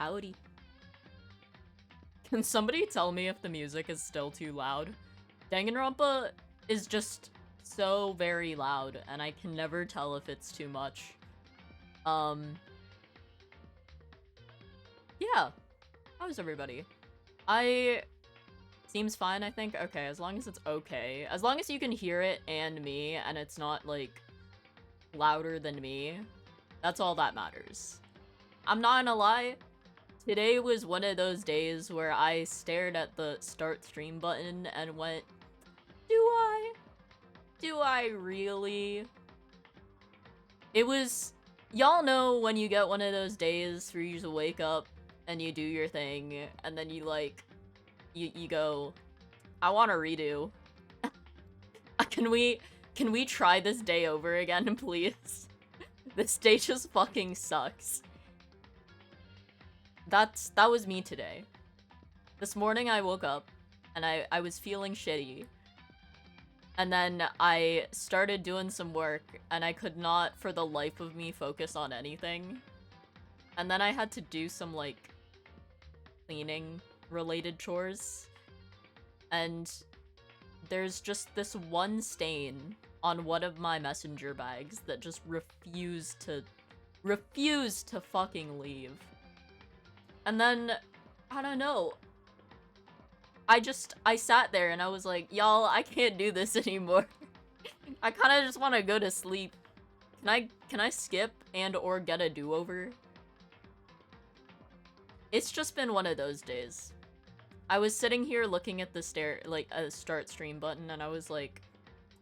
Howdy. Can somebody tell me if the music is still too loud? Danganronpa is just so very loud, and I can never tell if it's too much. Yeah. How's everybody? Seems fine, I think. Okay, as long as it's okay. As long as you can hear it and me, and it's not, like, louder than me, that's all that matters. I'm not gonna lie, today was one of those days where I stared at the start stream button and went, do I really? It was, y'all know when you get one of those days where you just wake up and you do your thing, and then you, like, you go, I want to redo. Can we try this day over again, please? This day just fucking sucks. That was me today. This morning I woke up, and I was feeling shitty. And then I started doing some work, and I could not, for the life of me, focus on anything. And then I had to do some, like, cleaning-related chores. And there's just this one stain on one of my messenger bags that just refused to fucking leave. And then, I don't know, I sat there and I was like, y'all, I can't do this anymore. I kind of just want to go to sleep. Can I skip and or get a do-over? It's just been one of those days. I was sitting here looking at the start stream button, and I was like,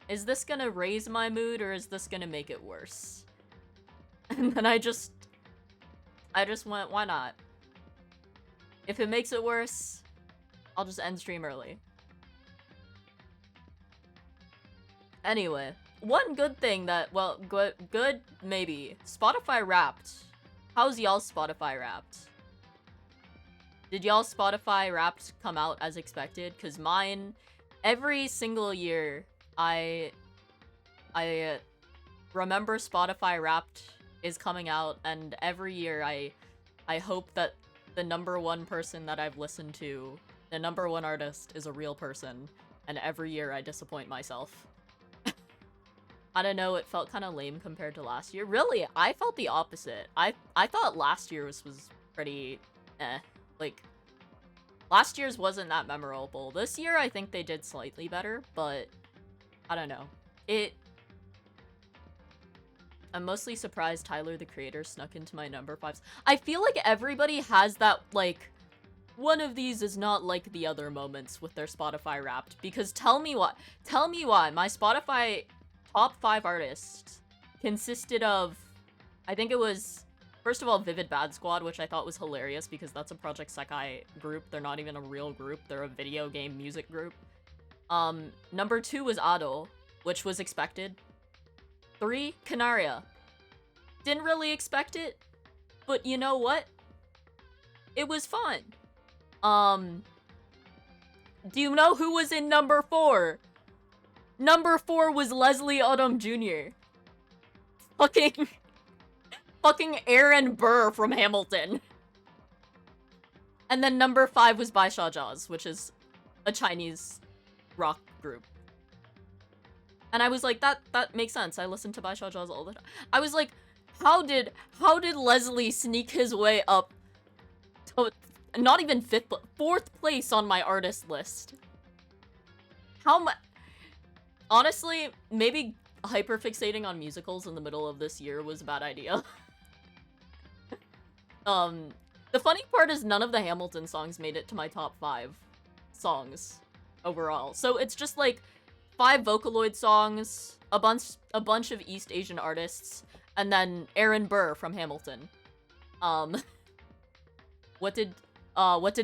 is this gonna raise my mood or is this gonna make it worse? And then I just went, why not? If it makes it worse, I'll just end stream early. Anyway, one good thing that, well, good maybe. Spotify Wrapped. How's y'all's Spotify Wrapped? Did y'all Spotify Wrapped come out as expected? Cause mine, every single year, I remember Spotify Wrapped is coming out, and every year I hope that the #1 person that I've listened to, the #1 artist, is a real person, and every year I disappoint myself. I don't know, it felt kind of lame compared to last year. Really, I felt the opposite. I thought last year's was pretty like, last year's wasn't that memorable. This year, I think they did slightly better, but I don't know. I'm mostly surprised Tyler, the Creator, snuck into my #5s. I feel like everybody has that, like, one of these is not like the other moments with their Spotify Wrapped, because tell me why. My Spotify top 5 artists consisted of, I think it was, first of all, Vivid Bad Squad, which I thought was hilarious because that's a Project Sekai group. They're not even a real group. They're a video game music group. #2 was Ado, which was expected. 3, Canaria. Didn't really expect it, but you know what? It was fun. Do you know who was in #4? #4 was Leslie Odom Jr. Fucking Aaron Burr from Hamilton. And then #5 was Bai Sha Jaws, which is a Chinese rock group. And I was like, that makes sense. I listen to Bai Sha Jaws all the time. I was like, how did Leslie sneak his way up to not even 5th, but 4th place on my artist list? How much? Honestly, maybe hyperfixating on musicals in the middle of this year was a bad idea. The funny part is none of the Hamilton songs made it to my top 5 songs overall. So it's just like 5 Vocaloid songs, a bunch of East Asian artists, and then Aaron Burr from Hamilton. What did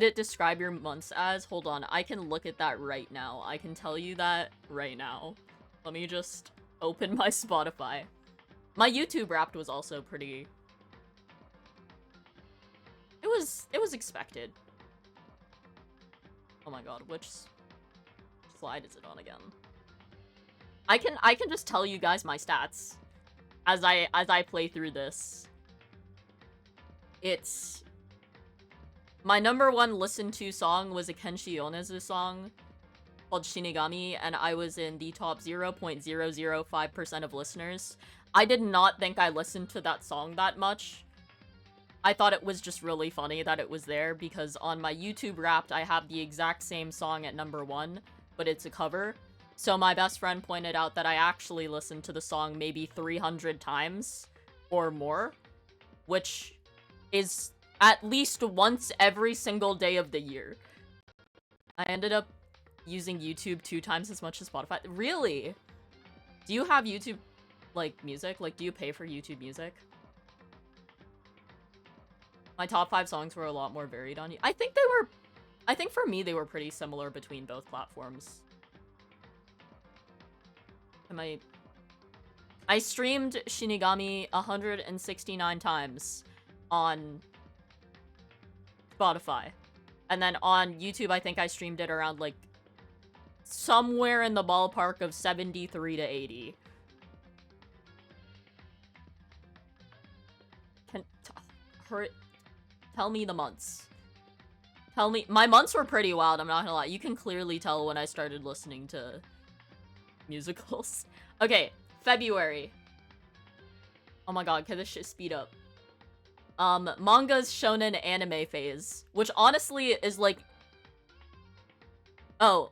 it describe your months as? Hold on, I can look at that right now. I can tell you that right now. Let me just open my Spotify. My YouTube Wrapped was also pretty... It was expected. Oh my god, which slide is it on again? I can just tell you guys my stats as I play through this. It's my number one listened to song was a Kenshi Yonezu song called Shinigami, and I was in the top 0.005% of listeners. I did not think I listened to that song that much. I thought it was just really funny that it was there, because on my YouTube Wrapped, I have the exact same song at number 1, but it's a cover. So my best friend pointed out that I actually listened to the song maybe 300 times or more, which is at least once every single day of the year. I ended up using YouTube 2 times as much as Spotify. Really? Do you have YouTube, like, music? Like, do you pay for YouTube music? My top 5 songs were a lot more varied on you. I think for me, they were pretty similar between both platforms. I streamed Shinigami 169 times on Spotify. And then on YouTube, I think I streamed it around, like, somewhere in the ballpark of 73 to 80. Tell me the months. Tell me. My months were pretty wild, I'm not gonna lie. You can clearly tell when I started listening to musicals. Okay, February. Oh my god, can this shit speed up? Manga's shonen anime phase, which honestly is like... Oh,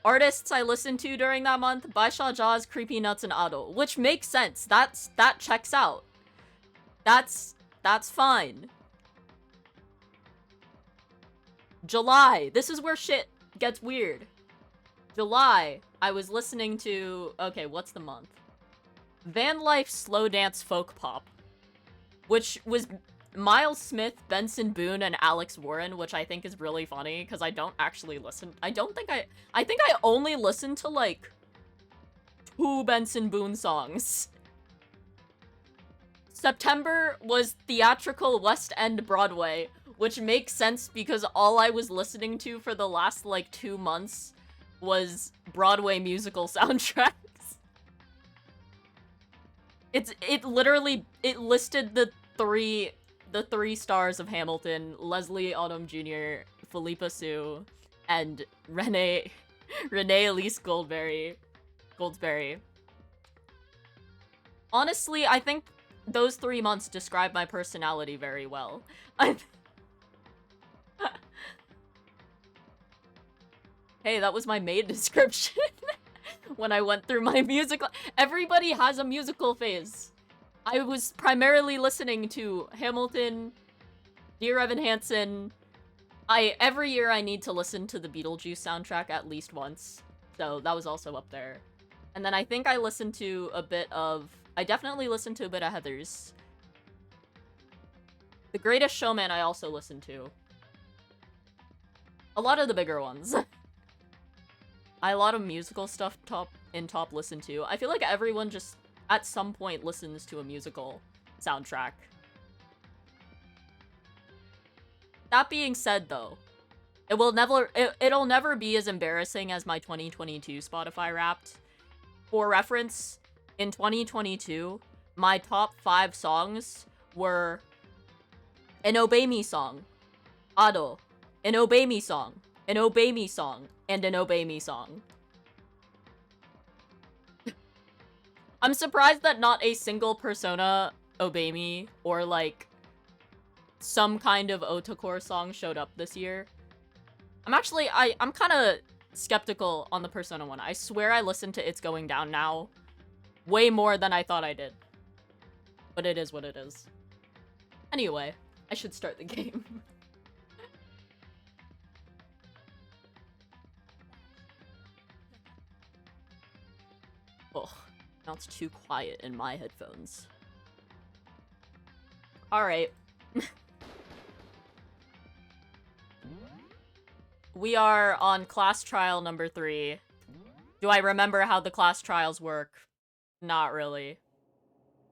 artists I listened to during that month, Baisha Jaws, Creepy Nuts, and Ado, which makes sense. That checks out. That's fine. July. This is where shit gets weird. July, I was listening to... Okay, what's the month? Van Life Slow Dance Folk Pop, which was Miles Smith, Benson Boone, and Alex Warren, which I think is really funny, because I don't actually listen... I think I only listened to, like, 2 Benson Boone songs. September was theatrical West End Broadway, which makes sense because all I was listening to for the last, like, 2 months was Broadway musical soundtracks. It listed the three stars of Hamilton: Leslie Odom Jr., Philippa Sue, and Renee Elise Goldsberry. Honestly, I think those 3 months describe my personality very well. Hey, that was my maid description. When I went through my musical... Everybody has a musical phase. I was primarily listening to Hamilton, Dear Evan Hansen. Every year I need to listen to the Beetlejuice soundtrack at least once. So that was also up there. And then I think I listened to a bit of... I definitely listened to a bit of Heathers. The Greatest Showman I also listened to. A lot of the bigger ones. A lot of musical stuff top listen to. I feel like everyone just, at some point, listens to a musical soundtrack. That being said, though, it'll never be as embarrassing as my 2022 Spotify Wrapped. For reference, in 2022, my top 5 songs were an Obey Me song, Ado, an Obey Me song, an Obey Me song, and an Obey Me song. I'm surprised that not a single Persona Obey Me or, like, some kind of Otakore song showed up this year. I'm kind of skeptical on the Persona one. I swear I listened to It's Going Down Now way more than I thought I did. But it is what it is. Anyway, I should start the game. Oh, now it's too quiet in my headphones. Alright. We are on class trial number 3. Do I remember how the class trials work? Not really.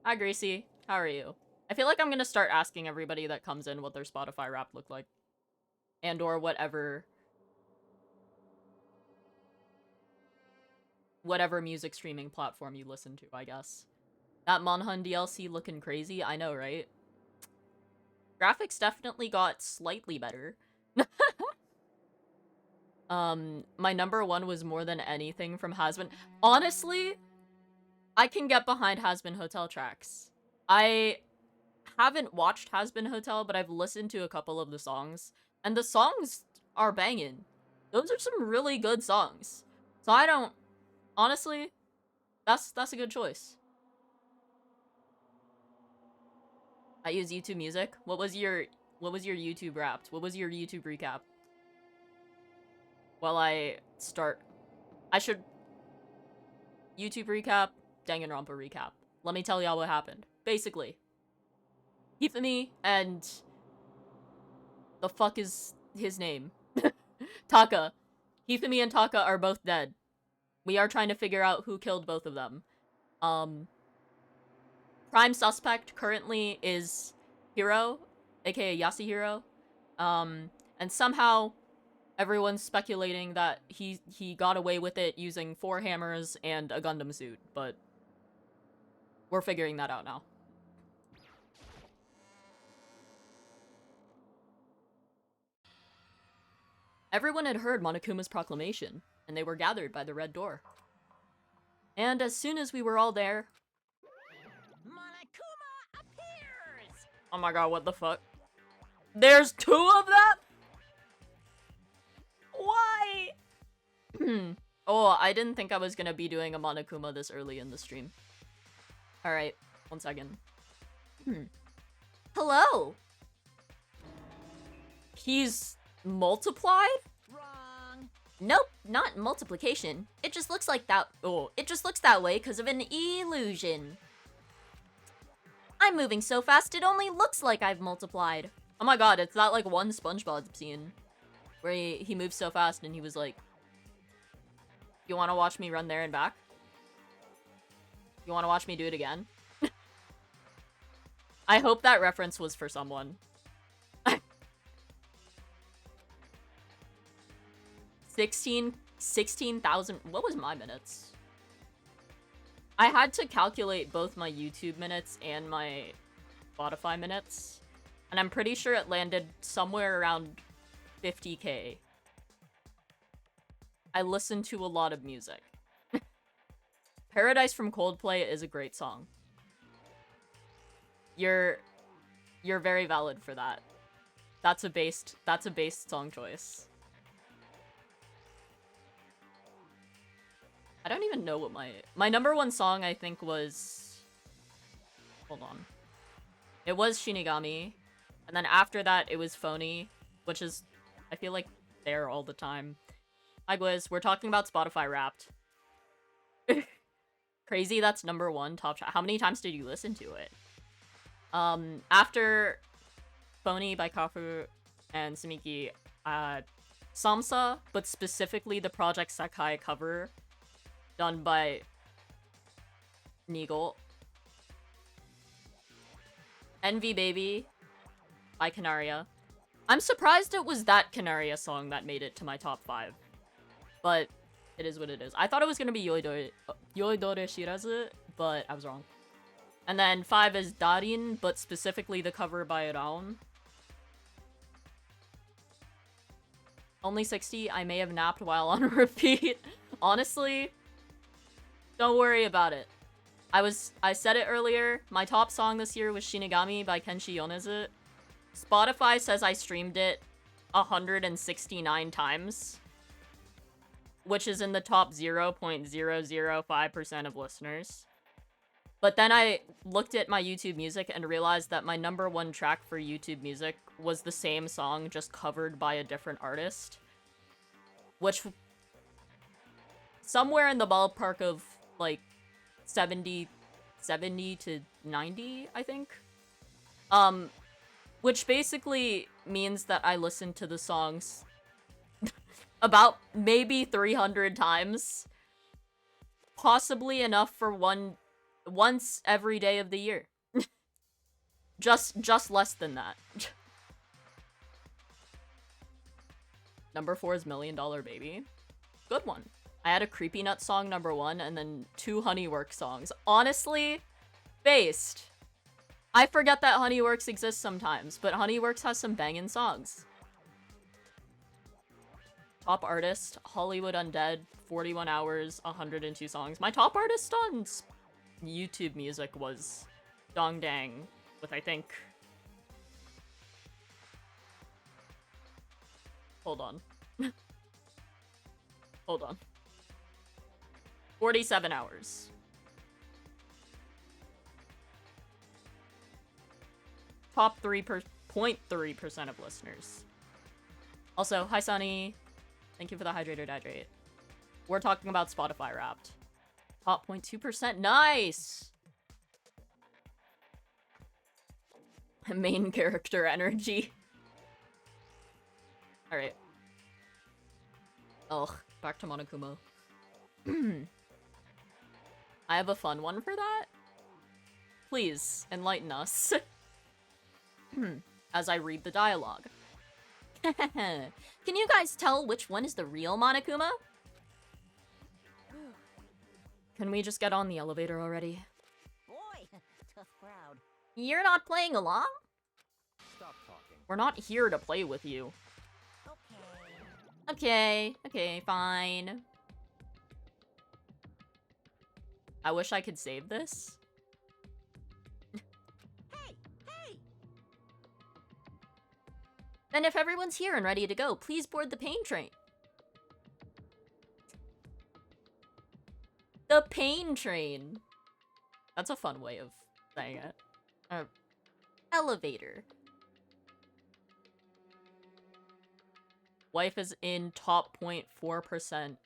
Hi, Gracie. How are you? I feel like I'm gonna start asking everybody that comes in what their Spotify Wrapped look like. And or whatever music streaming platform you listen to, I guess. That Monhun DLC looking crazy, I know, right? Graphics definitely got slightly better. My number one was More Than Anything from Hazbin. Honestly, I can get behind Hazbin Hotel tracks. I haven't watched Hazbin Hotel, but I've listened to a couple of the songs, and the songs are banging. Those are some really good songs. So I don't... Honestly, that's a good choice. I use YouTube Music. What was your YouTube Wrapped? What was your YouTube recap? While I start... I should... YouTube recap, Danganronpa recap. Let me tell y'all what happened. Basically, Hifumi and... The fuck is his name? Taka. Hifumi and Taka are both dead. We are trying to figure out who killed both of them. Prime suspect currently is Hiro, aka Yasuhiro. And somehow everyone's speculating that he got away with it using 4 hammers and a Gundam suit, but we're figuring that out now. Everyone had heard Monokuma's proclamation, and they were gathered by the Red Door. And as soon as we were all there... Monokuma appears! Oh my god, what the fuck? There's 2 of them?! Why? Oh, I didn't think I was gonna be doing a Monokuma this early in the stream. Alright, 1 second. Hello! He's multiplied? Wrong. Nope, not multiplication. It just looks like that. Oh, it just looks that way because of an illusion. I'm moving so fast it only looks like I've multiplied. Oh my god, it's that like one SpongeBob scene where he moves so fast and he was like, you want to watch me run there and back? You want to watch me do it again? I hope that reference was for someone. 16,000. What was my minutes? I had to calculate both my YouTube minutes and my Spotify minutes, and I'm pretty sure it landed somewhere around 50k. I listen to a lot of music. Paradise from Coldplay is a great song. You're very valid for that. That's a based song choice. I don't even know what my number one song I think was... Hold on. It was Shinigami, and then after that it was Phony, which is, I feel like, there all the time. Hi Gwiz, we're talking about Spotify Wrapped. Crazy, that's number one top track. How many times did you listen to it? After Phony by Kafu and Sumiki, Samsa, but specifically the Project Sekai cover done by Nigel. Envy Baby by Canaria. I'm surprised it was that Canaria song that made it to my top 5. But it is what it is. I thought it was gonna be Yoidore Shirazu, but I was wrong. And then 5 is Darin, but specifically the cover by Raon. Only 60, I may have napped while on repeat. Honestly, don't worry about it. I said it earlier, my top song this year was Shinigami by Kenshi Yonezu. Spotify says I streamed it 169 times, which is in the top 0.005% of listeners. But then I looked at my YouTube Music and realized that my number one track for YouTube Music was the same song, just covered by a different artist. Which... somewhere in the ballpark of, like, 70 to 90, I think? Which basically means that I listened to the songs about maybe 300 times. Possibly enough for once every day of the year. just less than that. Number 4 is $1 Million Baby. Good one. I had a Creepy Nut song number 1 and then 2 Honeyworks songs. Honestly, based. I forget that Honeyworks exists sometimes, but Honeyworks has some banging songs. Top artist, Hollywood Undead, 41 hours, 102 songs. My top artist on YouTube music was Dong Dang, with I think... Hold on. Hold on. 47 hours. Top 0.3% of listeners. Also, hi Sunny. Thank you for the hydrated hydrate. We're talking about Spotify Wrapped. Top 0.2%. Nice! Main character energy. Alright. Ugh, back to Monokuma. I have a fun one for that. Please, enlighten us. As I read the dialogue. Can you guys tell which one is the real Monokuma? Can we just get on the elevator already? Boy, tough crowd. You're not playing along? Stop talking. We're not here to play with you. Okay, fine. I wish I could save this. Hey! Then if everyone's here and ready to go, please board the pain train. The pain train. That's a fun way of saying it. Elevator. Wife is in top 0.4%.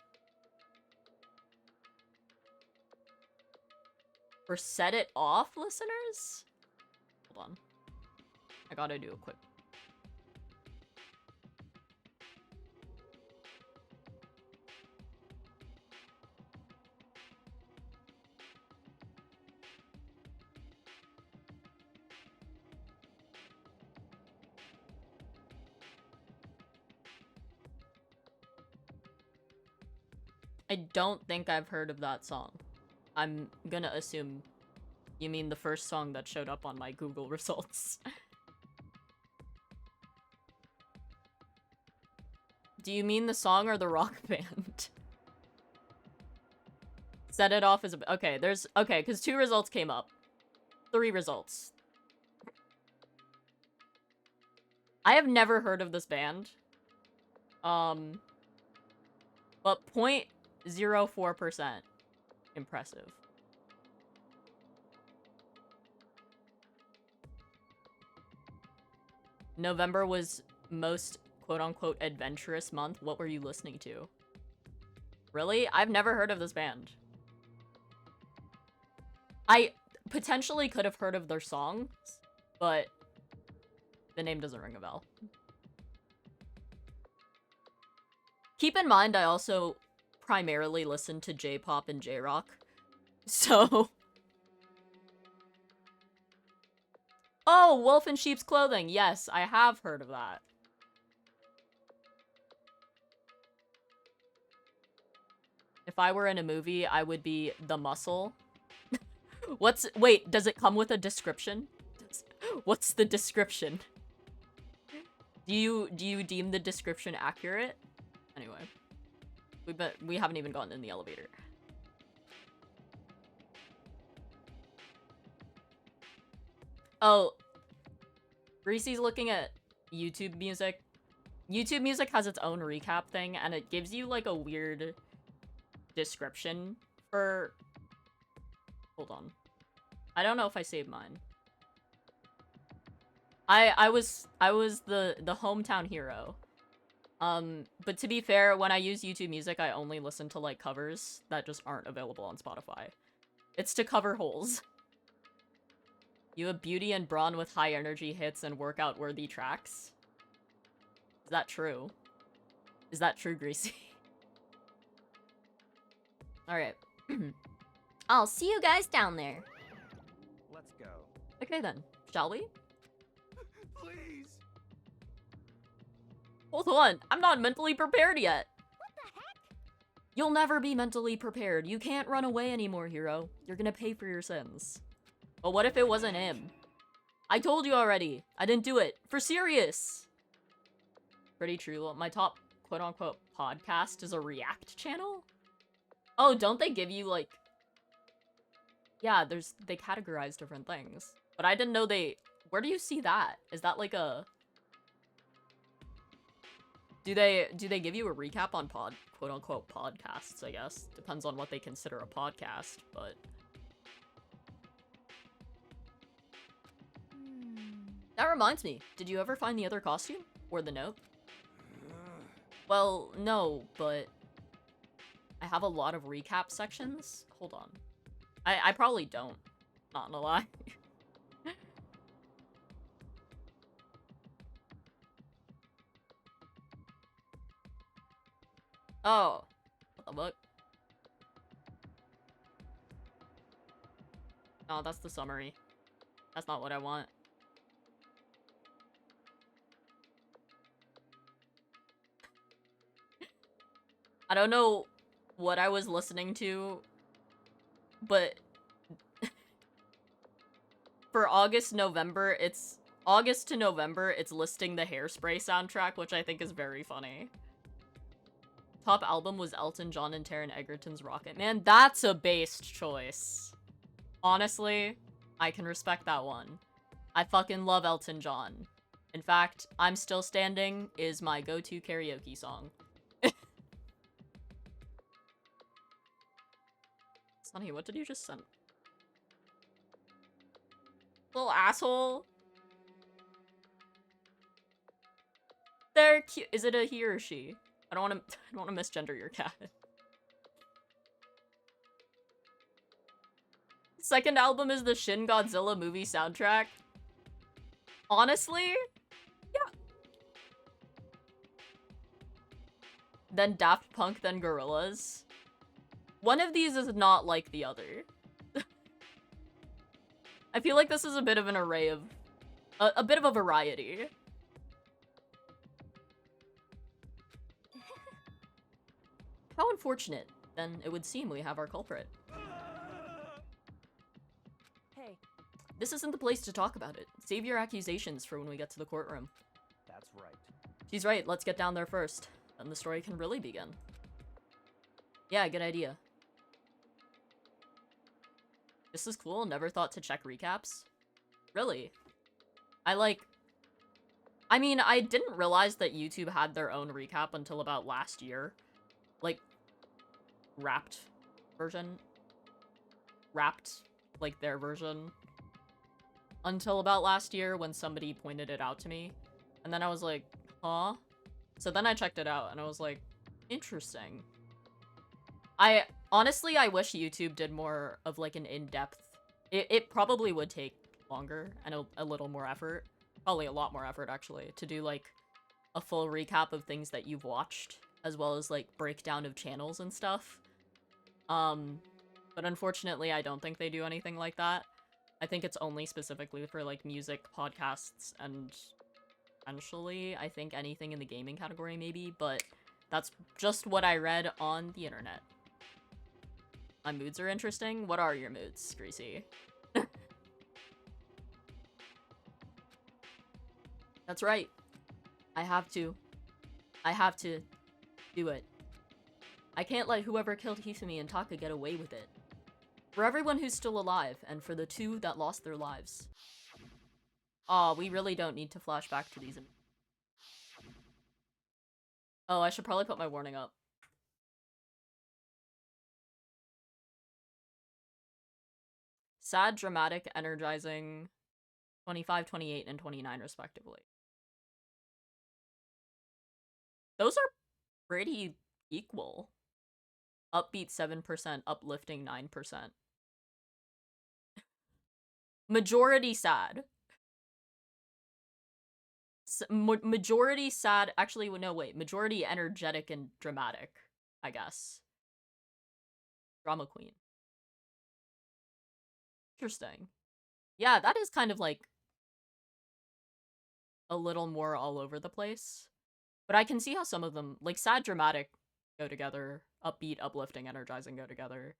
For set it off, listeners? Hold on. I gotta do a quick... I don't think I've heard of that song. I'm gonna assume you mean the first song that showed up on my Google results. Do you mean the song or the rock band? Set it off as a... Okay, there's... Okay, because 2 results came up. 3 results. I have never heard of this band. But 0.04%. Impressive. November was most quote-unquote adventurous month. What were you listening to? Really? I've never heard of this band. I potentially could have heard of their songs, but the name doesn't ring a bell. Keep in mind, I also primarily listen to J-pop and J-rock, so... Oh, Wolf in Sheep's Clothing! Yes, I have heard of that. If I were in a movie, I would be the muscle. Wait, does it come with a description? What's the description? Do you deem the description accurate? Anyway. We haven't even gotten in the elevator. Oh. Reese's looking at YouTube music. YouTube music has its own recap thing, and it gives you, like, a weird description for... Hold on. I don't know if I saved mine. I was the hometown hero. But to be fair, when I use YouTube music, I only listen to, like, covers that just aren't available on Spotify. It's to cover holes. You have beauty and brawn with high energy hits and workout-worthy tracks. Is that true? Is that true, Greasy? Alright. I'll see you guys down there. Let's go. Okay then, shall we? Please. Hold on, I'm not mentally prepared yet. What the heck? You'll never be mentally prepared. You can't run away anymore, hero. You're gonna pay for your sins. But what if it wasn't him? I told you already. I didn't do it. For serious. Pretty true. My top quote-unquote podcast is a React channel? Oh, don't they give you, like... Yeah, they categorize different things. But I didn't know they... Where do you see that? Is that like a... Do they give you a recap on quote-unquote podcasts, I guess? Depends on what they consider a podcast, but... That reminds me, did you ever find the other costume? Or the note? Well, no, but... I have a lot of recap sections. Hold on. I probably don't. Not gonna lie. Oh. What the fuck? No, that's the summary. That's not what I want. I don't know what I was listening to, but for August to November, it's listing the Hairspray soundtrack, which I think is very funny. Top album was Elton John and Taron Egerton's Rocket Man. That's a based choice. Honestly, I can respect that one. I fucking love Elton John. In fact, I'm Still Standing is my go-to karaoke song. Sonny, what did you just send? Little asshole. They're cute. Is it a he or she? I don't want to misgender your cat. Second album is the Shin Godzilla movie soundtrack. Honestly, yeah. Then Daft Punk, then Gorillaz. One of these is not like the other. I feel like this is a bit of an array of... a bit of a variety. How unfortunate. Then it would seem we have our culprit. Hey. This isn't the place to talk about it. Save your accusations for when we get to the courtroom. That's right. She's right, let's get down there first. Then the story can really begin. Yeah, good idea. This is cool, never thought to check recaps. Really? I mean, I didn't realize that YouTube had their own recap until about last year. Like, wrapped version. Wrapped, like, their version. Until about last year when somebody pointed it out to me. And then I was like, huh? So then I checked it out and I was like, interesting. Honestly, I wish YouTube did more of, like, an in-depth... It probably would take longer and a little more effort. Probably a lot more effort, actually, to do, like, a full recap of things that you've watched, as well as, like, breakdown of channels and stuff. But unfortunately, I don't think they do anything like that. I think it's only specifically for, like, music, podcasts, and potentially, I think anything in the gaming category, maybe, but that's just what I read on the internet. My moods are interesting? What are your moods, Greasy? That's right. I have to do it. I can't let whoever killed Hifumi and Taka get away with it. For everyone who's still alive, and for the two that lost their lives. Aw, we really don't need to flash back to these. Oh, I should probably put my warning up. Sad, dramatic, energizing, 25, 28, and 29 respectively. Those are pretty equal. Upbeat 7%, uplifting 9%. Majority sad. Majority sad, actually, no, wait. Majority energetic and dramatic, I guess. Drama queen. Interesting. Yeah, that is kind of like a little more all over the place. But I can see how some of them, like sad, dramatic, go together. Upbeat, uplifting, energizing go together.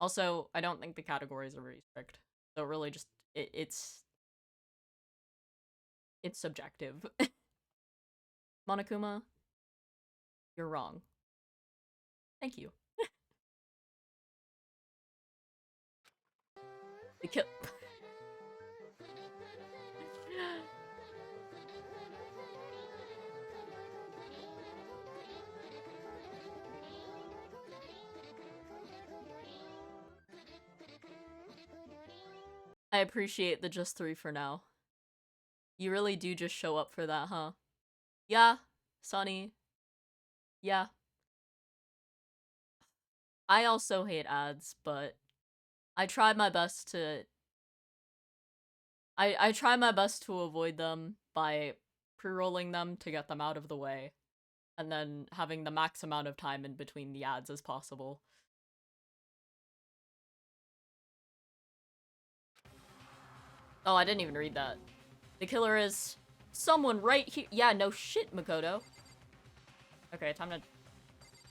Also, I don't think the categories are very strict. So really just, it's subjective. Monokuma, you're wrong. Thank you. The kill. I appreciate the just 3 for now. You really do just show up for that, huh? Yeah, Sonny. Yeah. I also hate ads, but I try my best to... I try my best to avoid them by pre-rolling them to get them out of the way, and then having the max amount of time in between the ads as possible. Oh, I didn't even read that. The killer is someone right here. Yeah, no shit, Makoto. Okay, time to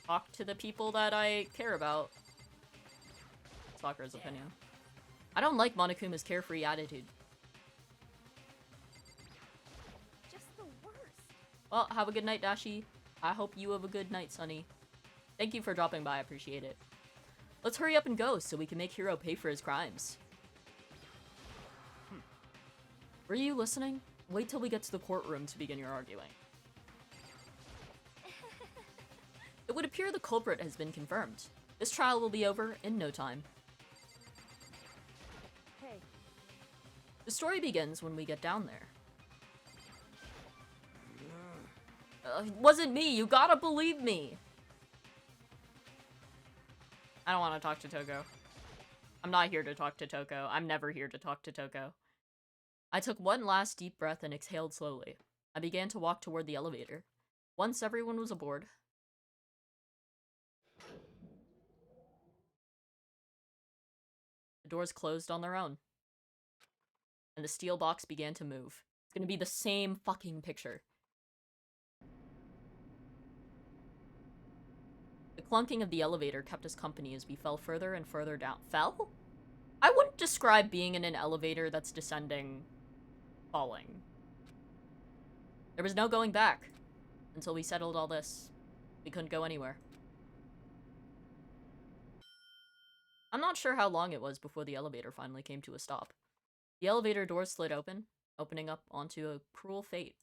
talk to the people that I care about. Sakura's opinion. I don't like Monokuma's carefree attitude. Just the worst. Well, have a good night, Dashi. I hope you have a good night, Sonny. Thank you for dropping by, I appreciate it. Let's hurry up and go so we can make Hiro pay for his crimes. Were you listening? Wait till we get to the courtroom to begin your arguing. It would appear the culprit has been confirmed. This trial will be over in no time. Hey. The story begins when we get down there. It wasn't me, you gotta believe me! I don't want to talk to Toko. I'm not here to talk to Toko. I'm never here to talk to Toko. I took one last deep breath and exhaled slowly. I began to walk toward the elevator. Once everyone was aboard, the doors closed on their own. And the steel box began to move. It's gonna be the same fucking picture. The clunking of the elevator kept us company as we fell further and further down. Fell? I wouldn't describe being in an elevator that's descending falling. There was no going back until we settled all this. We couldn't go anywhere. I'm not sure how long it was before the elevator finally came to a stop. The elevator doors slid open, opening up onto a cruel fate.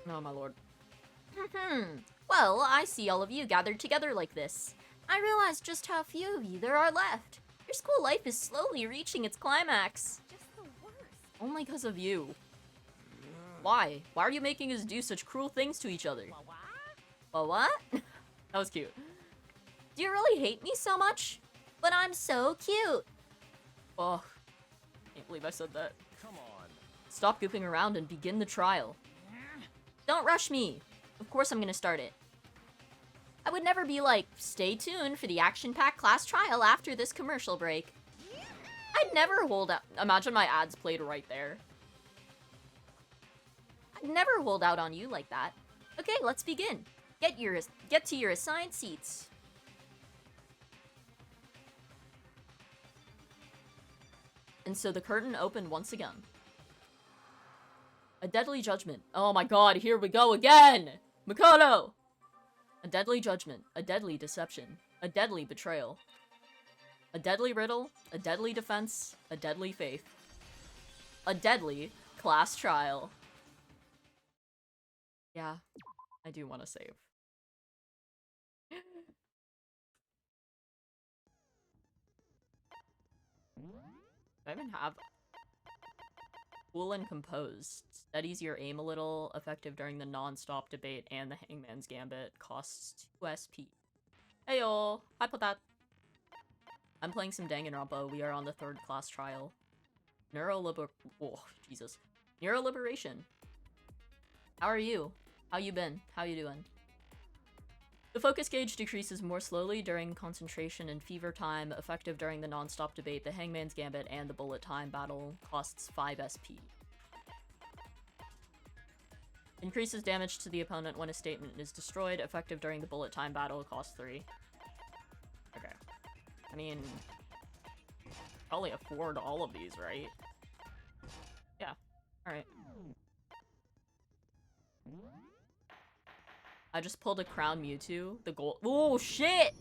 Oh my lord. Well, I see all of you gathered together like this. I realize just how few of you there are left. Your school life is slowly reaching its climax. Just the worst. Only because of you. Why? Why are you making us do such cruel things to each other? Well, what? That was cute. Do you really hate me so much? But I'm so cute. Oh, can't believe I said that. Come on. Stop goofing around and begin the trial. Don't rush me. Of course I'm gonna start it. I would never be like, stay tuned for the action-packed class trial after this commercial break. I'd never hold out. Imagine my ads played right there. I'd never hold out on you like that. Okay, let's begin. Get to your assigned seats. And so the curtain opened once again. A deadly judgment. Oh my god, here we go again! Makoto! A deadly judgment, a deadly deception, a deadly betrayal. A deadly riddle, a deadly defense, a deadly faith. A deadly class trial. Yeah, I do want to save. Do I even have... Cool and composed. Steadies your aim a little, effective during the non-stop debate, and the Hangman's Gambit costs 2 SP. Heyo! Hi, Potat! I'm playing some Danganronpa. We are on the 3rd class trial. Oh, Jesus. Neuroliberation. How are you? How you been? How you doing? The focus gauge decreases more slowly during concentration and fever time, effective during the non-stop debate, the Hangman's Gambit, and the bullet time battle, costs 5 SP. Increases damage to the opponent when a statement is destroyed, effective during the bullet time battle, costs 3. Okay. I mean, probably afford all of these, right? Yeah. Alright. I just pulled a Crown Mewtwo. The gold. Oh shit!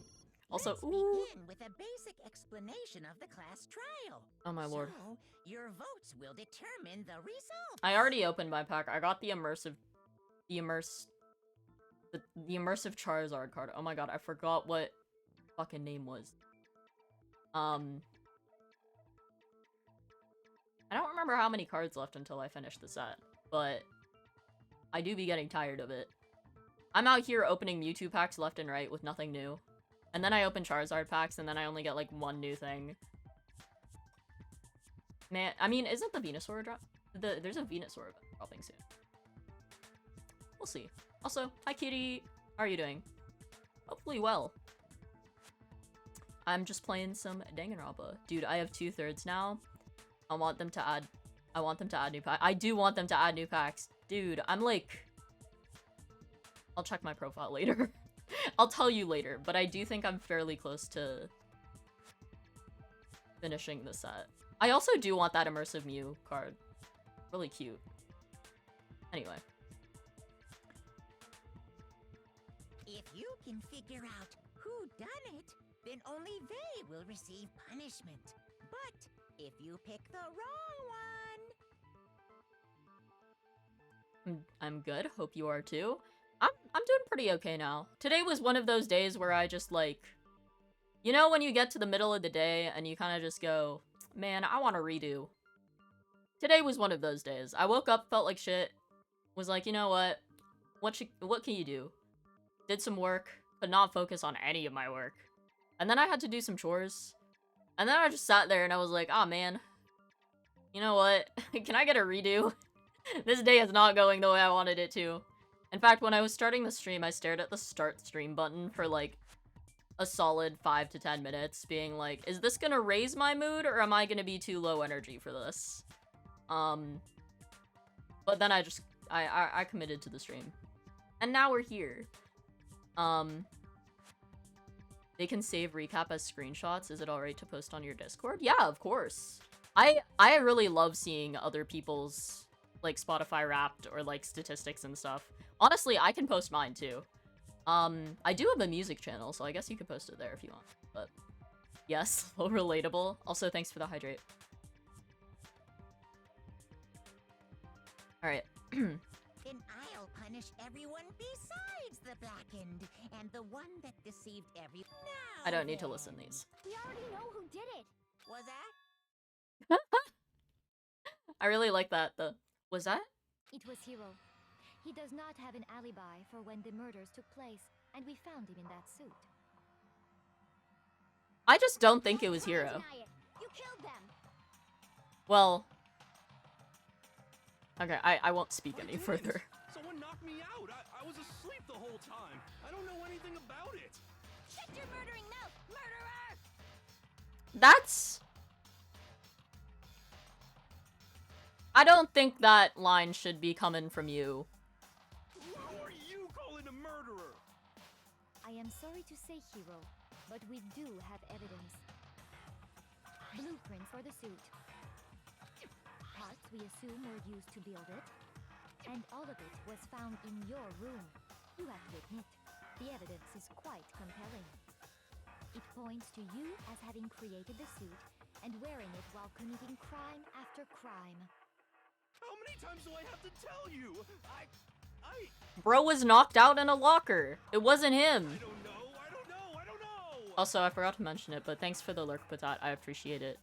Also, Let's ooh. begin with a basic explanation of the class trial. Oh my lord. So, your votes will determine the result. I already opened my pack. I got the immersive Charizard card. Oh my god, I forgot what fucking name was. I don't remember how many cards left until I finish the set, but I do be getting tired of it. I'm out here opening Mewtwo packs left and right with nothing new. And then I open Charizard packs, and then I only get, like, one new thing. Man, I mean, isn't the Venusaur drop? There's a Venusaur dropping soon. We'll see. Also, hi Kitty! How are you doing? Hopefully well. I'm just playing some Danganronpa. Dude, I have 2/3 now. I want them to add new packs. I do want them to add new packs. Dude, I'm like... I'll check my profile later. I'll tell you later, but I do think I'm fairly close to finishing the set. I also do want that immersive Mew card. Really cute. Anyway. If you can figure out who done it, then only they will receive punishment. But if you pick the wrong one... I'm good. Hope you are too. I'm doing pretty okay now. Today was one of those days where I just like... You know when you get to the middle of the day and you kind of just go, man, I want to redo. Today was one of those days. I woke up, felt like shit, was like, you know what? What can you do? Did some work, but not focus on any of my work. And then I had to do some chores. And then I just sat there and I was like, ah, man. You know what? Can I get a redo? This day is not going the way I wanted it to. In fact, when I was starting the stream, I stared at the start stream button for like a solid 5 to 10 minutes, being like, is this gonna raise my mood or am I gonna be too low energy for this? But then I committed to the stream. And now we're here. They can save recap as screenshots. Is it alright to post on your Discord? Yeah, of course. I really love seeing other people's like Spotify Wrapped or like statistics and stuff. Honestly, I can post mine too. I do have a music channel, so I guess you could post it there if you want. But yes, relatable. Also, thanks for the hydrate. Alright. Then I'll punish everyone besides the blackened, and the one that deceived everyone. I don't need to listen to these. We already know who did it. Was that? I really like that. Was that? It was Hiro. He does not have an alibi for when the murders took place, and we found him in that suit. I just don't think it was Hiro. Deny it. You killed them. Well... Okay, I won't speak any further. Someone knocked me out. I was asleep the whole time. I don't know anything about it. Shut your murdering mouth, murderer! That's... I don't think that line should be coming from you. Who are you calling a murderer? I am sorry to say, Hiro, but we do have evidence. Blueprints for the suit. Parts we assume were used to build it. And all of it was found in your room. You have to admit, the evidence is quite compelling. It points to you as having created the suit and wearing it while committing crime after crime. How many times do I have to tell you? Bro was knocked out in a locker. It wasn't him. I don't know. Also, I forgot to mention it, but thanks for the lurk, Patat. I appreciate it.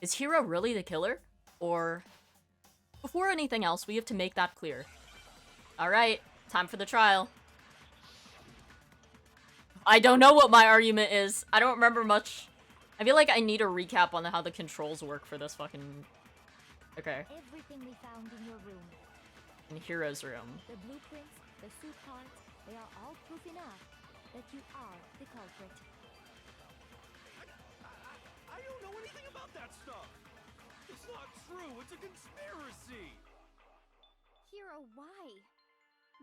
Is Hiro really the killer? Or... Before anything else, we have to make that clear. Alright, time for the trial. I don't know what my argument is. I don't remember much. I feel like I need a recap on how the controls work for this fucking... Okay. Everything we found in your room. In Hiro's room. The blueprints, the suit parts, they are all proof enough that you are the culprit. I don't know anything about that stuff. It's not true. It's a conspiracy. Hiro, why?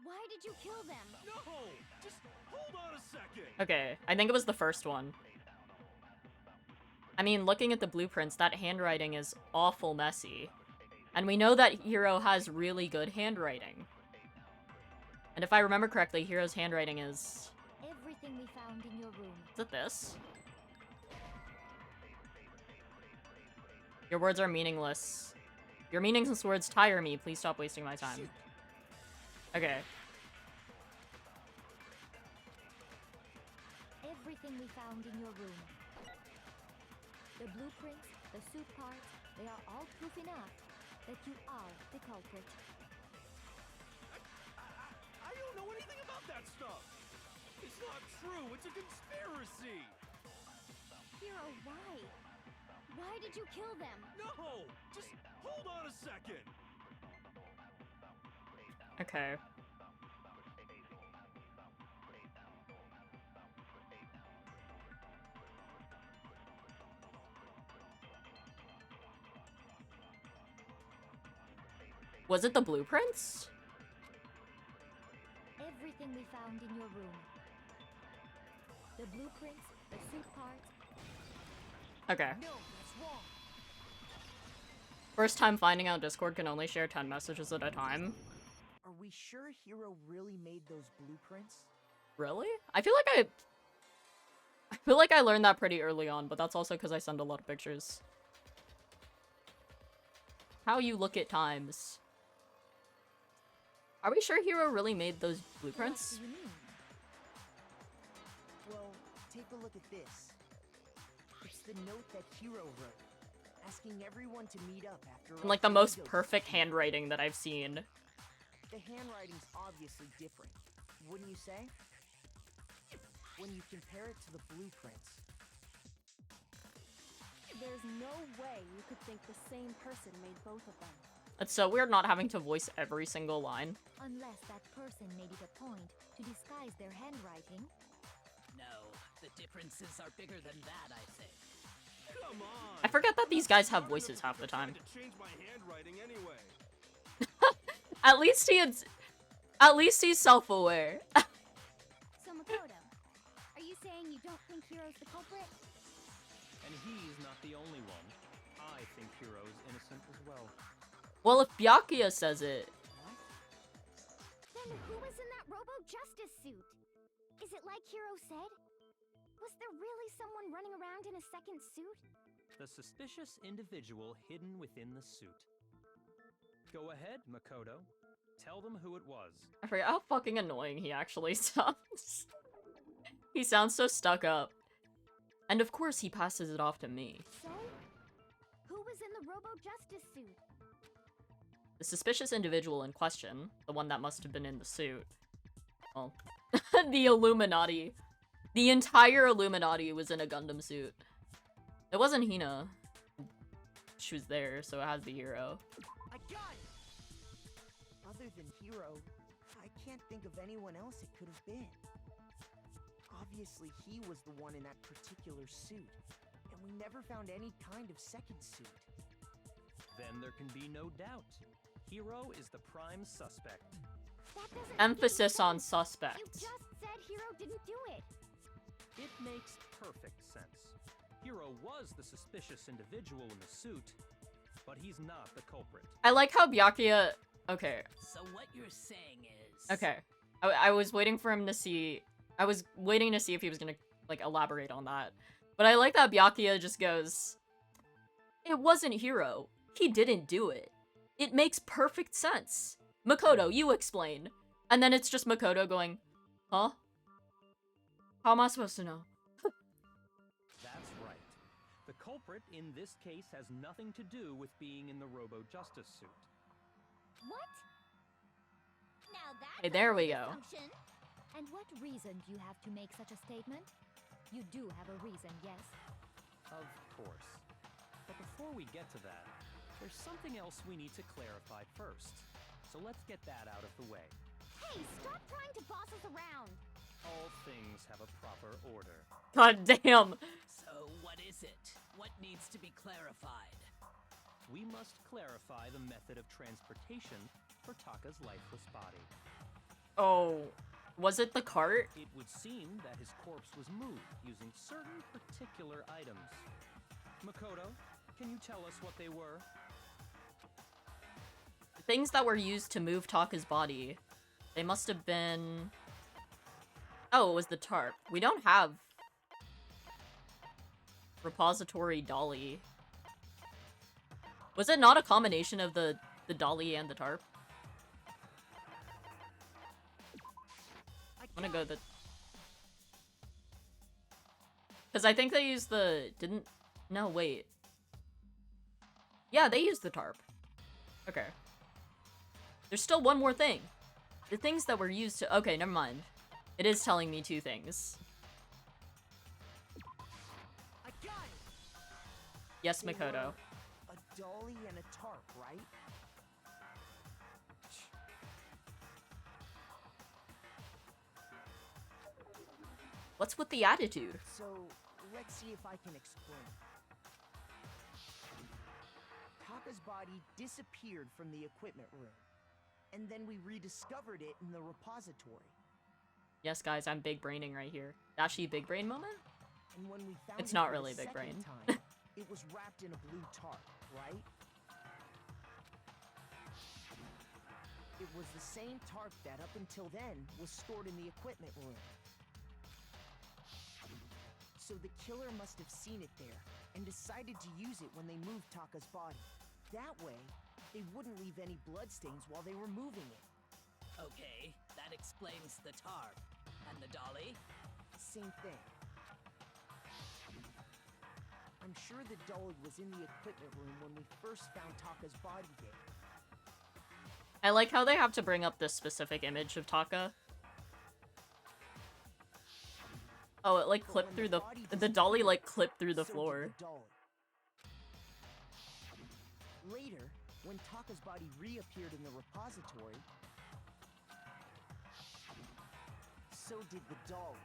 Why did you kill them? No, just hold on a second. Okay, I think it was the first one. I mean, looking at the blueprints, that handwriting is awful messy. And we know that Hiro has really good handwriting. And if I remember correctly, Hiro's handwriting is... Everything we found in your room. Is it this? Your words are meaningless. Your meaningless words tire me. Please stop wasting my time. Okay. Everything we found in your room. The blueprints, the suit parts, they are all proof enough that you are the culprit. I don't know anything about that stuff. It's not true. It's a conspiracy. Hiro, why? Why did you kill them? No! Just hold on a second. Okay. Was it the blueprints? Everything we found in your room. The blueprints, the suit parts. Okay. No, that's wrong. First time finding out Discord can only share 10 messages at a time. Are we sure Hiro really made those blueprints? Really? I feel like I learned that pretty early on, but that's also because I send a lot of pictures. How you look at times. Are we sure Hiro really made those blueprints? What do you mean? Well, take a look at this. It's the note that Hiro wrote, asking everyone to meet up after And like the most perfect handwriting that I've seen. The handwriting's obviously different, wouldn't you say? When you compare it to the blueprints. There's no way you could think the same person made both of them. It's so weird not having to voice every single line. Unless that person made it a point to disguise their handwriting. No, the differences are bigger than that, I think. Come on. I forget that these guys have voices half the time. To change my handwriting anyway. At least he's self-aware. So Makoto, are you saying you don't think Hiro's the culprit? And he's not the only one. I think Hiro's innocent as well. Well, if Byakuya says it. Then who was in that Robo-Justice suit? Is it like Hiro said? Was there really someone running around in a second suit? The suspicious individual hidden within the suit. Go ahead, Makoto. Tell them who it was. I forget how fucking annoying he actually sounds. He sounds so stuck up. And of course he passes it off to me. So, who was in the Robo-Justice suit? The suspicious individual in question, the one that must have been in the suit. Well, the Illuminati. The entire Illuminati was in a Gundam suit. It wasn't Hina. She was there, so it has the hero. I got it! Other than Hiro, I can't think of anyone else it could have been. Obviously, he was the one in that particular suit, and we never found any kind of second suit. Then there can be no doubt. Hiro is the prime suspect. That doesn't Emphasis make any on sense. You suspect. just said Hiro didn't do it. It makes perfect sense. Hiro was the suspicious individual in the suit, but he's not the culprit. I like how Byakuya... Okay. So what you're saying is... Okay. I was waiting for him to see... I was waiting to see if he was gonna, like, elaborate on that. But I like that Byakuya just goes... It wasn't Hiro. He didn't do it. It makes perfect sense. Makoto, you explain. And then it's just Makoto going, huh? How am I supposed to know? That's right. The culprit in this case has nothing to do with being in the Robo-Justice suit. What? Now that's Hey, there we go. assumption. And what reason do you have to make such a statement? You do have a reason, yes? Of course. But before we get to that, there's something else we need to clarify first. So let's get that out of the way. Hey, stop trying to boss us around! All things have a proper order. God damn. So what is it? What needs to be clarified? We must clarify the method of transportation for Taka's lifeless body. Oh, was it the cart? It would seem that his corpse was moved using certain particular items. Makoto, can you tell us what they were? things that were used to move Taka's body. They must have been... Oh, it was the tarp. We don't have... repository dolly. Was it not a combination of the dolly and the tarp? I'm gonna go the... Because I think they used the... Didn't... No, wait. Yeah, they used the tarp. Okay. There's still one more thing. The things that were used to... Okay, never mind. It is telling me two things. Yes, Makoto. A dolly and a tarp, right? What's with the attitude? So, let's see if I can explain. Taka's body disappeared from the equipment room, and then we rediscovered it in the repository. Yes, guys, I'm big braining right here. Dashi big brain moment? And when we found It's it not for really the big brain. second time, it was wrapped in a blue tarp, right? It was the same tarp that, up until then, was stored in the equipment room. So the killer must have seen it there, and decided to use it when they moved Taka's body. That way, they wouldn't leave any bloodstains while they were moving it. Okay, that explains the tarp. And the dolly? Same thing. I'm sure the dolly was in the equipment room when we first found Taka's body there. I like how they have to bring up this specific image of Taka. Oh, it like clipped through the dolly like clipped through the floor. Later, when Taka's body reappeared in the repository, so did the dolly.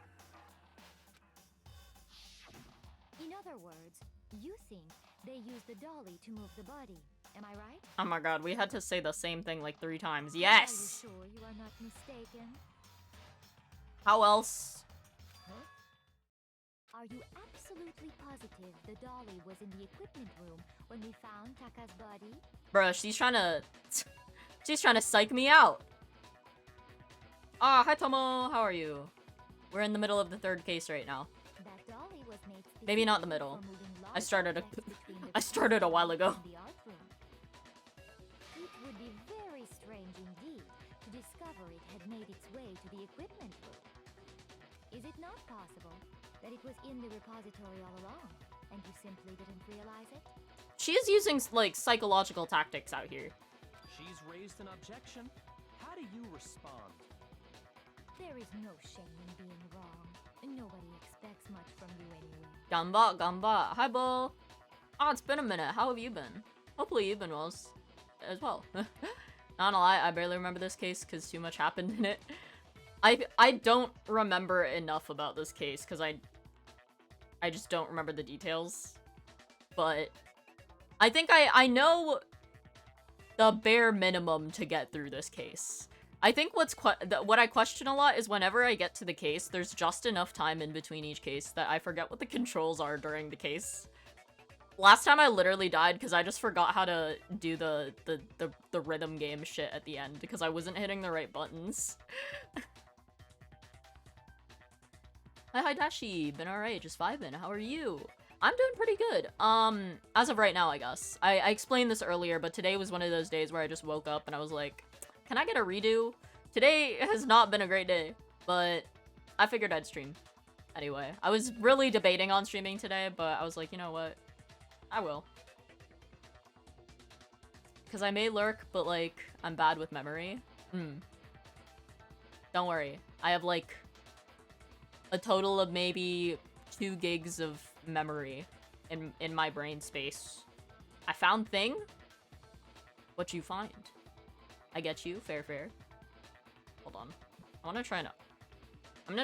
In other words, you think they used the dolly to move the body. Am I right? Oh my god, we had to say the same thing like 3 times. Yes! Are you sure you are not mistaken? How else? Are you absolutely positive the dolly was in the equipment room when we found Taka's body? Bruh, she's trying to... She's trying to psych me out. Ah, hi Tomo, how are you? We're in the middle of the 3rd case right now. That dolly was made Maybe not the middle. for moving large I started objects between the I started a while ago. and the art room. It would be very strange indeed to discover it had made its way to the equipment room. Is it not possible that it was in the repository all along, and you simply didn't realize it? She is using, like, psychological tactics out here. She's raised an objection. How do you respond? There is no shame in being wrong. Nobody expects much from you anyway. Gamba, gamba. Hi, Bo. Oh, it's been a minute. How have you been? Hopefully you've been well as well. Not gonna lie, I barely remember this case because too much happened in it. I don't remember enough about this case because I just don't remember the details. But I think I know the bare minimum to get through this case. I think what I question a lot is whenever I get to the case, there's just enough time in between each case that I forget what the controls are during the case. Last time I literally died because I just forgot how to do the rhythm game shit at the end because I wasn't hitting the right buttons. Hi Dashi, been alright, just vibing. How are you? I'm doing pretty good. As of right now, I guess. I explained this earlier, but today was one of those days where I just woke up and I was like, can I get a redo? Today has not been a great day, but I figured I'd stream. Anyway, I was really debating on streaming today, but I was like, you know what? I will. Because I may lurk, but like, I'm bad with memory. Don't worry. I have like a total of maybe 2 gigs of memory in my brain space. I found thing. What you find? I get you. Fair, fair. Hold on. I'm gonna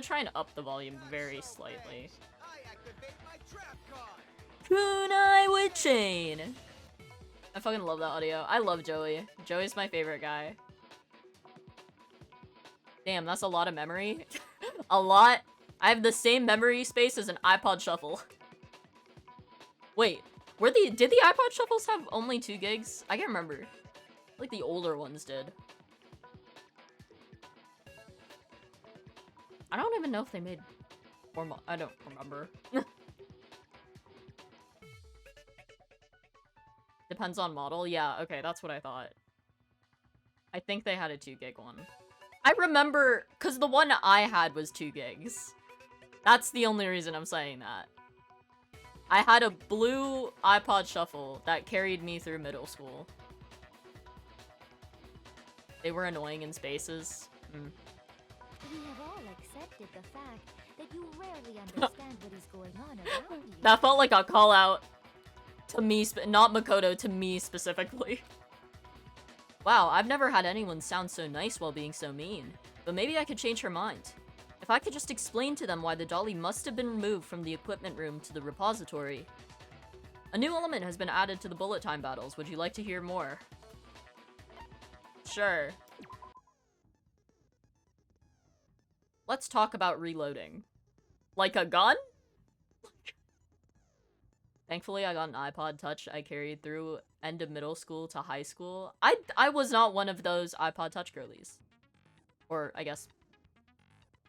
try and up the volume very slightly. I activate my trap card. Kunai with chain. I fucking love that audio. I love Joey. Joey's my favorite guy. Damn, that's a lot of memory. A lot. I have the same memory space as an iPod Shuffle. Wait, did the iPod Shuffles have only 2 gigs? I can't remember. Like the older ones did. I don't even know if they made more I don't remember. Depends on model. Yeah, okay, that's what I thought. I think they had a 2 gig one. I remember, because the one I had was 2 gigs. That's the only reason I'm saying that. I had a blue iPod Shuffle that carried me through middle school. They were annoying in spaces. We have all accepted the fact that you rarely understand what is going on around you. That felt like a call out to me, not Makoto, to me specifically. Wow, I've never had anyone sound so nice while being so mean. But maybe I could change her mind. If I could just explain to them why the dolly must have been removed from the equipment room to the repository. A new element has been added to the bullet time battles. Would you like to hear more? Sure. Let's talk about reloading. Like a gun? Thankfully, I got an iPod Touch I carried through end of middle school to high school. I was not one of those iPod Touch girlies. Or, I guess,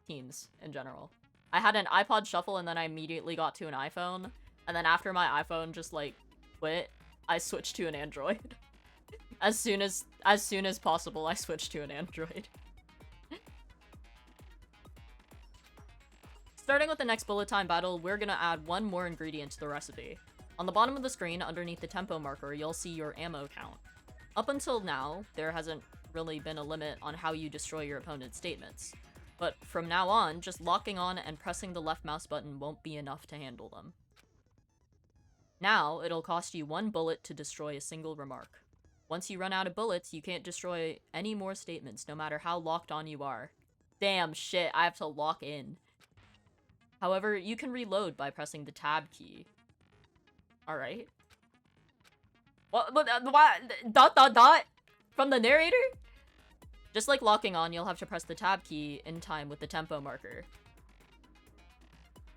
teens in general. I had an iPod Shuffle and then I immediately got to an iPhone. And then after my iPhone just, like, quit, I switched to an Android. As soon as possible, I switched to an Android. Starting with the next bullet time battle, we're gonna add one more ingredient to the recipe. On the bottom of the screen, underneath the tempo marker, you'll see your ammo count. Up until now, there hasn't really been a limit on how you destroy your opponent's statements. But from now on, just locking on and pressing the left mouse button won't be enough to handle them. Now, it'll cost you 1 bullet to destroy a single remark. Once you run out of bullets, you can't destroy any more statements, no matter how locked on you are. Damn shit, I have to lock in. However, you can reload by pressing the tab key. Alright. What? Dot? From the narrator? Just like locking on, you'll have to press the tab key in time with the tempo marker.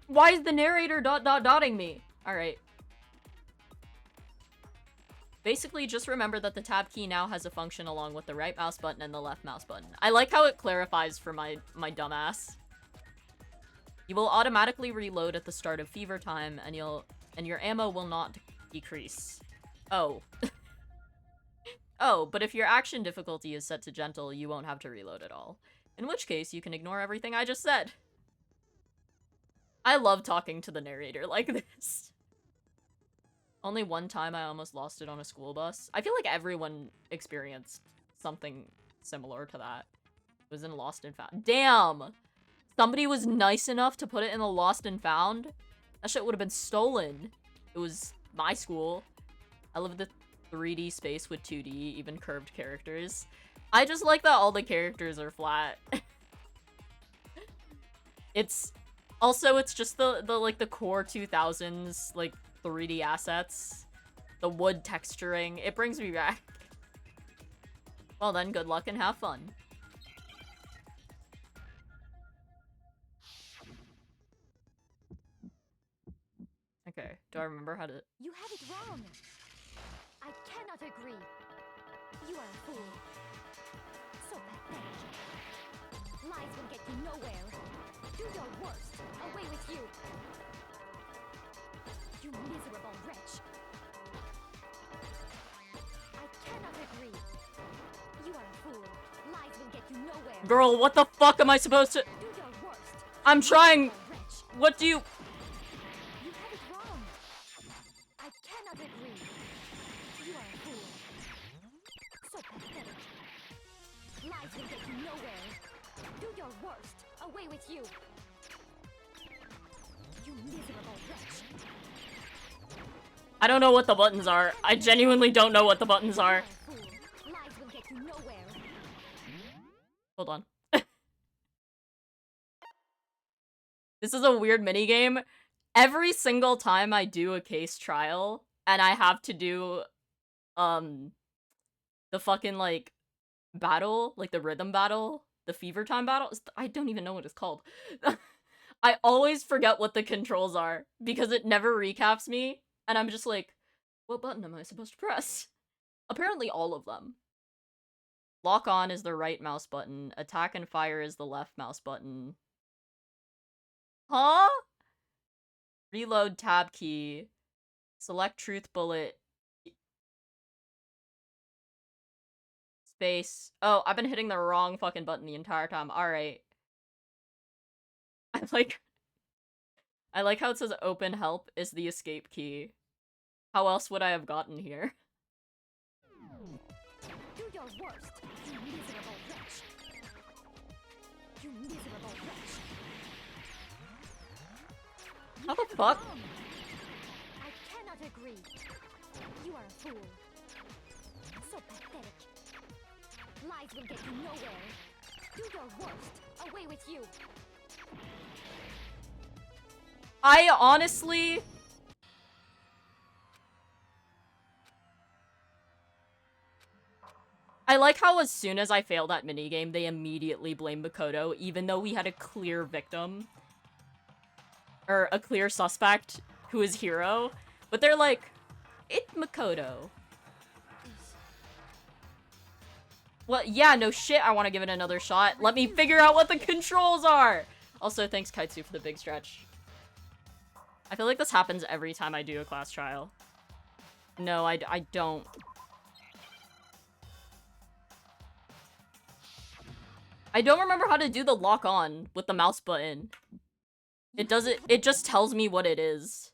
Why is the narrator dotting me? Alright. Basically, just remember that the tab key now has a function along with the right mouse button and the left mouse button. I like how it clarifies for my dumbass. You will automatically reload at the start of fever time, and your ammo will not decrease. Oh. Oh, but if your action difficulty is set to gentle, you won't have to reload at all. In which case, you can ignore everything I just said. I love talking to the narrator like this. Only one time I almost lost it on a school bus. I feel like everyone experienced something similar to that. It was in Lost and Found. Damn! Somebody was nice enough to put it in the Lost and Found. That shit would have been stolen. It was my school. I love the 3D space with 2D, even curved characters. I just like that all the characters are flat. It's just the core 2000s, like, 3D assets. The wood texturing. It brings me back. Well then, good luck and have fun. Okay, do I remember how to... You have it wrong. I cannot agree. You are a fool. So pathetic. Lies will get you nowhere. Do your worst. Away with you. You miserable wretch. I cannot agree. You are a fool. Lies will get you nowhere. Girl, what the fuck am I supposed to... Do your worst. I'm trying... Wretch. What do you... You have it wrong. I cannot agree. You are a fool. So pathetic. Lies will get you nowhere. Do your worst. Away with you. You miserable wretch. I don't know what the buttons are. I genuinely don't know what the buttons are. Lies will get you nowhere. Hold on. This is a weird minigame. Every single time I do a case trial, and I have to do, the fucking, like, battle, like the rhythm battle, the fever time battle, I don't even know what it's called. I always forget what the controls are, because it never recaps me, and I'm just like, what button am I supposed to press? Apparently all of them. Lock on is the right mouse button. Attack and fire is the left mouse button. Huh? Reload tab key. Select truth bullet. Space. Oh, I've been hitting the wrong fucking button the entire time. Alright. I like how it says open help is the escape key. How else would I have gotten here? Do your worst, you miserable wretch. You miserable wretch. How the fuck? I cannot agree. You are a fool. So pathetic. Lies will get you nowhere. Do your worst. Away with you. I honestly... I like how as soon as I failed that minigame, they immediately blame Makoto, even though we had a clear victim. Or a clear suspect who is Hero. But they're like, it's Makoto. Well, yeah, no shit, I want to give it another shot. Let me figure out what the controls are! Also, thanks Kaitsu for the big stretch. I feel like this happens every time I do a class trial. No, I don't. I don't remember how to do the lock on with the mouse button. It just tells me what it is.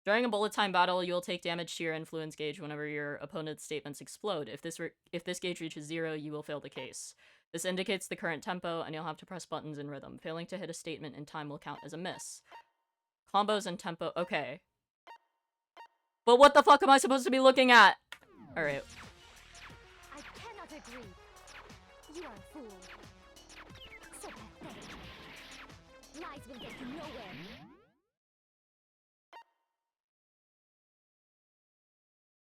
During a bullet time battle, you'll take damage to your influence gauge whenever your opponent's statements explode. If this gauge reaches 0, you will fail the case. This indicates the current tempo, and you'll have to press buttons in rhythm. Failing to hit a statement in time will count as a miss. Combos and tempo, okay. But what the fuck am I supposed to be looking at? Alright. I cannot agree. You are a fool. So pathetic. Lies will get you nowhere.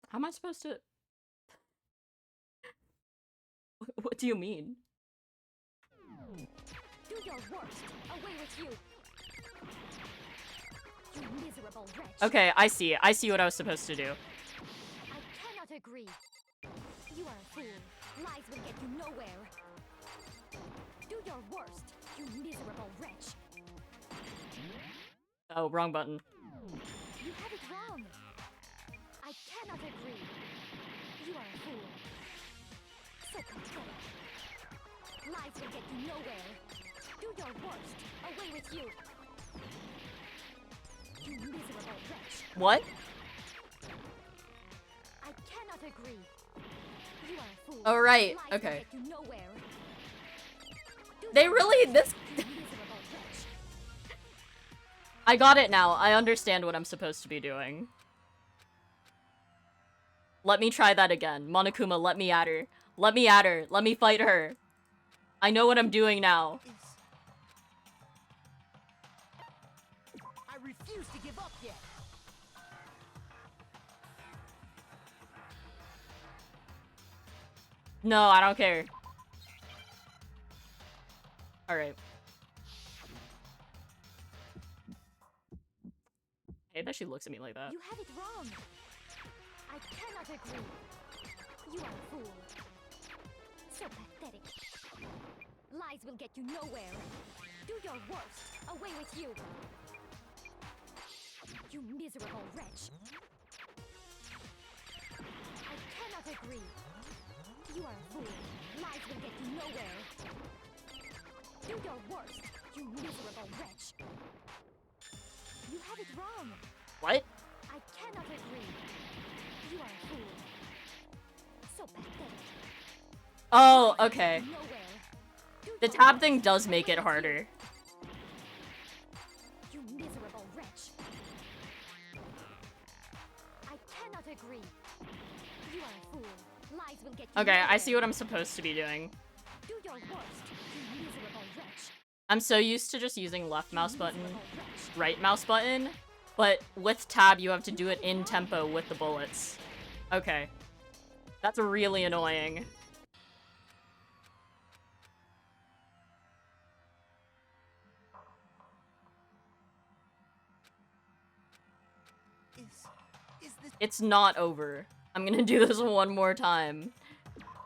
How am I supposed to... What do you mean? Do your worst. Away with you. You miserable wretch. Okay, I see. I see what I was supposed to do. I cannot agree. You are a fool. Lies will get you nowhere. Do your worst, you miserable wretch. Oh, wrong button. You have it wrong. I cannot agree. You are a fool. So pathetic. Lies will get you nowhere. Do your worst. Away with you. You miserable wretch. What? I cannot agree. You are a fool. Oh, right. Lies Okay. will get you nowhere. Do They your really- worst, this- you miserable wretch. I got it now. I understand what I'm supposed to be doing. Let me try that again. Monokuma, let me at her. Let me at her. Let me fight her. I know what I'm doing now. I refuse to give up yet. No, I don't care. Alright. I hate that she looks at me like that. You have it wrong. I cannot agree. You are a fool. So pathetic. Lies will get you nowhere. Do your worst. Away with you. You miserable wretch. I cannot agree. You are a fool. Lies will get you nowhere. Do your worst. You miserable wretch. You have it wrong. What? I cannot agree. You are a fool. So pathetic. Oh, okay. Nowhere. Do The your tab worst. thing does make it Away with harder. You miserable wretch. I cannot agree. You are a fool. Lies will get you Okay, I nowhere. see what I'm supposed to be doing. Do your worst. You miserable wretch. I'm so used to just using left mouse button, Miserable wretch. right mouse button, but with tab you have to do it in tempo with the bullets. Okay. That's really annoying. Is this? It's not over. I'm gonna do this one more time.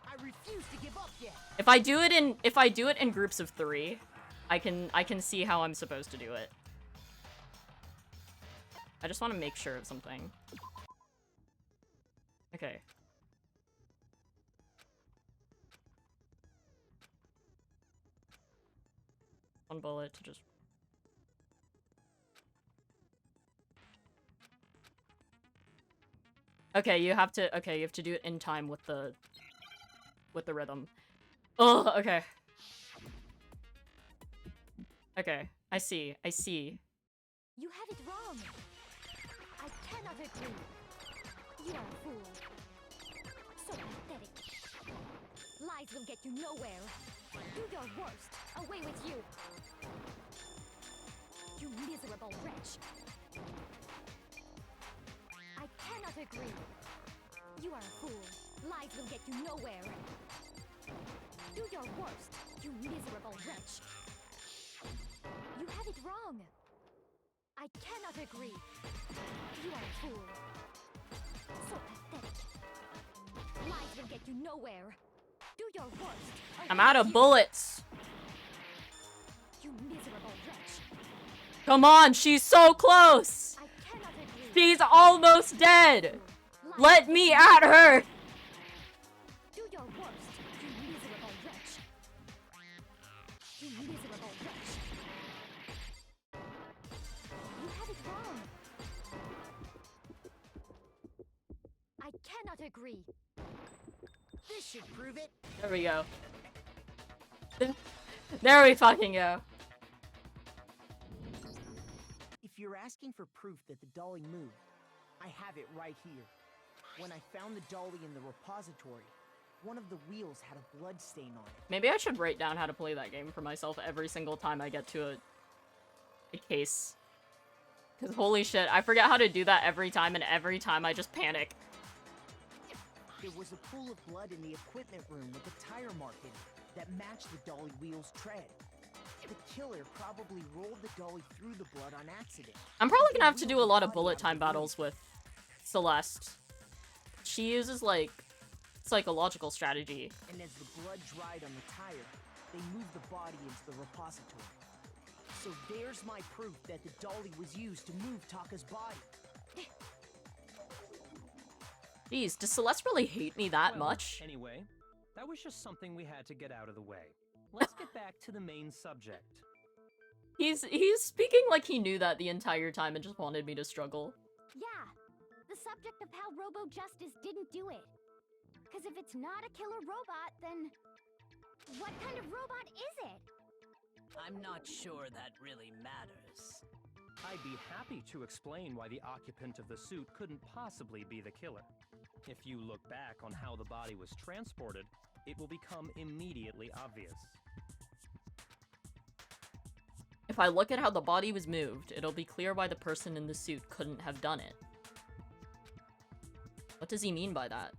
I If I do it in groups of 3, I can see how I'm supposed to do it. I just want to make sure of something. Okay. One bullet to just... Okay, you have to do it in time with the rhythm. Oh, okay. Okay, I see. You have it wrong. I cannot agree. You are a fool. So pathetic. Lies will get you nowhere. Do your worst. Away with you. You miserable wretch. I cannot agree. You are a fool. Lies will get you nowhere. Do your worst, you miserable wretch. You have it wrong. I cannot agree. You are a fool. So pathetic. Lies will get you nowhere. Do your worst. I'm out of bullets. You miserable wretch. Come on, she's so close. I cannot agree. She's almost dead. Let me at her. Do your worst, you miserable wretch. You miserable wretch. You have it wrong. I cannot agree. This should prove it. There we go. There we fucking go. If you're asking for proof that the dolly moved, I have it right here. When I found the dolly in the repository, one of the wheels had a blood stain on it. Maybe I should write down how to play that game for myself every single time I get to a case. Because holy shit, I forget how to do that every time, and every time I just panic. There was a pool of blood in the equipment room with a tire mark in it that matched the dolly wheel's tread. The killer probably rolled the dolly through the blood on accident. I'm probably gonna have to do a lot of bullet time battles with Celeste. She uses, like, psychological strategy. And as the blood dried on the tire, they moved the body into the repository. So there's my proof that the dolly was used to move Taka's body. Jeez, does Celeste really hate me that Well, much? Anyway, that was just something we had to get out of the way. Let's get back to the main subject. He's speaking like he knew that the entire time and just wanted me to struggle. Yeah, the subject of how Robo Justice didn't do it. Because if it's not a killer robot, then what kind of robot is it? I'm not sure that really matters. I'd be happy to explain why the occupant of the suit couldn't possibly be the killer. If you look back on how the body was transported, it will become immediately obvious. If I look at how the body was moved, it'll be clear why the person in the suit couldn't have done it. What does he mean by that?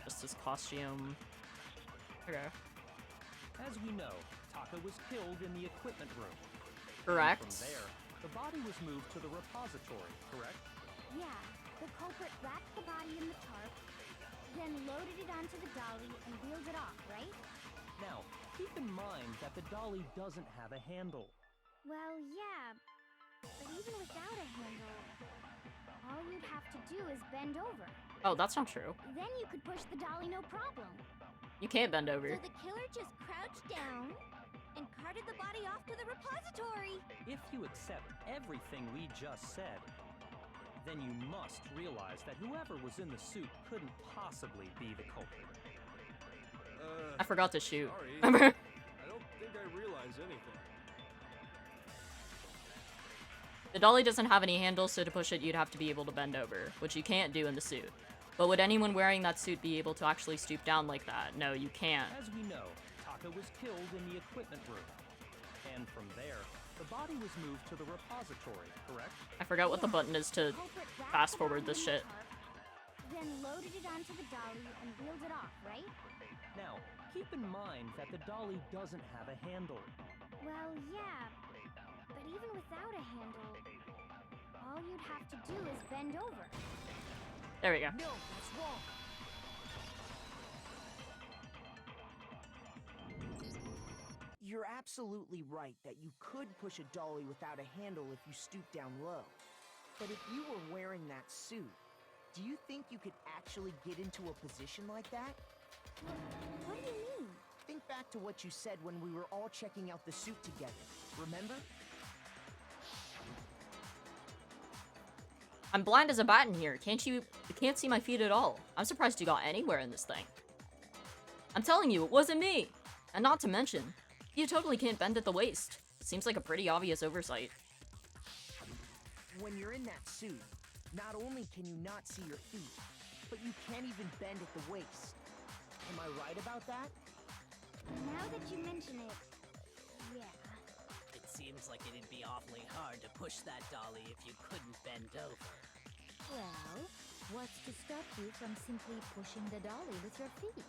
Just his costume. Okay. As we know, Taka was killed in the equipment room. Correct. And from there, the body was moved to the repository, correct? Yeah, the culprit wrapped the body in the tarp, then loaded it onto the dolly and wheeled it off, right? Now, keep in mind that the dolly doesn't have a handle. Well, yeah, but even without a handle, all you'd have to do is bend over. Oh, that's not true. Then you could push the dolly no problem. You can't bend over. So the killer just crouched down and carted the body off to the repository. If you accept everything we just said, then you must realize that whoever was in the suit couldn't possibly be the culprit. I forgot to shoot. Sorry. I don't think I realize anything. The dolly doesn't have any handles, so to push it, you'd have to be able to bend over, which you can't do in the suit. But would anyone wearing that suit be able to actually stoop down like that? No, you can't. As we know, Taka was killed in the equipment room. And from there, the body was moved to the repository, correct? I forgot what the button is to Culprit wrapped fast the forward body this in the shit. tarp, then loaded it onto the dolly and wheeled it off, right? Now, keep in mind that the dolly doesn't have a handle. Well, yeah, but even without a handle, have to do is bend over. There we go. No, that's wrong. You're absolutely right that you could push a dolly without a handle if you stoop down low. But if you were wearing that suit, do you think you could actually get into a position like that? What do you mean? Think back to what you said when we were all checking out the suit together. Remember? I'm blind as a bat in here. You can't see my feet at all. I'm surprised you got anywhere in this thing. I'm telling you, it wasn't me. And not to mention, you totally can't bend at the waist. Seems like a pretty obvious oversight. When you're in that suit, not only can you not see your feet, but you can't even bend at the waist. Am I right about that? Now that you mention it, yeah. It seems like it'd be awfully hard to push that dolly if you couldn't bend over. Well, what's to stop you from simply pushing the dolly with your feet?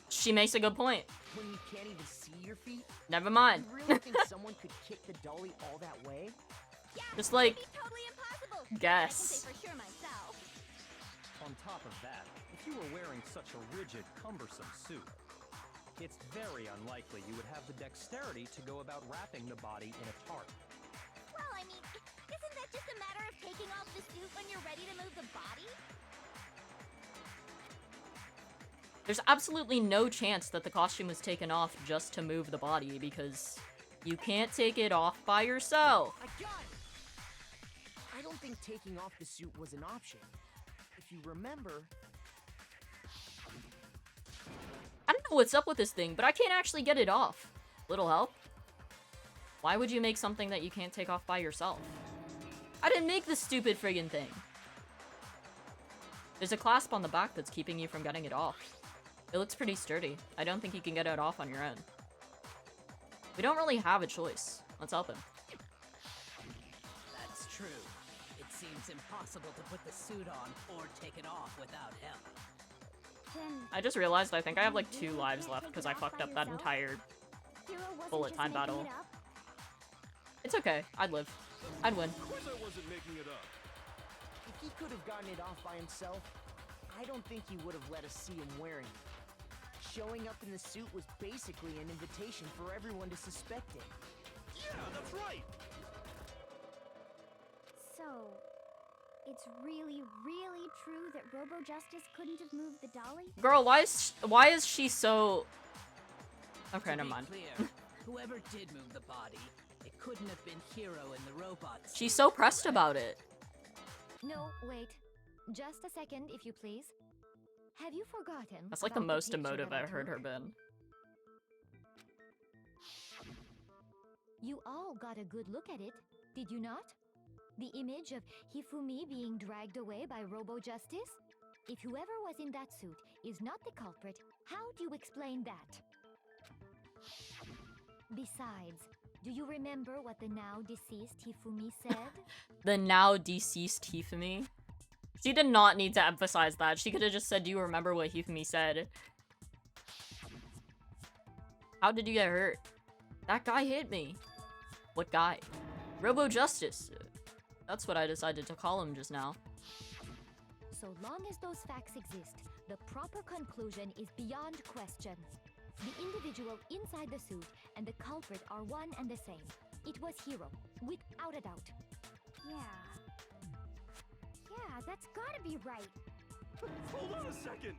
She makes a good point. When you can't even see your feet? Never mind. You really think someone could kick the dolly all that way? Yeah, Just like, it'd be totally impossible. guess. I can say for sure myself. On top of that, if you were wearing such a rigid, cumbersome suit, it's very unlikely you would have the dexterity to go about wrapping the body in a tarp. Well, I mean, isn't that just a matter of taking off the suit when you're ready to move the body? There's absolutely no chance that the costume was taken off just to move the body, because you can't take it off by yourself. I got it! I don't think taking off the suit was an option. If you remember... I don't know what's up with this thing, but I can't actually get it off. Little help? Why would you make something that you can't take off by yourself? I didn't make this stupid friggin' thing. There's a clasp on the back that's keeping you from getting it off. It looks pretty sturdy. I don't think you can get it off on your own. We don't really have a choice. Let's help him. That's true. It seems impossible to put the suit on or take it off without help. Then I just realized I think I have like 2 lives left because I fucked up that entire Hero wasn't bullet just time making battle. it up. It's okay. I'd live. I'd win. Of course I wasn't making it up. If he could have gotten it off by himself, I don't think he would have let us see him wearing it. Showing up in the suit was basically an invitation for everyone to suspect it. Yeah, that's right. So, it's really, really true that Robo Justice couldn't have moved the dolly? Girl, why is she so... Okay, To never be mind. clear, whoever did move the body, it couldn't have been Hero in the robot suit, She's so pressed correct? about it. No, wait. Just a second, if you please. Have you forgotten? That's like the about most picture emotive that I I've heard took? her been. You all got a good look at it, did you not? The image of Hifumi being dragged away by Robo Justice? If whoever was in that suit is not the culprit, how do you explain that? Besides, do you remember what the now deceased Hifumi said? The now deceased Hifumi. She did not need to emphasize that. She could have just said, do you remember what Hifumi said? How did you get hurt? That guy hit me. What guy? Robo Justice. That's what I decided to call him just now. So long as those facts exist, the proper conclusion is beyond question. The individual inside the suit and the culprit are one and the same. It was Hero, without a doubt. Yeah, that's gotta be right. Hold on a second.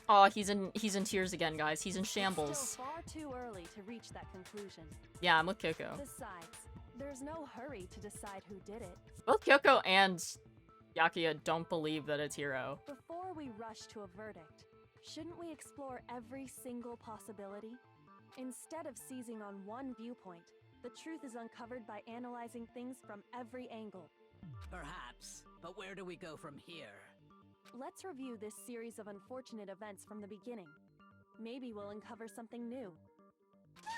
Oh, he's in tears again, guys. He's in shambles. It's still far too early to reach that conclusion. Yeah, I'm with Kyoko. Besides, there's no hurry to decide who did it. Both Kyoko and Yakuya don't believe that it's Hiro. Before we rush to a verdict, shouldn't we explore every single possibility? Instead of seizing on one viewpoint, the truth is uncovered by analyzing things from every angle. Perhaps, but where do we go from here? Let's review this series of unfortunate events from the beginning. Maybe we'll uncover something new.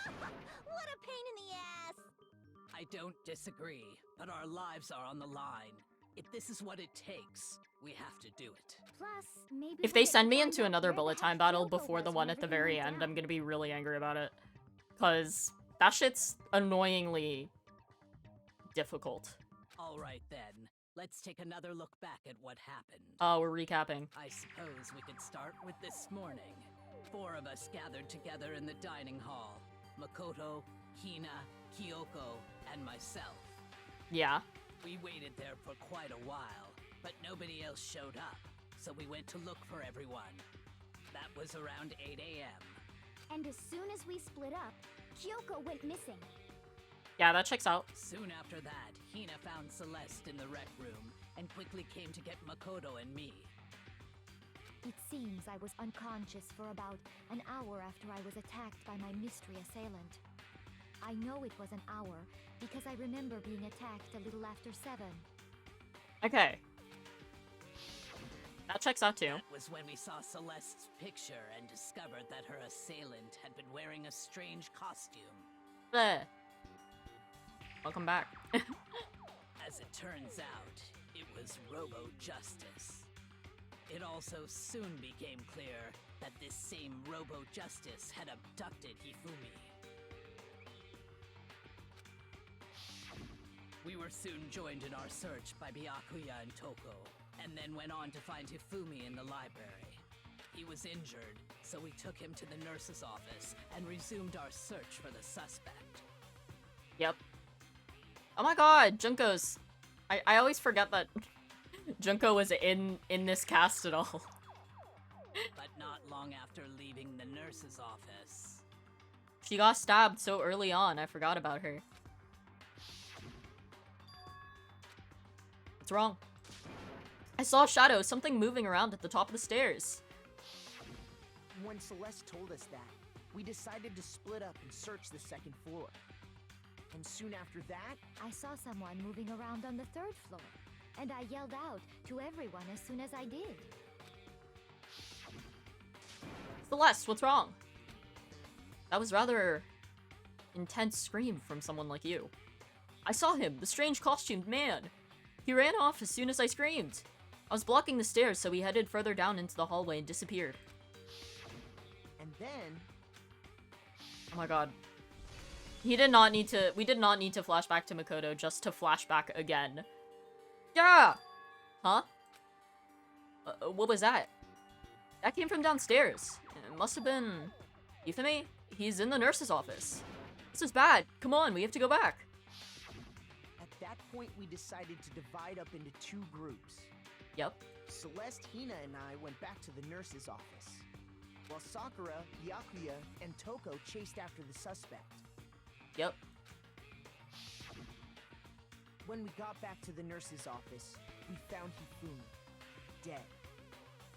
What a pain in the ass! I don't disagree, but our lives are on the line. If this is what it takes, we have to do it. Plus, maybe If we'll they get send to me find into out another where the bullet heck time battle Kyoko before the was one when at the everything very went end, down. I'm gonna be really angry about it. Cause that shit's annoyingly difficult. All right then. Let's take another look back at what happened. Oh, we're recapping. I suppose we could start with this morning. 4 of us gathered together in the dining hall. Makoto, Hina, Kyoko, and myself. Yeah. We waited there for quite a while, but nobody else showed up, so we went to look for everyone. That was around 8 a.m. And as soon as we split up, Kyoko went missing. Yeah, that checks out. Soon after that, Hina found Celeste in the rec room and quickly came to get Makoto and me. It seems I was unconscious for about an hour after I was attacked by my mystery assailant. I know it was an hour because I remember being attacked a little after 7. Okay. That checks out too. That was when we saw Celeste's picture and discovered that her assailant had been wearing a strange costume. Bleh. Welcome back. As it turns out, it was Robo Justice. It also soon became clear that this same Robo Justice had abducted Hifumi. We were soon joined in our search by Byakuya and Toko, and then went on to find Hifumi in the library. He was injured, so we took him to the nurse's office and resumed our search for the suspect. Yep. Oh my god, Junko's... I always forget that Junko was in this cast at all. But not long after leaving the nurse's office... She got stabbed so early on, I forgot about her. What's wrong? I saw a shadow, something moving around at the top of the stairs. When Celeste told us that, we decided to split up and search the second floor. And soon after that, I saw someone moving around on the 3rd floor, and I yelled out to everyone as soon as I did. Celeste, what's wrong? That was rather intense scream from someone like you. I saw him, the strange costumed man. He ran off as soon as I screamed. I was blocking the stairs, so he headed further down into the hallway and disappeared. and then, Oh my god. We did not need to flash back to Makoto just to flash back again. Yeah! Huh? What was that? That came from downstairs. It must have been... Hifumi? He's in the nurse's office. This is bad. Come on, we have to go back. at that point we decided to divide up into 2 groups. Yep. Celeste, Hina, and I went back to the nurse's office, while Sakura, Byakuya, and Toko chased after the suspect. Yep. When we got back to the nurse's office, we found Hifumi, dead.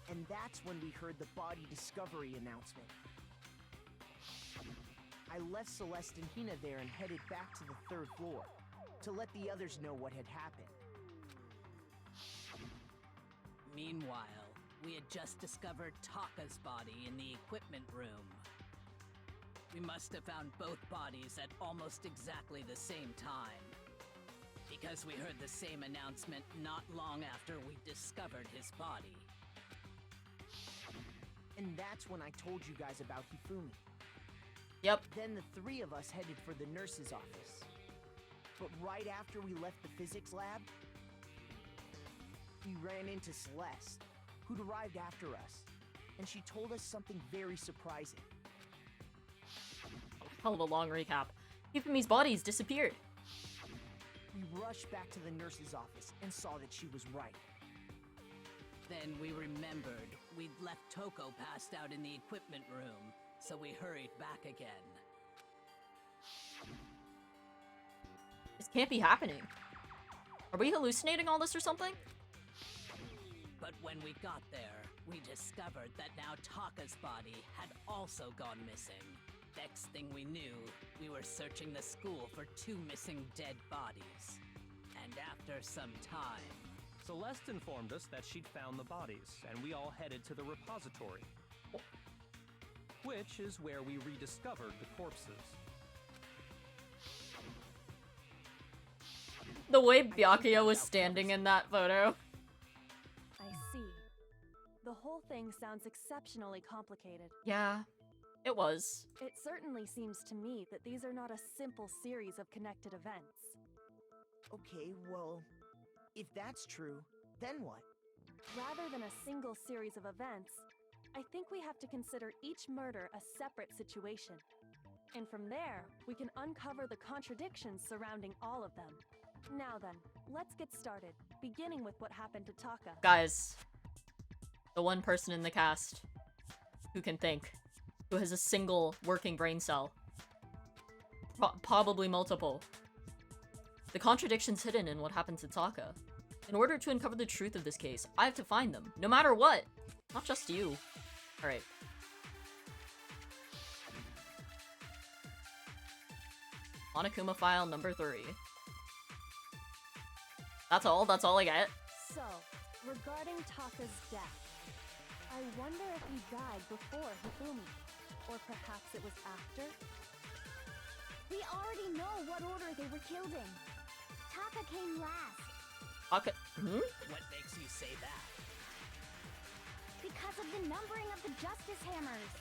And that's when we heard the body discovery announcement. I left Celeste and Hina there and headed back to the 3rd floor to let the others know what had happened. Meanwhile, we had just discovered Taka's body in the equipment room. We must have found both bodies at almost exactly the same time, because we heard the same announcement not long after we discovered his body. And that's when I told you guys about Hifumi. Yep. Then the 3 of us headed for the nurse's office. But right after we left the physics lab, we ran into Celeste, who'd arrived after us, and she told us something very surprising. Hell of a long recap. Hifumi's body's disappeared. We rushed back to the nurse's office and saw that she was right. Then we remembered we'd left Toko passed out in the equipment room, so we hurried back again. This can't be happening. Are we hallucinating all this or something? But when we got there, we discovered that now Taka's body had also gone missing. Next thing we knew, we were searching the school for 2 missing dead bodies. And after some time... Celeste informed us that she'd found the bodies, and we all headed to the repository, which is where we rediscovered the corpses. The way Byakuya was standing in that photo. I see. The whole thing sounds exceptionally complicated. Yeah, it was. It certainly seems to me that these are not a simple series of connected events. Okay, well, If that's true, then what? Rather than a single series of events, I think we have to consider each murder a separate situation. And from there, we can uncover the contradictions surrounding all of them. Now then, let's get started, beginning with what happened to Taka. Guys, the one person in the cast who can think, who has a single working brain cell. Probably multiple. The contradictions hidden in what happened to Taka. In order to uncover the truth of this case, I have to find them, no matter what. Not just you. Alright. Monokuma file number 3. That's all I get. So, regarding Taka's death, I wonder if he died before Hifumi, or perhaps it was after? We already know what order they were killed in. Taka came last. Taka. Hmm? What makes you say that? Because of the numbering of the Justice Hammers.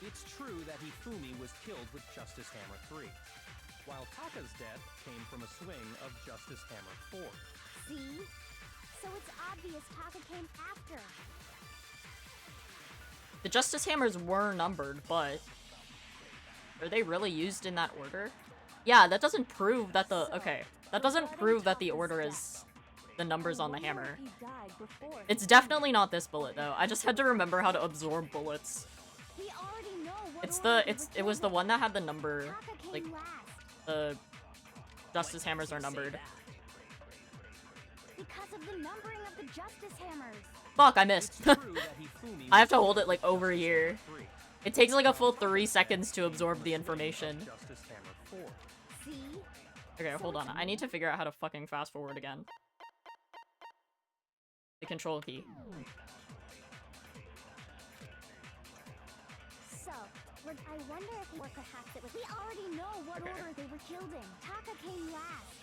It's true that Hifumi was killed with Justice Hammer 3, while Taka's death came from a swing of Justice Hammer 4. See? So it's obvious Taka came after. The Justice Hammers were numbered, but are they really used in that order? Yeah, that doesn't prove that the that doesn't prove that the order is the numbers on the hammer. It's definitely not this bullet though. I just had to remember how to absorb bullets. We already know what It was the one that had the number, like the Justice Hammers are numbered. Because of the numbering of the Justice Hammers. Fuck, I missed. I have to hold it like over here. It takes like a full 3 seconds to absorb the information. Justice Hammer 4. See? Okay, hold on. I need to figure out how to fucking fast forward again. The control key. So, I wonder if or perhaps it was. We already know what order they were killed in. Taka came last.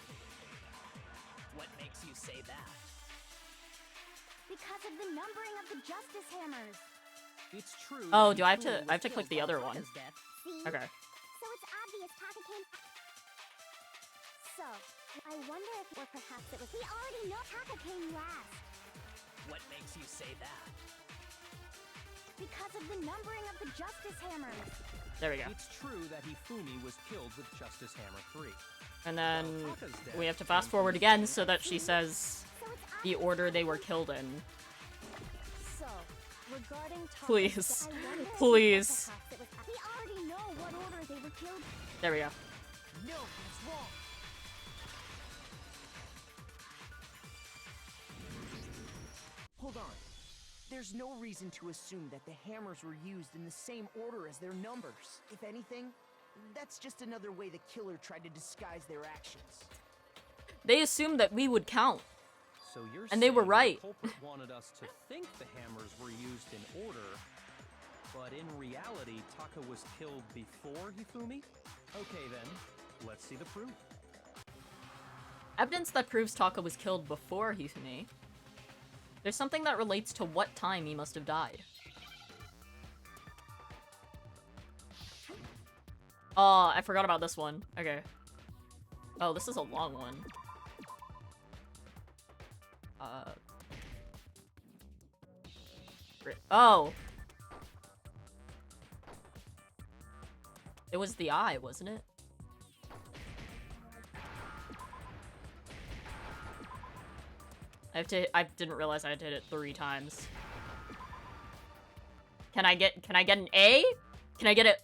What makes you say that? Because of the numbering of the Justice Hammers. It's true. Oh, that do I have Hifumi to was click killed the other by one? Taka's death. See? Okay. So it's obvious Taka came. So, I wonder if or perhaps it was. We already know Taka came last. What makes you say that? Because of the numbering of the Justice Hammers. There we go. It's true that Hifumi was killed with Justice Hammer 3. And then While Taka's death we have to came fast from forward a again swing so of- that she says So it's the obvious order they Taka were came- killed in. So, regarding Taka's Please. death, I wonder if Please. perhaps it was. We already know what order they were killed. There we go. No, that's wrong. Hold on. There's no reason to assume that the hammers were used in the same order as their numbers. If anything, that's just another way the killer tried to disguise their actions. They assumed that we would count. So you're And they were saying right. The culprit wanted us to think the hammers were used in order, but in reality, Taka was killed before Hifumi? Okay then, let's see the proof. Evidence that proves Taka was killed before Hifumi. There's something that relates to what time he must have died. Oh, I forgot about this one. Okay. Oh, this is a long one. Oh! It was the eye, wasn't it? I didn't realize I had to hit it 3 times. Can I get an A? Can I get it?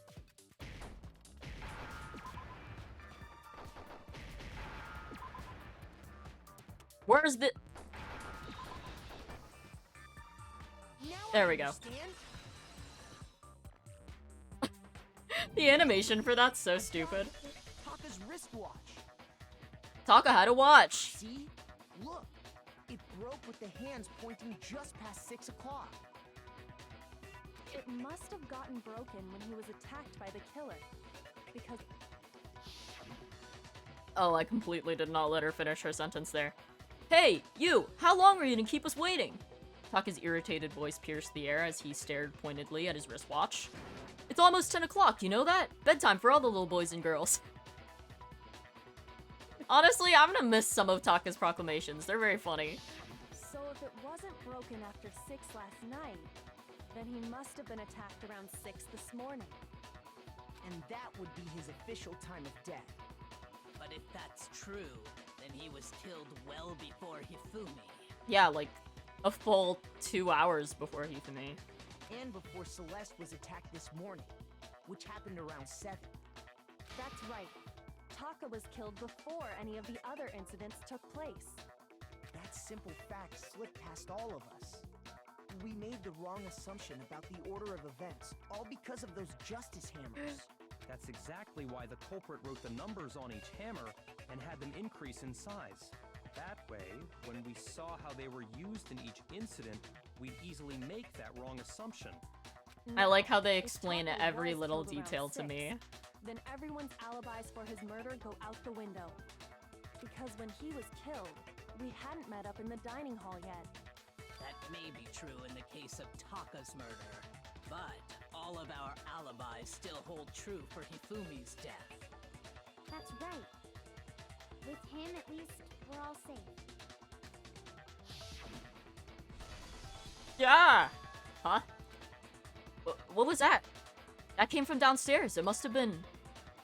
Where's the... There we go. The animation for that's so stupid. Taka's wristwatch. Taka had a watch. See? Look. It broke with the hands pointing just past 6 o'clock. It must have gotten broken when he was attacked by the killer. Because Oh, I completely did not let her finish her sentence there. Hey, you! How long are you gonna keep us waiting? Taka's irritated voice pierced the air as he stared pointedly at his wristwatch. It's almost 10 o'clock, you know that? Bedtime for all the little boys and girls. Honestly, I'm gonna miss some of Taka's proclamations. They're very funny. So if it wasn't broken after 6 last night, then he must have been attacked around 6 this morning. And that would be his official time of death. But if that's true, then he was killed well before Hifumi. Yeah, like a full 2 hours before Hifumi. And before Celeste was attacked this morning, which happened around 7. That's right. Taka was killed before any of the other incidents took place. That simple fact slipped past all of us. We made the wrong assumption about the order of events, all because of those justice hammers. That's exactly why the culprit wrote the numbers on each hammer and had them increase in size. That way, when we saw how they were used in each incident, we'd easily make that wrong assumption. I like how they If explain Taka every was little killed around detail to 6, me. Then everyone's alibis for his murder go out the window. Because when he was killed, we hadn't met up in the dining hall yet. That may be true in the case of Taka's murder, but all of our alibis still hold true for Hifumi's death. That's right. With him, at least, we're all safe. Yeah! Huh? What was that? That came from downstairs. It must have been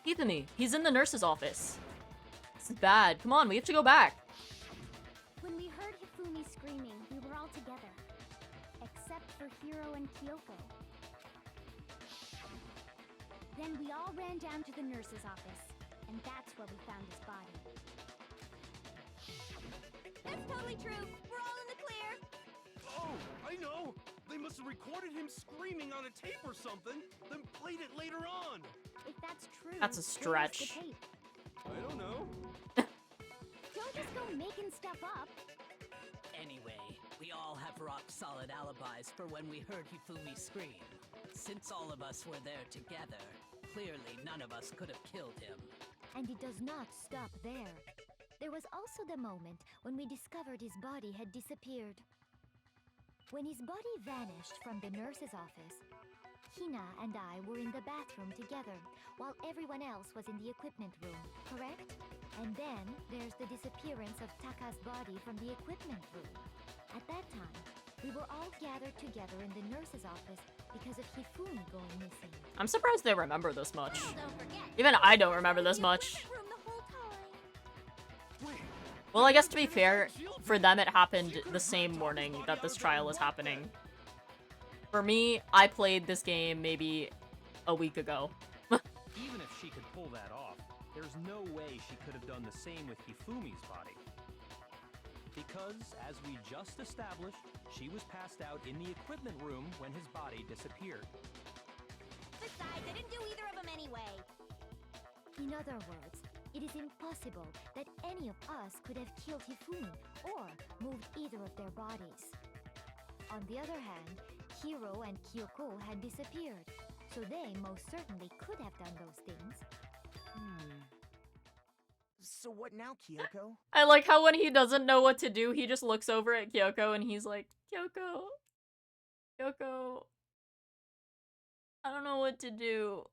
Hifumi. He's in the nurse's office. This is bad. Come on, we have to go back. When we heard Hifumi screaming, we were all together. Except for Hiro and Kyoko. Then we all ran down to the nurse's office, and that's where we found his body. That's totally true. We're all in the clear. Oh, I know! They must have recorded him screaming on a tape or something, then played it later on! If that's true, That's a where's stretch. the tape? I don't know. Don't just go making stuff up. Anyway, we all have rock-solid alibis for when we heard Hifumi scream. Since all of us were there together, clearly none of us could have killed him. And it does not stop there. There was also the moment when we discovered his body had disappeared. When his body vanished from the nurse's office, Hina and I were in the bathroom together, while everyone else was in the equipment room, correct? And then there's the disappearance of Taka's body from the equipment room. At that time, we were all gathered together in the nurse's office because of Hifumi going missing. I'm surprised they remember this much. Don't forget, Even I don't remember this much. room the whole time. Well, I guess to be fair, for them it happened the same morning that this trial is happening. For me, I played this game maybe a week ago. Even if she could pull that off, there's no way she could have done the same with Hifumi's body. Because, as we just established, she was passed out in the equipment room when his body disappeared. Besides, I didn't do either of them anyway. In other words, it is impossible that any of us could have killed Hifumi or moved either of their bodies. On the other hand, Hiro and Kyoko had disappeared, so they most certainly could have done those things. So what now, Kyoko? I like how when he doesn't know what to do, he just looks over at Kyoko and he's like, Kyoko, Kyoko, I don't know what to do.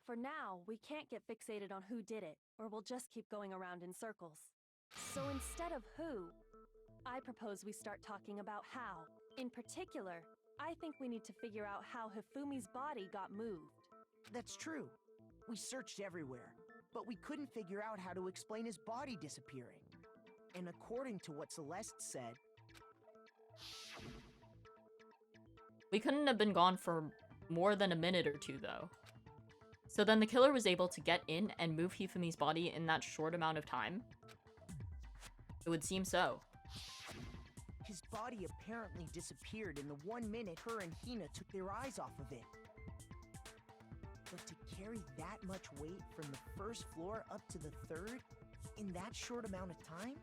For now, we can't get fixated on who did it, or we'll just keep going around in circles. So instead of who, I propose we start talking about how. In particular, I think we need to figure out how Hifumi's body got moved. That's true. We searched everywhere, but we couldn't figure out how to explain his body disappearing. And according to what Celeste said, We couldn't have been gone for more than a minute or two, though. So then the killer was able to get in and move Hifumi's body in that short amount of time? It would seem so. his body apparently disappeared in the 1 minute her and Hina took their eyes off of it. But to carry that much weight from the first floor up to the third in that short amount of time?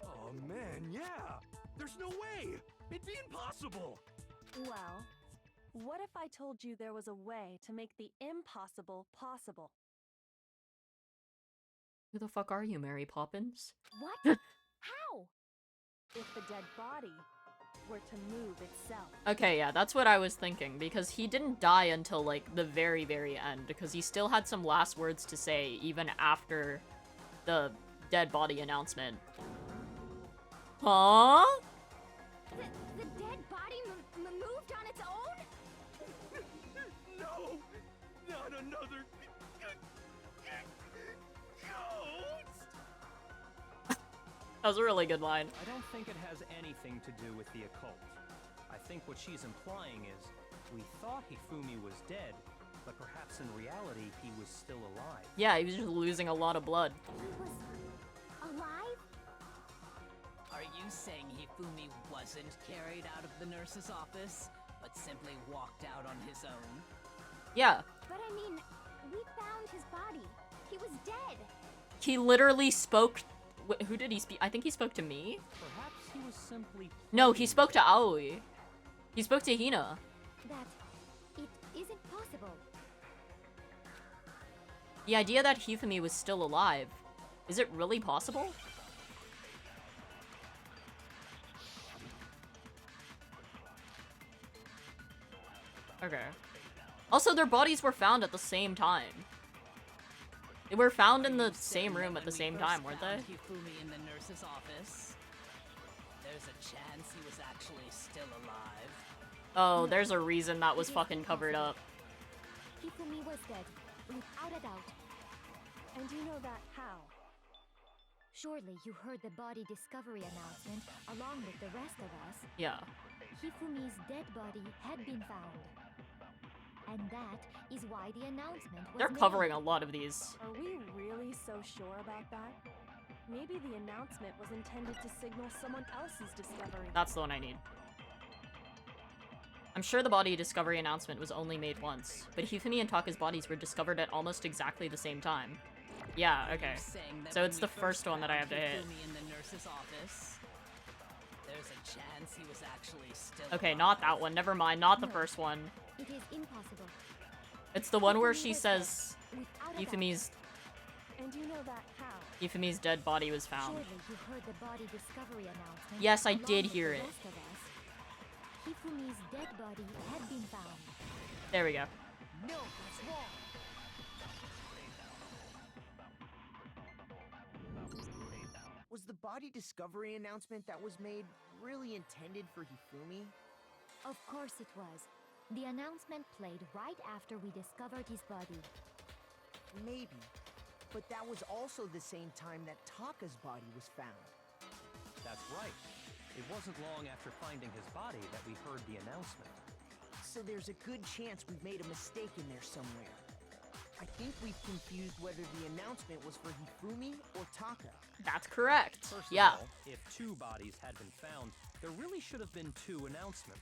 Oh man, yeah! There's no way! It'd be impossible! Well, what if I told you there was a way to make the impossible possible? Who the fuck are you, Mary Poppins? What? How? If the dead body were to move itself. Okay, yeah, that's what I was thinking, because he didn't die until, like, the very, very end, because he still had some last words to say, even after the dead body announcement. Huh? The dead body moved on its own? No! Not another... ghost! That was a really good line. I don't think it has anything to do with the occult. I think what she's implying is, we thought Hifumi was dead, but perhaps in reality he was still alive. Yeah, he was just losing a lot of blood. He was alive? Are you saying Hifumi wasn't carried out of the nurse's office, but simply walked out on his own? Yeah. But I mean, we found his body. He was dead. He literally spoke... Who did he speak? I think he spoke to me? Perhaps he was simply... No, he spoke to Aoi. He spoke to Hina. That it isn't possible. The idea that Hifumi was still alive. Is it really possible? Okay. Also, their bodies were found at the same time. They were found in the same room at the same time, weren't they? Hifumi in the nurse's office. There's a chance he was actually still alive. Oh, there's a reason that was fucking covered up. Hifumi was dead, without a doubt. And you know that how? Surely you heard the body discovery announcement along with the rest of us. Yeah. Hifumi's dead body had been found. And that is why the announcement was They're made. covering a lot of these. Are we really so sure about that? Maybe the announcement was intended to signal someone else's discovery. That's the one I need. I'm sure the body discovery announcement was only made once, but Hifumi and Taka's bodies were discovered at almost exactly the same time. Yeah, okay. So it's the first one that I have to hit. Hifumi in the nurse's office. There's a chance he was actually still Okay, alive. not that one. Never mind. Not the first one. It is impossible. It's the one where Hifumi she was says dead, without a doubt. Hifumi's And you know that how? Hifumi's dead body was found. Surely you heard the body discovery announcement. Yes, I along did with hear the it. rest of us. Hifumi's dead body had been found. There we go. No, that's wrong. Was the body discovery announcement that was made really intended for Hifumi? Of course it was. The announcement played right after we discovered his body. Maybe. But that was also the same time that Taka's body was found. That's right. It wasn't long after finding his body that we heard the announcement. So there's a good chance we've made a mistake in there somewhere. I think we've confused whether the announcement was for Hifumi or Taka. That's correct. First Yeah. of all, if 2 bodies had been found, there really should have been 2 announcements.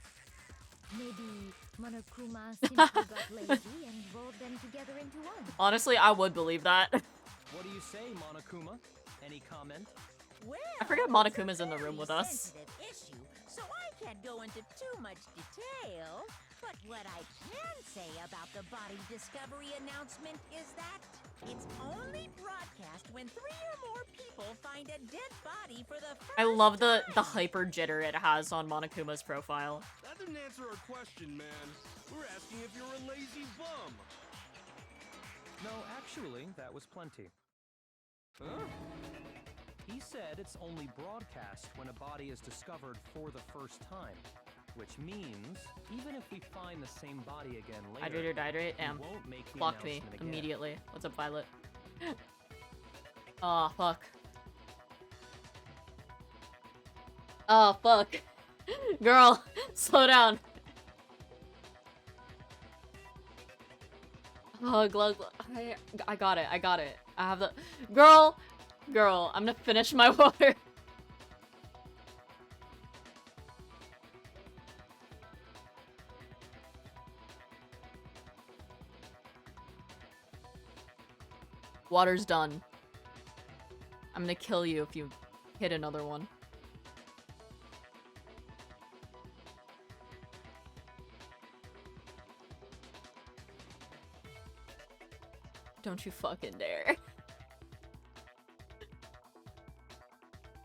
Maybe Monokuma simply got lazy and rolled them together into one. Honestly, I would believe that. What do you say, Monokuma? Any comment? Well, I forget it's Monokuma's a in the room very with us. sensitive issue, so I can't go into too much detail. But what I can say about the body discovery announcement is that it's only broadcast when 3 or more people find a dead body for the first I love the time. hyper jitter it has on Monokuma's profile. That didn't answer our question, man. We're asking if you're a lazy bum. No, actually, that was plenty. Huh? He said it's only broadcast when a body is discovered for the first time. Which means, even if we find the same body again later, Hydrate, we and won't make the blocked me announcement again. immediately. What's up, Violet? Oh, fuck. Oh, fuck. Girl, slow down. Oh, glug. I got it. I got it. I have the... Girl, I'm gonna finish my water. Water's done. I'm gonna kill you if you hit another one. Don't you fucking dare.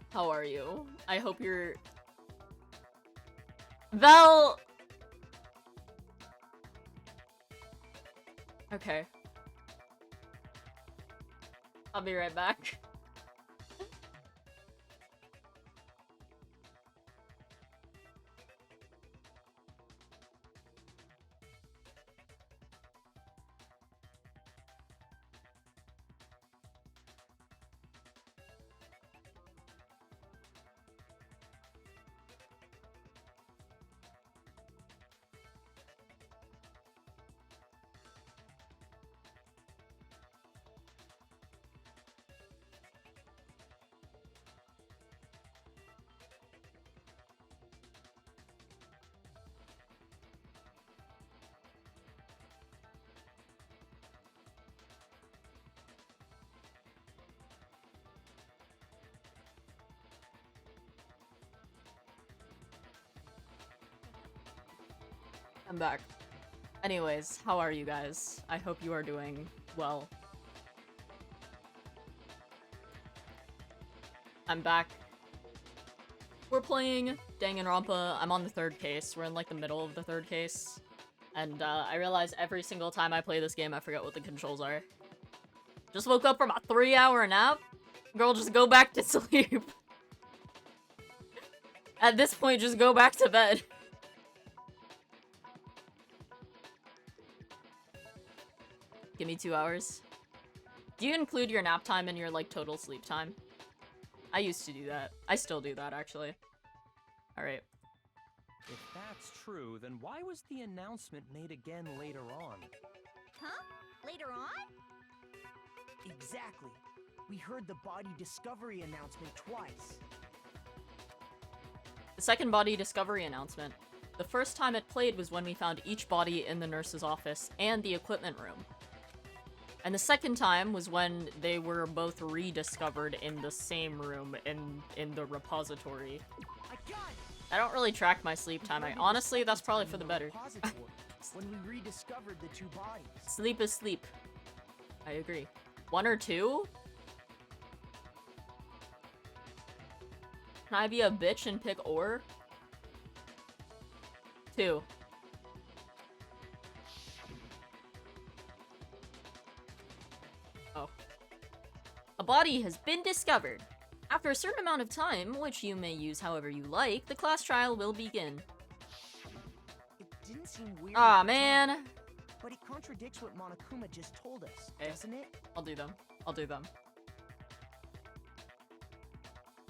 How are you? I hope you're... Vel! Okay. I'll be right back. I'm back. Anyways, how are you guys? I hope you are doing well. I'm back. We're playing Danganronpa. I'm on the third case. We're in like the middle of the third case. And I realize every single time I play this game, I forget what the controls are. Just woke up from a 3-hour nap. Girl, just go back to sleep. At this point, just go back to bed. Give me 2 hours. Do you include your nap time in your, like, total sleep time? I used to do that. I still do that, actually. Alright. If that's true, then why was the announcement made again later on? Huh? Later on? Exactly. We heard the body discovery announcement twice. The second body discovery announcement. The first time it played was when we found each body in the nurse's office and the equipment room. And the second time was when they were both rediscovered in the same room in the repository. I don't really track my sleep time. Honestly, that's probably for the better. When we rediscovered the two bodies. Sleep is sleep. I agree. 1 or 2? Can I be a bitch and pick or? 2. Oh. A body has been discovered. After a certain amount of time, which you may use however you like, the class trial will begin. It didn't seem weird. Aw, man. But it contradicts what Monokuma just told us, Okay. doesn't it? I'll do them. I'll do them.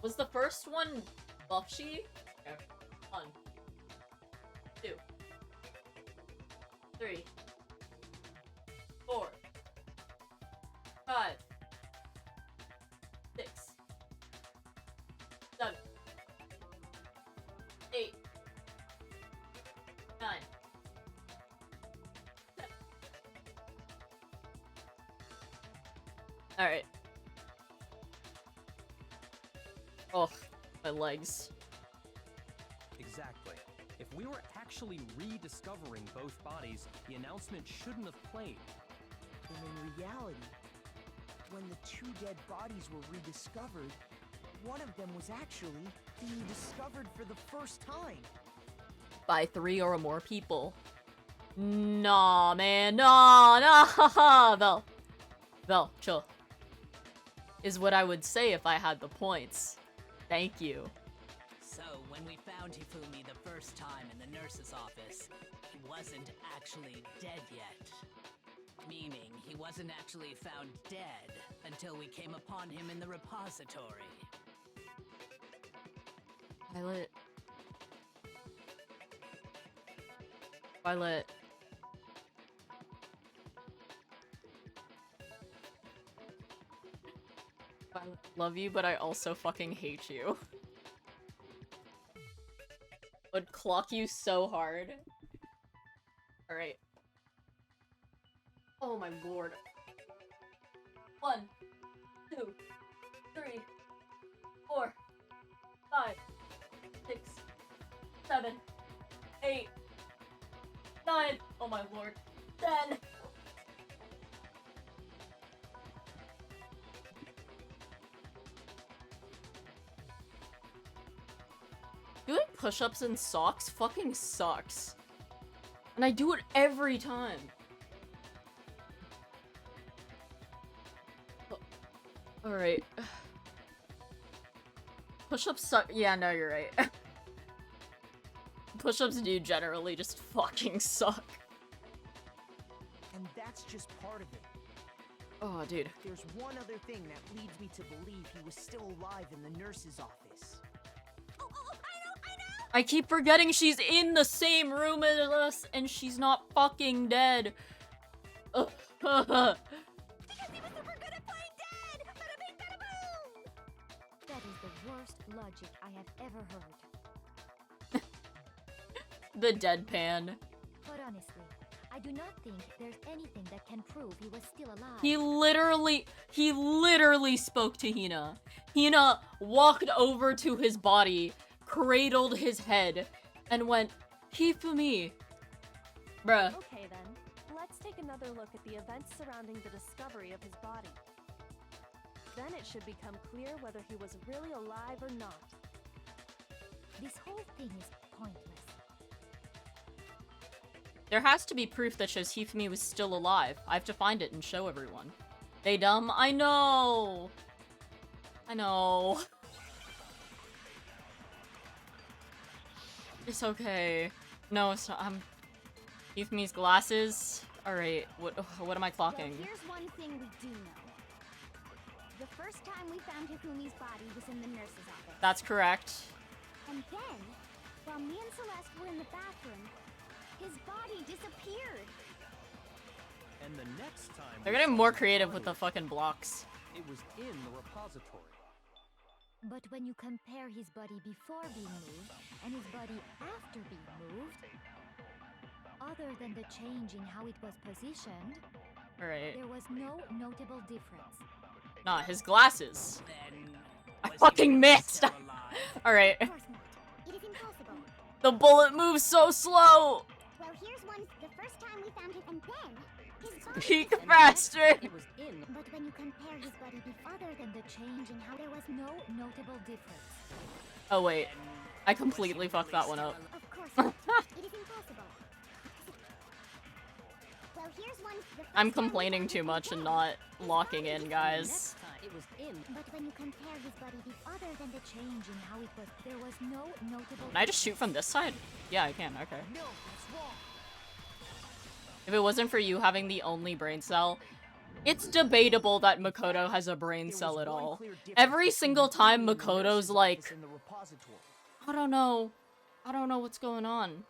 Was the first one Buffshy? Okay. 1, 2, 3, 4, 5, 6, 7, 8, 9, 10. Alright. Oh, my legs. Exactly. If we were actually rediscovering both bodies, the announcement shouldn't have played. And in reality, when the two dead bodies were rediscovered, one of them was actually being discovered for the first time. By 3 or more people. Nah, man. Nah. Vel, chill. Is what I would say if I had the points. Thank you. So, when we found Hifumi the first time in the nurse's office, he wasn't actually dead yet. Meaning, he wasn't actually found dead until we came upon him in the repository. Violet. Violet. I love you, but I also fucking hate you. Would clock you so hard. Alright. Oh my lord. 1, 2, 3, 4, 5, 6, 7, 8, 9. Oh my lord. 10. Doing push-ups in socks fucking sucks. And I do it every time. Oh. Alright. Push-ups suck. Yeah, no, you're right. Push-ups do generally just fucking suck. And that's just part of it. Oh, dude. There's one other thing that leads me to believe he was still alive in the nurse's office. I keep forgetting she's in the same room as us and she's not fucking dead. Because he was super good at playing dead! Bada bing, bada boom! That is the worst logic I have ever heard. The deadpan. But honestly, I do not think there's anything that can prove he was still alive. He literally spoke to Hina. Hina walked over to his body, cradled his head, and went, Hifumi. Bruh. Okay then, let's take another look at the events surrounding the discovery of his body. Then it should become clear whether he was really alive or not. This whole thing is pointless. There has to be proof that shows Hifumi was still alive. I have to find it and show everyone. They dumb? I know! I know. It's okay. No, it's not. Hifumi's glasses. Alright, what am I clocking? Well, here's one thing we do know. The first time we found Hifumi's body was in the nurse's office. That's correct. And then, while me and Celeste were in the bathroom, his body disappeared. And the next time They're getting more creative with the fucking blocks. it was in the repository. But when you compare his body before being moved and his body after being moved, other than the change in how it was positioned, Alright. there was no notable difference. Nah, his glasses. Then I was fucking he missed! still alive? Alright. Of course not. It is impossible. The bullet moves so slow! Well, here's one. The first time we found him, and then his body Speak disappeared. faster! It was in. But when you compare his body other than the change in how there was no notable difference. Oh wait, Then I was he completely fucked that one still up. alive? Of course not. It is impossible. Well, here's one. The first I'm time we complaining found too him, much and then not his locking body in, disappeared. guys. Next time it was in. But when you compare his body other than the change in how it was, there was no notable. Can I just shoot from this side? Yeah, I can, okay. No, that's wrong. If it wasn't for you having the only brain cell, it's debatable that Makoto has a brain There cell was at one all. clear difference Every between single time Hifumi and the Makoto's nurse's like, office in the repository. I don't know what's going on.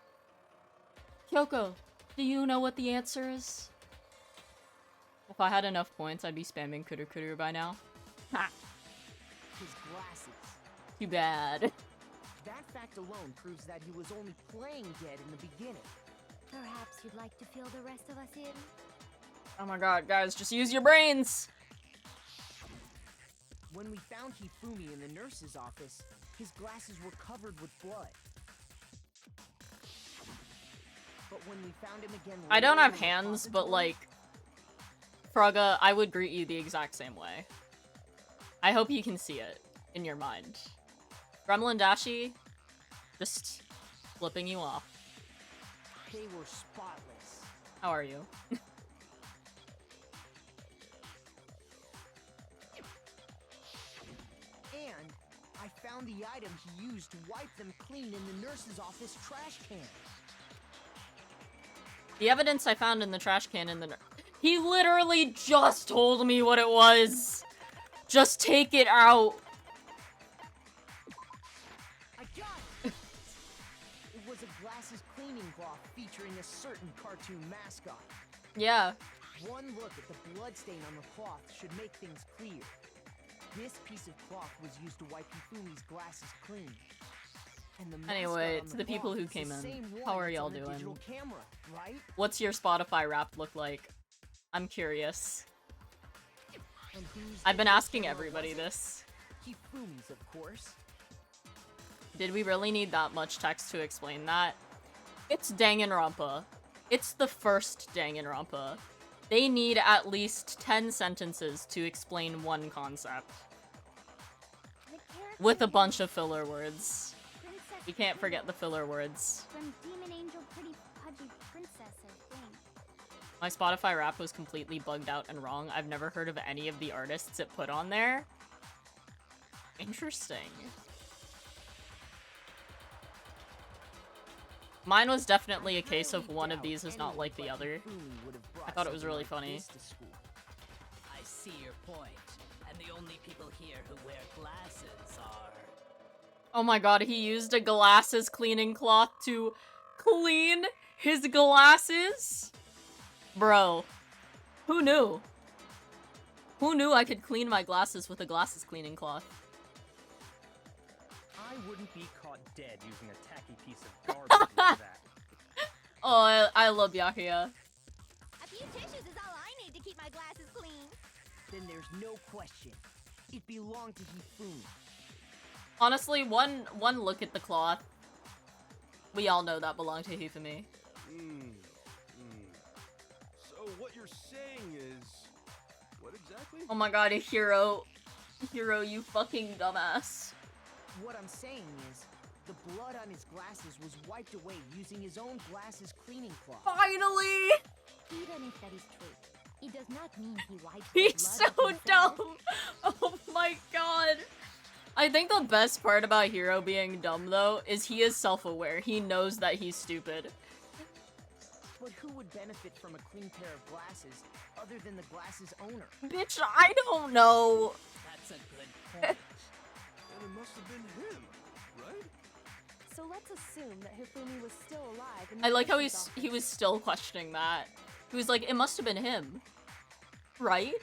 Kyoko, do you know what the answer is? If I had enough points, I'd be spamming Kuru by now. Ha! His glasses. Too bad. That fact alone proves that he was only playing dead in the beginning. Perhaps you'd like to fill the rest of us in. Oh my god, guys, just use your brains! When we found Hifumi in the nurse's office, his glasses were covered with blood. But when we found him again I don't later have in the hands, but repository, like, Fraga, I would greet you the exact same way. I hope you can see it in your mind. Gremlin Dashi, just flipping you off. they were spotless. How are you? And I found the item he used to wipe them clean in the nurse's office trash can. The evidence I found in the trash can in the he literally just told me what it was. Just take it out. I got it! It was a glasses cleaning cloth featuring a certain cartoon mascot. Yeah. One look at the bloodstain on the cloth should make things clear. This piece of cloth was used to wipe Hifumi's glasses clean. And the mascot Anyway, on to the people cloth who is came the in, same how one are that's y'all on the doing? digital camera, right? What's your Spotify rap look like? I'm curious. And whose I've been digital asking camera everybody was it? this. Hifumi's, of course. Did we really need that much text to explain that? It's Danganronpa. It's the first Danganronpa. They need at least 10 sentences to explain one concept. The character With a is bunch of filler words. Princess We can't forget Pudgy the filler words. from Demon Angel Pretty Pudgy Princess, I think. My Spotify rap was completely bugged out and wrong. I've never heard of any of the artists it put on there. Interesting. Mine was definitely a case of one of these is not like the other. I thought it was really funny. I see your point. And the only people here who wear glasses are... Oh my god, he used a glasses cleaning cloth to clean his glasses? Bro, who knew? Who knew I could clean my glasses with a glasses cleaning cloth? I wouldn't be caught dead using a tacky piece of garbage like that. Oh, I love Byakuya. A few tissues is all I need to keep my glasses clean. Then there's no question. It belonged to Hifumi. Honestly, one look at the cloth. We all know that belonged to Hifumi. you're saying is... What exactly? Oh my god, a hero. Hero, you fucking dumbass. What I'm saying is, the blood on his glasses was wiped away using his own glasses cleaning cloth. Finally! Even if that is true, it does not mean he wiped He's the so blood off himself. dumb. Oh my god. I think the best part about Hero being dumb, though, is he is self-aware. He knows that he's stupid. But who would benefit from a clean pair of glasses other than the glasses owner? Bitch, I don't know. That's a good point. And it must have been him, right? So let's assume that Hifumi was still alive. In I like how Nurse's he was office. still questioning that. He was like, it must have been him. Right?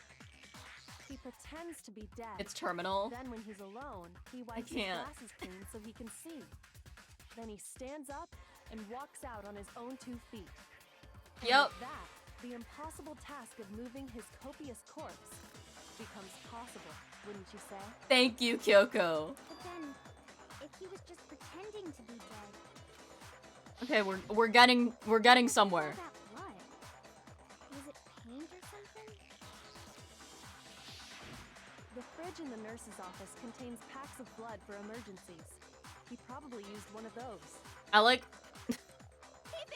He pretends to be dead. It's terminal. Then when he's alone, he wipes his can't. glasses clean so he can see. Then he stands up and walks out on his own 2 feet. And Yep. with that, the impossible task of moving his copious corpse becomes possible, wouldn't you say? Thank you, Kyoko. But then, if he was just pretending to be dead, Okay, we're getting somewhere. all that blood, was it paint or something? The fridge in the nurse's office contains packs of blood for emergencies. He probably used one of those. I like He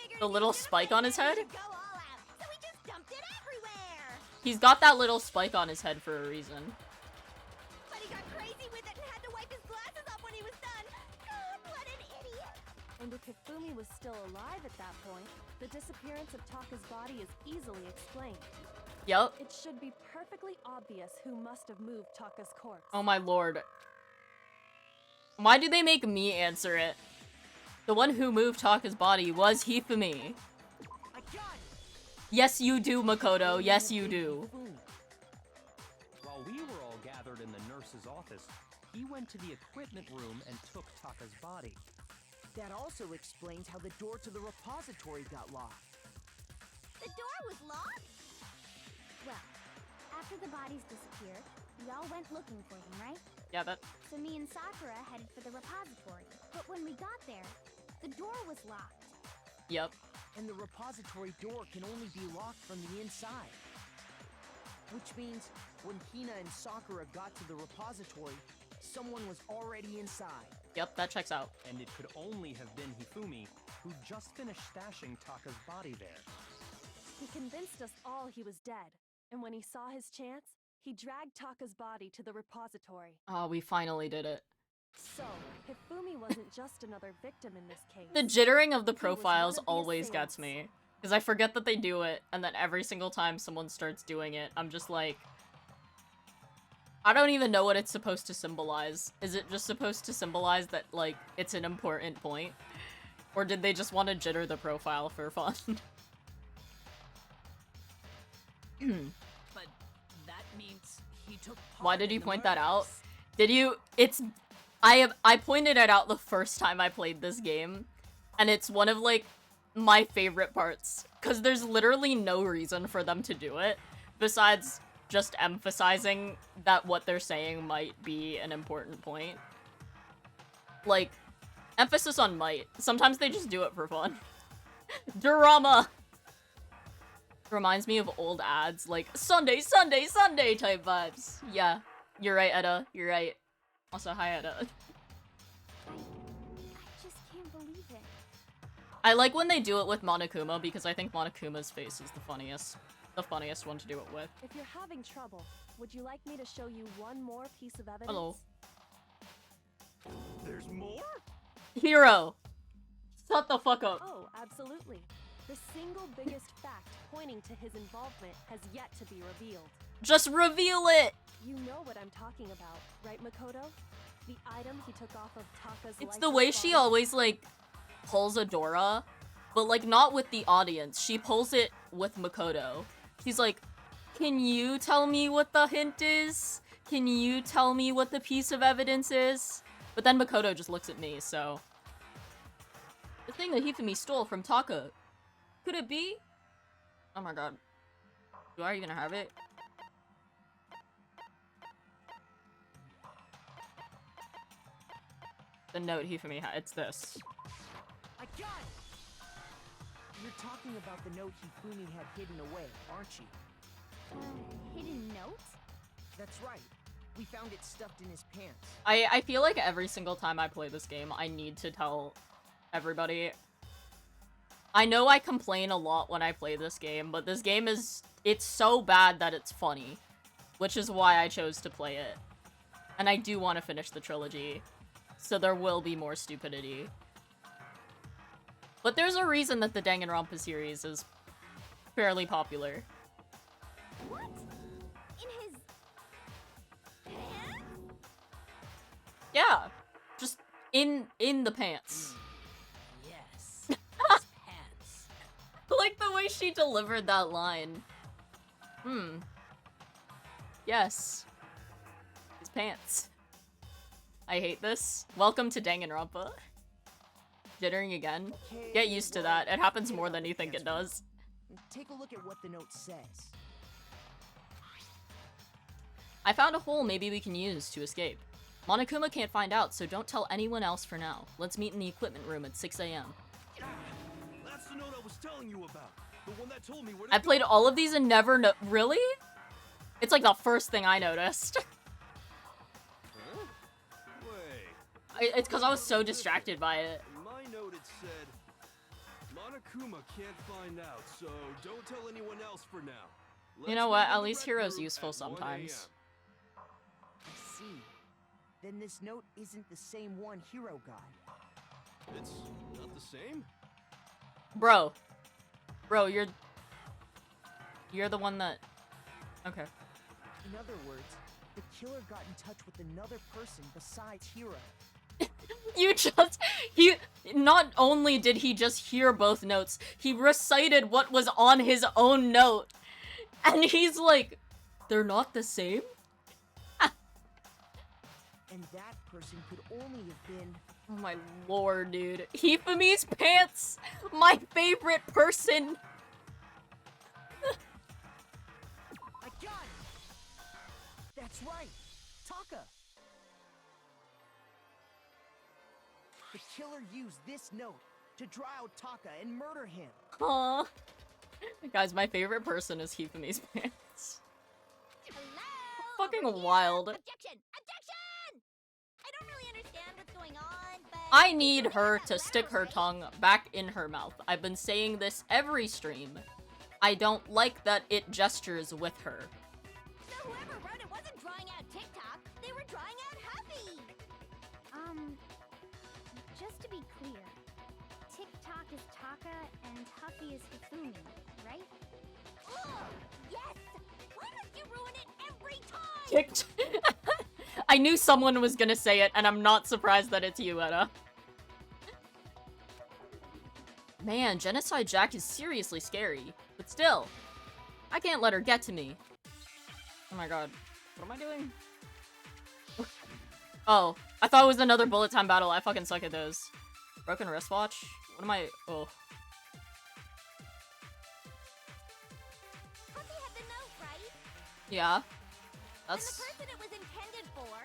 figured the little he was spike gonna on his head. go all out, so he just dumped it everywhere. He's got that little spike on his head for a reason. But he got crazy with it and had to wipe his glasses off when he was done. God, what an idiot! And if Hifumi was still alive at that point, the disappearance of Taka's body is easily explained. Yup. It should be perfectly obvious who must have moved Taka's corpse. Oh my lord. Why do they make me answer it? The one who moved Taka's body was Hifumi. I got it! Yes, you do, Makoto. Yes, you do. While we were all gathered in the nurse's office, he went to the equipment room and took Taka's body. That also explains how the door to the repository got locked. The door was locked? Well, after the bodies disappeared, we all went looking for them, right? Yeah, that. So me and Sakura headed for the repository. But when we got there, the door was locked. Yep. And the repository door can only be locked from the inside. Which means when Hina and Sakura got to the repository, someone was already inside. Yep, that checks out. And it could only have been Hifumi, who just finished stashing Taka's body there. He convinced us all he was dead, and when he saw his chance, he dragged Taka's body to the repository. Oh, we finally did it. So, Hifumi wasn't just another victim in this case. The jittering of the He was profiles one of the always gets assailants. me. Because I forget that they do it, and then every single time someone starts doing it, I'm just like... I don't even know what it's supposed to symbolize. Is it just supposed to symbolize that, like, it's an important point? Or did they just want to jitter the profile for fun? But that means he took part Why did in you the point that out? murders. Did you? It's... I pointed it out the first time I played this game. And it's one of, like, my favorite parts. Because there's literally no reason for them to do it. Besides just emphasizing that what they're saying might be an important point. Like, emphasis on might. Sometimes they just do it for fun. Drama! Reminds me of old ads, like, Sunday, Sunday, Sunday type vibes. Yeah, you're right, Etta. You're right. Also, hi, Etta. I just can't believe it. I like when they do it with Monokuma because I think Monokuma's face is the funniest. The funniest one to do it with. If you're having trouble, would you like me to show you one more piece of evidence? Hello. There's more? Hero! Shut the fuck up. Oh, absolutely. The single biggest fact pointing to his involvement has yet to be revealed. Just reveal it! You know what I'm talking about, right, Makoto? The item he took off of Taka's It's the lifeless way she body? always, like, pulls Adora, but, like, not with the audience. She pulls it with Makoto. She's like, can you tell me what the hint is? Can you tell me what the piece of evidence is? But then Makoto just looks at me, so... The thing that Hifumi stole from Taka. Could it be? Oh my god. Do I even have it? The note Hifumi had. It's this. I got it! You're talking about the note Hifumi had hidden away, aren't you? Hidden note? That's right. We found it stuffed in his pants. I feel like every single time I play this game, I need to tell everybody. I know I complain a lot when I play this game, but this game it's so bad that it's funny, which is why I chose to play it. And I do want to finish the trilogy, so there will be more stupidity. But there's a reason that the Danganronpa series is fairly popular. What? In his pants? Yeah, just in the pants. Yes. His pants. Like the way she delivered that line. Yes. His pants. I hate this. Welcome to Danganronpa. Jittering again. Okay, Get used to well, that. It happens forget more about than the you think pants it for now. does. Take a look at what the note says. I found a hole maybe we can use to escape. Monokuma can't find out, so don't tell anyone else for now. Let's meet in the equipment room at 6 a.m. That's the note I was telling you about. The one that told me where to I played go. all of these and never Really? It's like the first thing I noticed. Huh? Wait. It's because I was so distracted by it. In my note it said, Monokuma can't find out, so don't tell anyone else for now. You know Let's what? meet in At the least red Hero's room useful at 1 sometimes. I see. Then this note isn't the same one Hero got. It's not the same? Bro, you're the one that... Okay. In other words, the killer got in touch with another person besides Hero. Not only did he just hear both notes, he recited what was on his own note. And he's like, they're not the same? And that person could only have been... Oh my lord, dude. Hifumi's pants! My favorite person! I got it! That's right! Taka! The killer used this note to draw out Taka and murder him. Aww. Guys, my favorite person is Hifumi's pants. Hello? Fucking Over here. wild. Objection! Objection! I don't really understand what's going on, but... I need her to stick her tongue back in her mouth. I've been saying this every stream. I don't like that it gestures with her. So whoever wrote it wasn't drawing out TikTok, they were drawing out Happy! Just to be clear, TikTok is Taka and Huffy is Hifumi, right? Oh, yes! Why must you ruin it every time? I knew someone was gonna say it, and I'm not surprised that it's you, Etta. Man, Genocide Jack is seriously scary. But still, I can't let her get to me. Oh my god. What am I doing? Oh, I thought it was another bullet time battle. I fucking suck at those. Broken wristwatch? What am I... Oh. Huffy had the note, right? Yeah. And That's... the person it was intended for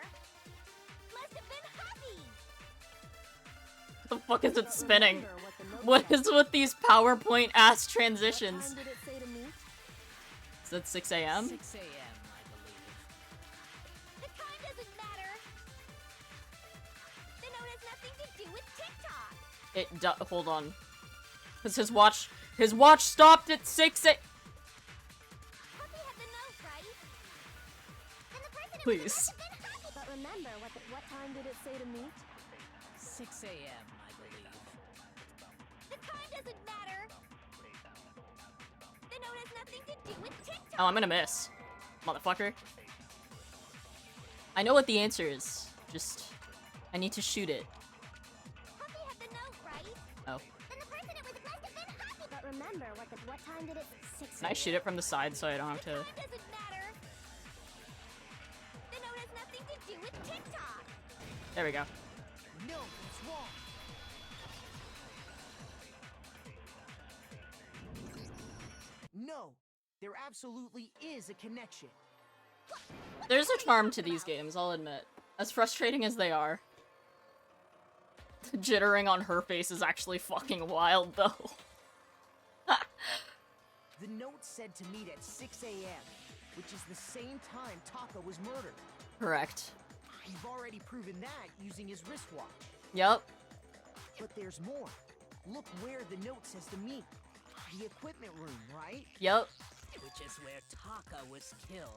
must have been Huffy! What the fuck is it spinning? Remember what the note What said. is with these PowerPoint-ass What transitions? time did it say to meet? Is it 6 a.m.? 6 a.m., I believe. The time doesn't matter! The note has nothing to do with TikTok! Hold on. Cause his watch stopped at 6 a- Huffy had the note, right? And the person Please. it was must have been Huffy! But remember, what time did it say to meet? 6 a.m., I believe. The time doesn't matter! The note has nothing to do with TikTok! Oh, I'm gonna miss. Motherfucker. I know what the answer is. Just... I need to shoot it. Huffy had the note, right? Oh. And the person it was must have been Huffy! But remember, what time did it... 6 Can I shoot it from the side so I don't have to... Time doesn't matter! The note has nothing to do with TikTok! There we go. No, it's wrong. No, there absolutely is a connection. There's a charm to these games, I'll admit. As frustrating as they are. The jittering on her face is actually fucking wild, though. The note said to meet at 6 a.m., which is the same time Taka was murdered. Correct. You've already proven that using his wristwatch. Yep. But there's more. Look where the note says to meet. The equipment room, right? Yep. Which is where Taka was killed.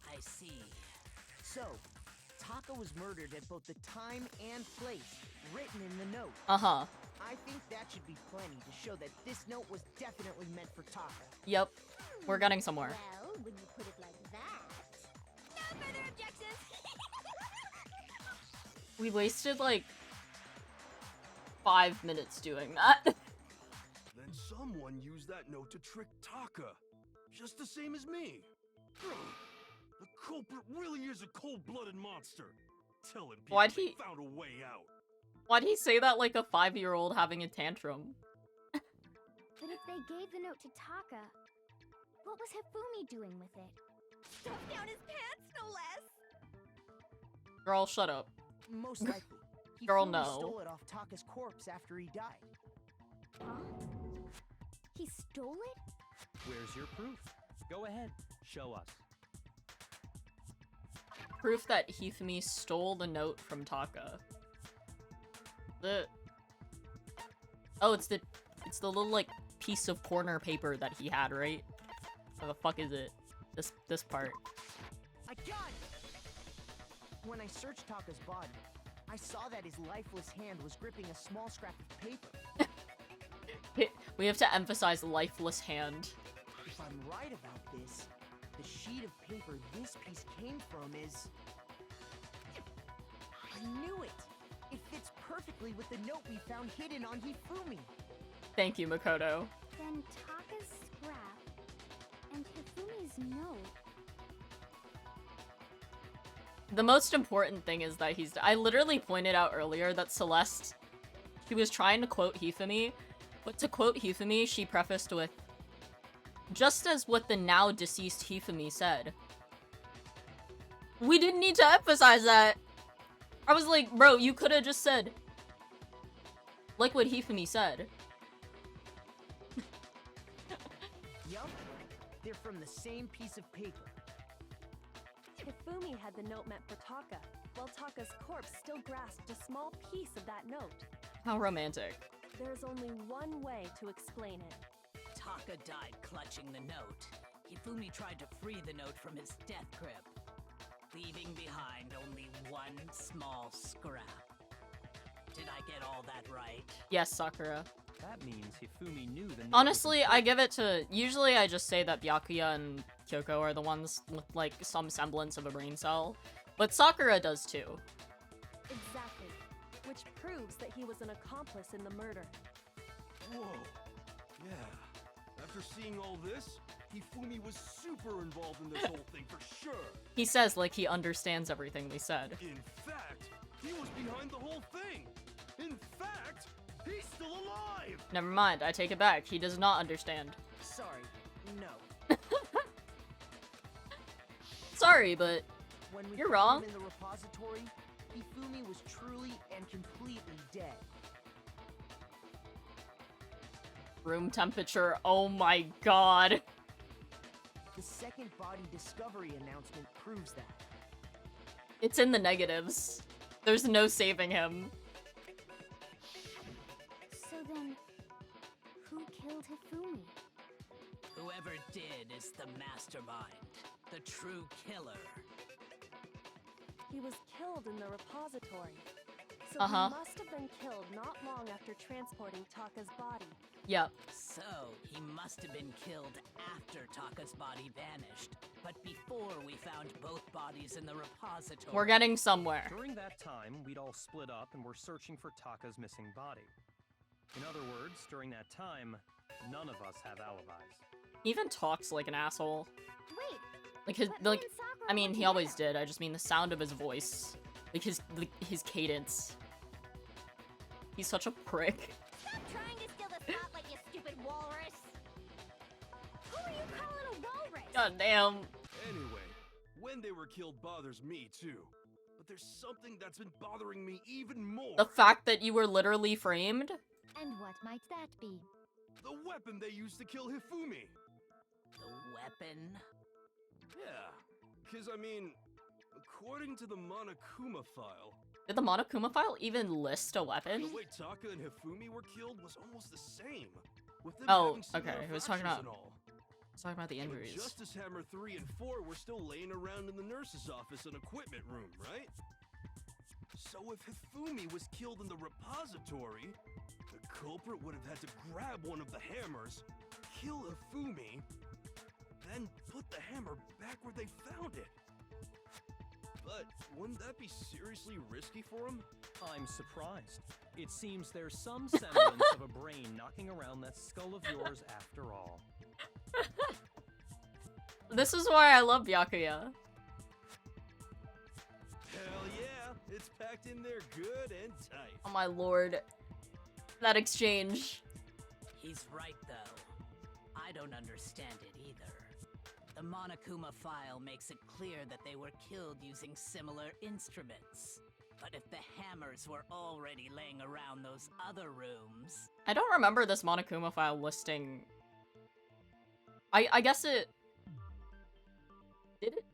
I see. So, Taka was murdered at both the time and place written in the note. Uh-huh. I think that should be plenty to show that this note was definitely meant for Taka. Yep. We're getting somewhere. Well, when you put it like that. No further objections. We wasted, like, 5 minutes doing that. Then someone used that note to trick Taka. Just the same as me. The culprit really is a cold-blooded monster. Tell him Why'd people he- found a way out. Why'd he say that like a 5-year-old having a tantrum? But if they gave the note to Taka, what was Hifumi doing with it? Stuffed down his pants, no less. Girl, shut up. Most likely. Girl, Hifumi no. stole it off Taka's corpse after he died. Huh? He stole it? Where's your proof? Go ahead, show us. Proof that Hifumi stole the note from Taka. Oh, it's the little, like, piece of corner paper that he had, right? Where the fuck is it? This part. I got it! When I searched Taka's body, I saw that his lifeless hand was gripping a small scrap of paper. We have to emphasize lifeless hand. If I'm right about this, the sheet of paper this piece came from is... I knew it! It fits perfectly with the note we found hidden on Hifumi. Thank you, Makoto. Then Taka's scrap and Hifumi's note. The most important thing is that I literally pointed out earlier that Celeste, she was trying to quote Hifumi, but to quote Hifumi, she prefaced with, just as what the now deceased Hifumi said. We didn't need to emphasize that. I was like, bro, you could have just said, like what Hifumi said. Yup, they're from the same piece of paper. Hifumi had the note meant for Taka, while Taka's corpse still grasped a small piece of that note. How romantic. There's only one way to explain it. Taka died clutching the note. Hifumi tried to free the note from his death grip, leaving behind only one small scrap. Did I get all that right? Yes, Sakura. That means Hifumi knew the note Honestly, I give it to... Usually I just say that Byakuya and Kyoko are the ones with, like, some semblance of a brain cell. But Sakura does too. Exactly. Which proves that he was an accomplice in the murder. Whoa. Yeah. After seeing all this, Hifumi was super involved in this whole thing for sure. He says like he understands everything we said. In fact, he was behind the whole thing. In fact, he's still alive. Never mind, I take it back. He does not understand. Sorry, no. Sorry, but When we You're found wrong. him in the repository, Hifumi was truly and completely dead. room temperature, oh my god. The second body discovery announcement proves that. It's in the negatives. There's no saving him. So then, who killed Hifumi? Whoever did is the mastermind, the true killer. He was killed in the repository. So Uh-huh. he must have been killed not long after transporting Taka's body. Yep. So, he must have been killed after Taka's body vanished, but before we found both bodies in the repository. We're getting somewhere. During that time, we'd all split up and were searching for Taka's missing body. In other words, during that time, none of us have alibis. He even talks like an asshole. Wait, Like his, but like, me and Sakura I mean, were he always together. did. I just mean the sound of his voice. Like his cadence. He's such a prick. Stop trying to steal the spotlight, you stupid walrus! Who are you calling a walrus? God damn. Anyway, when they were killed bothers me too. But there's something that's been bothering me even more. The fact that you were literally framed? And what might that be? The weapon they used to kill Hifumi. The weapon? Yeah, because I mean, according to the Monokuma file, Did the Monokuma file even list a weapon? the way Taka and Hifumi were killed was almost the same. With them Oh, having similar okay. He was talking fractures about- and all. Let's talk about the But injuries. Justice Hammer 3 and 4 were still laying around in the nurse's office and equipment room, right? So if Hifumi was killed in the repository, the culprit would have had to grab one of the hammers, kill Hifumi, then put the hammer back where they found it. But wouldn't that be seriously risky for him? I'm surprised. It seems there's some semblance of a brain knocking around that skull of yours after all. This is why I love Byakuya. Hell yeah, it's packed in there good and tight. Oh my lord. That exchange. He's right, though. I don't understand it either. The Monokuma file makes it clear that they were killed using similar instruments. But if the hammers were already laying around those other rooms... I don't remember this Monokuma file listing... I guess it... Did it?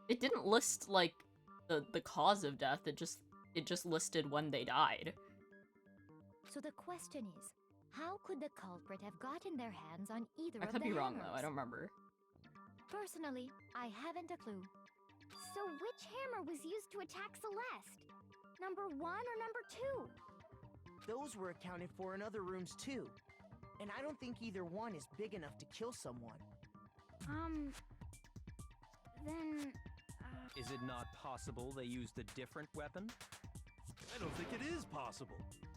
It didn't list, like, the cause of death. It just listed when they died. So the question is, how could the culprit have gotten their hands on either I of could the be wrong, hammers? though. I don't remember. Personally, I haven't a clue. So which hammer was used to attack Celeste? Number 1 or number 2? Those were accounted for in other rooms too. And I don't think either one is big enough to kill someone. Then... Is it not possible they used a different weapon? I don't think it is possible.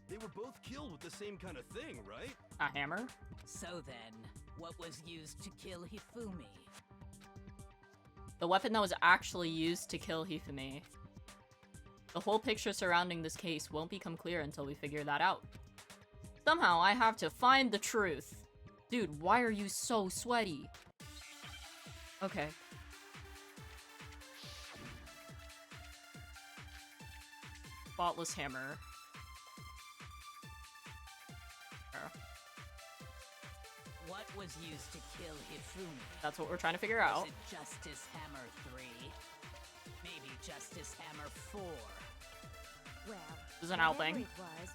They were both killed with the same kind of thing, right? A hammer? So then, what was used to kill Hifumi? The weapon that was actually used to kill Hifumi. The whole picture surrounding this case won't become clear until we figure that out. Somehow, I have to find the truth. Dude, why are you so sweaty? Okay. Spotless hammer. What was used to kill Hifumi? That's what we're trying to figure out. Was it Justice Hammer 3? Maybe Justice Hammer 4? Well, Isn't whatever helping. it was,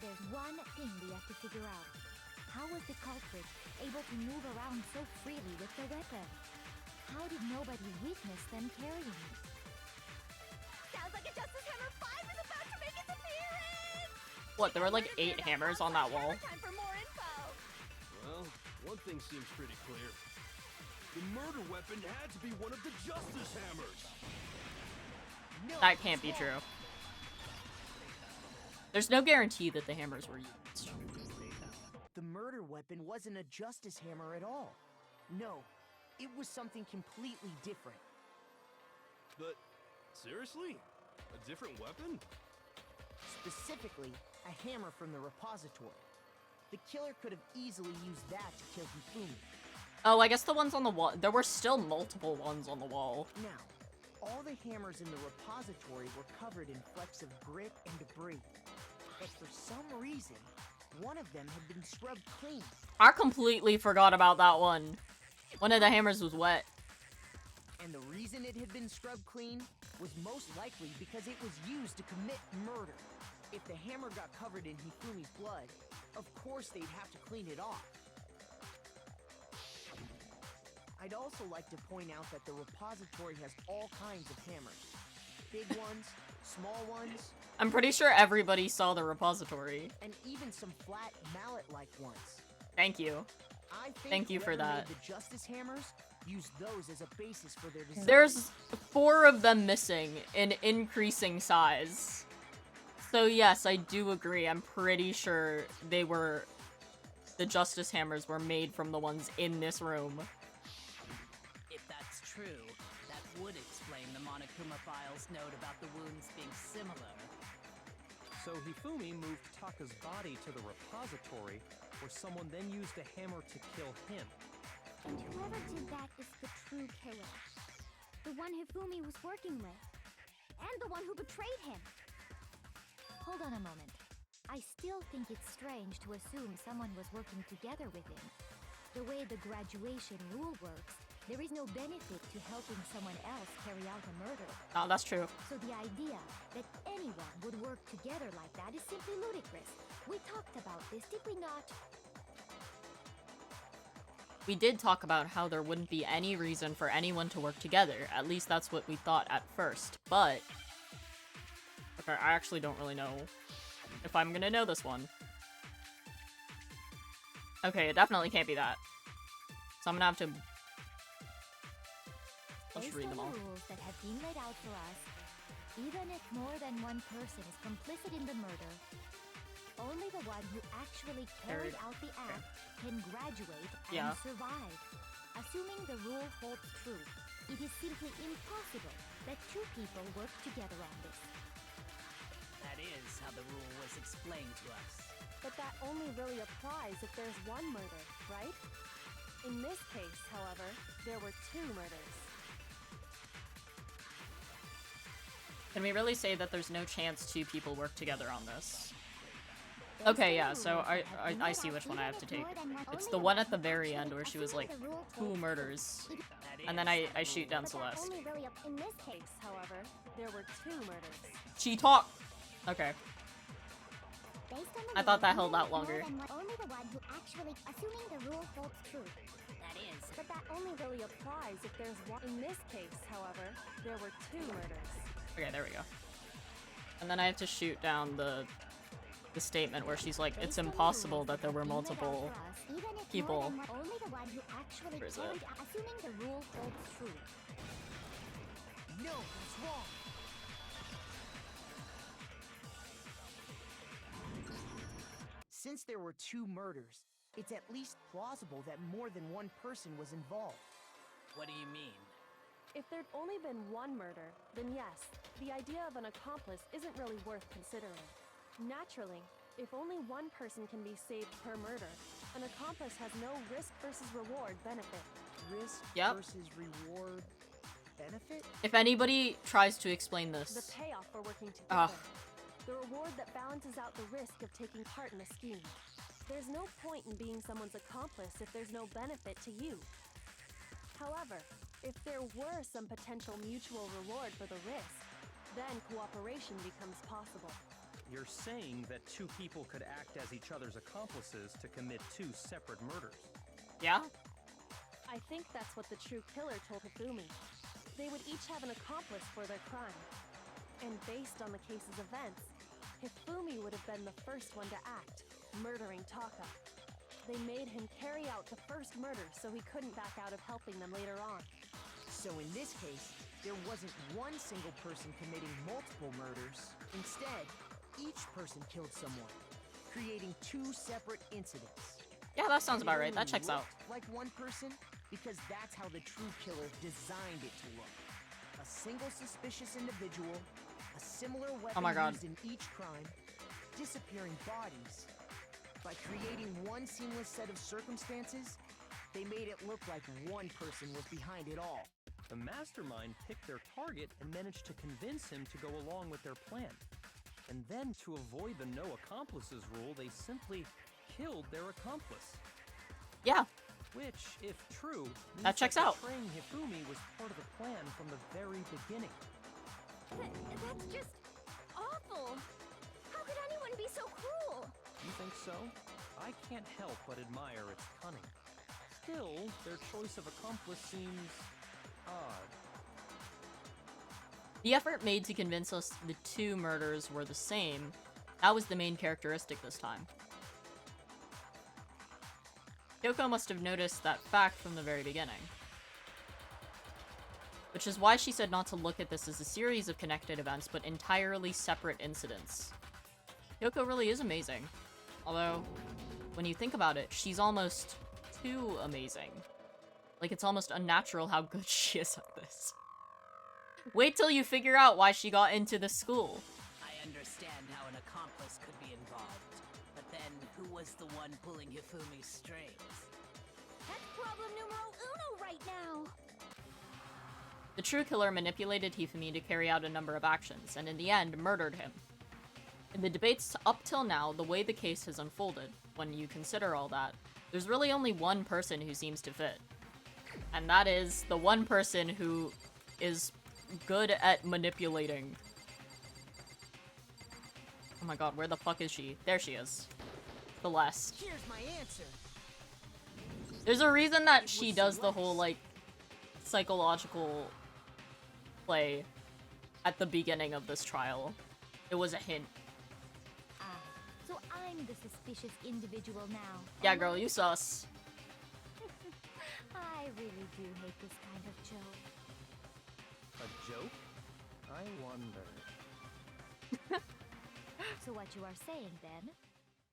there's one thing we have to figure out. How was the culprit able to move around so freely with the weapon? How did nobody witness them carrying it? Sounds like a Justice Hammer 5 is about to make its appearance! What, there were like 8 hammers on that wall? Time for more info! Well, one thing seems pretty clear. The murder weapon had to be one of the Justice Hammers. No, That can't be true. There's no guarantee that the hammers were used. the murder weapon wasn't a justice hammer at all. No, it was something completely different. But, seriously? A different weapon? Specifically, a hammer from the repository. The killer could have easily used that to kill Hifumi. Oh, I guess the ones on the wall. There were still multiple ones on the wall. Now, all the hammers in the repository were covered in flecks of grit and debris. But for some reason, one of them had been scrubbed clean. I completely forgot about that one. One of the hammers was wet. And the reason it had been scrubbed clean was most likely because it was used to commit murder. If the hammer got covered in Hifumi's blood, of course they'd have to clean it off. I'd also like to point out that the repository has all kinds of hammers. Big ones, small ones, I'm pretty sure everybody saw the repository. and even some flat mallet-like ones. Thank you. I think Thank you for whoever that. made the Justice Hammers used those as a basis for their design. There's 4 of them missing in increasing size. So yes, I do agree. I'm pretty sure the Justice Hammers were made from the ones in this room. If that's true, that would explain the Monokuma file's note about the wounds being similar. So Hifumi moved Taka's body to the repository, where someone then used a hammer to kill him. And whoever did that is the true killer. The one Hifumi was working with. And the one who betrayed him. Hold on a moment. I still think it's strange to assume someone was working together with him. The way the graduation rule works, there is no benefit to helping someone else carry out a murder. Oh, that's true. So the idea that anyone would work together like that is simply ludicrous. We talked about this, did we not? We did talk about how there wouldn't be any reason for anyone to work together. At least that's what we thought at first. But... okay, I actually don't really know if I'm gonna know this one. Okay, it definitely can't be that. So I'm gonna have to... let's read them all. Based on the rules that have been laid out for us, even if more than one person is complicit in the murder, only the one who actually carried out the act can graduate and survive. Assuming the rule holds true, it is simply impossible that two people work together on this. That is how the rule was explained to us. But that only really applies if there's one murder, right? In this case, however, there were two murders. Can we really say that there's no chance two people work together on this? Okay, yeah, so I see which one I have to take. It's the one at the very end where she was like, two murders. And then I shoot down Celeste. In this case, however, there were two murders. She talked! Okay. I thought that held out longer. Only the one who actually, assuming the rule holds true. That is. But that only really applies if there's one. In this case, however, there were two murders. Okay, there we go. And then I have to shoot down the statement where she's like, it's impossible that there were multiple people. Only the one who actually Where is it? assuming the rule holds true. No, it's wrong. Since there were two murders, it's at least plausible that more than one person was involved. What do you mean? If there'd only been one murder, then yes, the idea of an accomplice isn't really worth considering. Naturally, if only one person can be saved per murder, an accomplice has no risk versus reward benefit. Risk Yep. versus reward benefit? If anybody tries to explain The this, payoff for working together. Ugh. The reward that balances out the risk of taking part in a scheme. There's no point in being someone's accomplice if there's no benefit to you. However, if there were some potential mutual reward for the risk, then cooperation becomes possible. You're saying that two people could act as each other's accomplices to commit two separate murders. yeah? I think that's what the true killer told Hifumi. They would each have an accomplice for their crime. And based on the case's events, Hifumi would have been the first one to act, murdering Taka. They made him carry out the first murder so he couldn't back out of helping them later on. So in this case, there wasn't one single person committing multiple murders. Instead, each person killed someone, creating two separate incidents. Yeah, that sounds about right. It That only checks out. looked like one person because that's how the true killer designed it to look. A single suspicious individual, a similar weapon Oh my God. used in each crime, disappearing bodies. By creating one seamless set of circumstances, they made it look like one person was behind it all. The mastermind picked their target and managed to convince him to go along with their plan. And then, to avoid the no accomplices rule, they simply killed their accomplice. Yeah, Which, if true, means That checks out. betraying Hifumi was part of the plan from the very beginning. That's just awful. How could anyone be so cruel? You think so? I can't help but admire its cunning. Still, their choice of accomplice seems odd. the effort made to convince us the two murders were the same, that was the main characteristic this time. Kyoko must have noticed that fact from the very beginning. Which is why she said not to look at this as a series of connected events, but entirely separate incidents. Kyoko really is amazing. Although, when you think about it, she's almost too amazing. Like, it's almost unnatural how good she is at this. Wait till you figure out why she got into the school. I understand how an accomplice could be involved, but then who was the one pulling Hifumi's strings? That's problem numero uno right now. The true killer manipulated Hifumi to carry out a number of actions, and in the end, murdered him. In the debates up till now, the way the case has unfolded, when you consider all that, there's really only one person who seems to fit. And that is the one person who is good at manipulating. Oh my god, where the fuck is she? There she is. Celeste. Here's my answer. There's a reason that she does the whole, like, psychological play at the beginning of this trial. It was a hint. Ah, so I'm the suspicious individual now. Yeah, girl, you sus. I really do hate this kind of joke. A joke? I wonder. So what you are saying, then,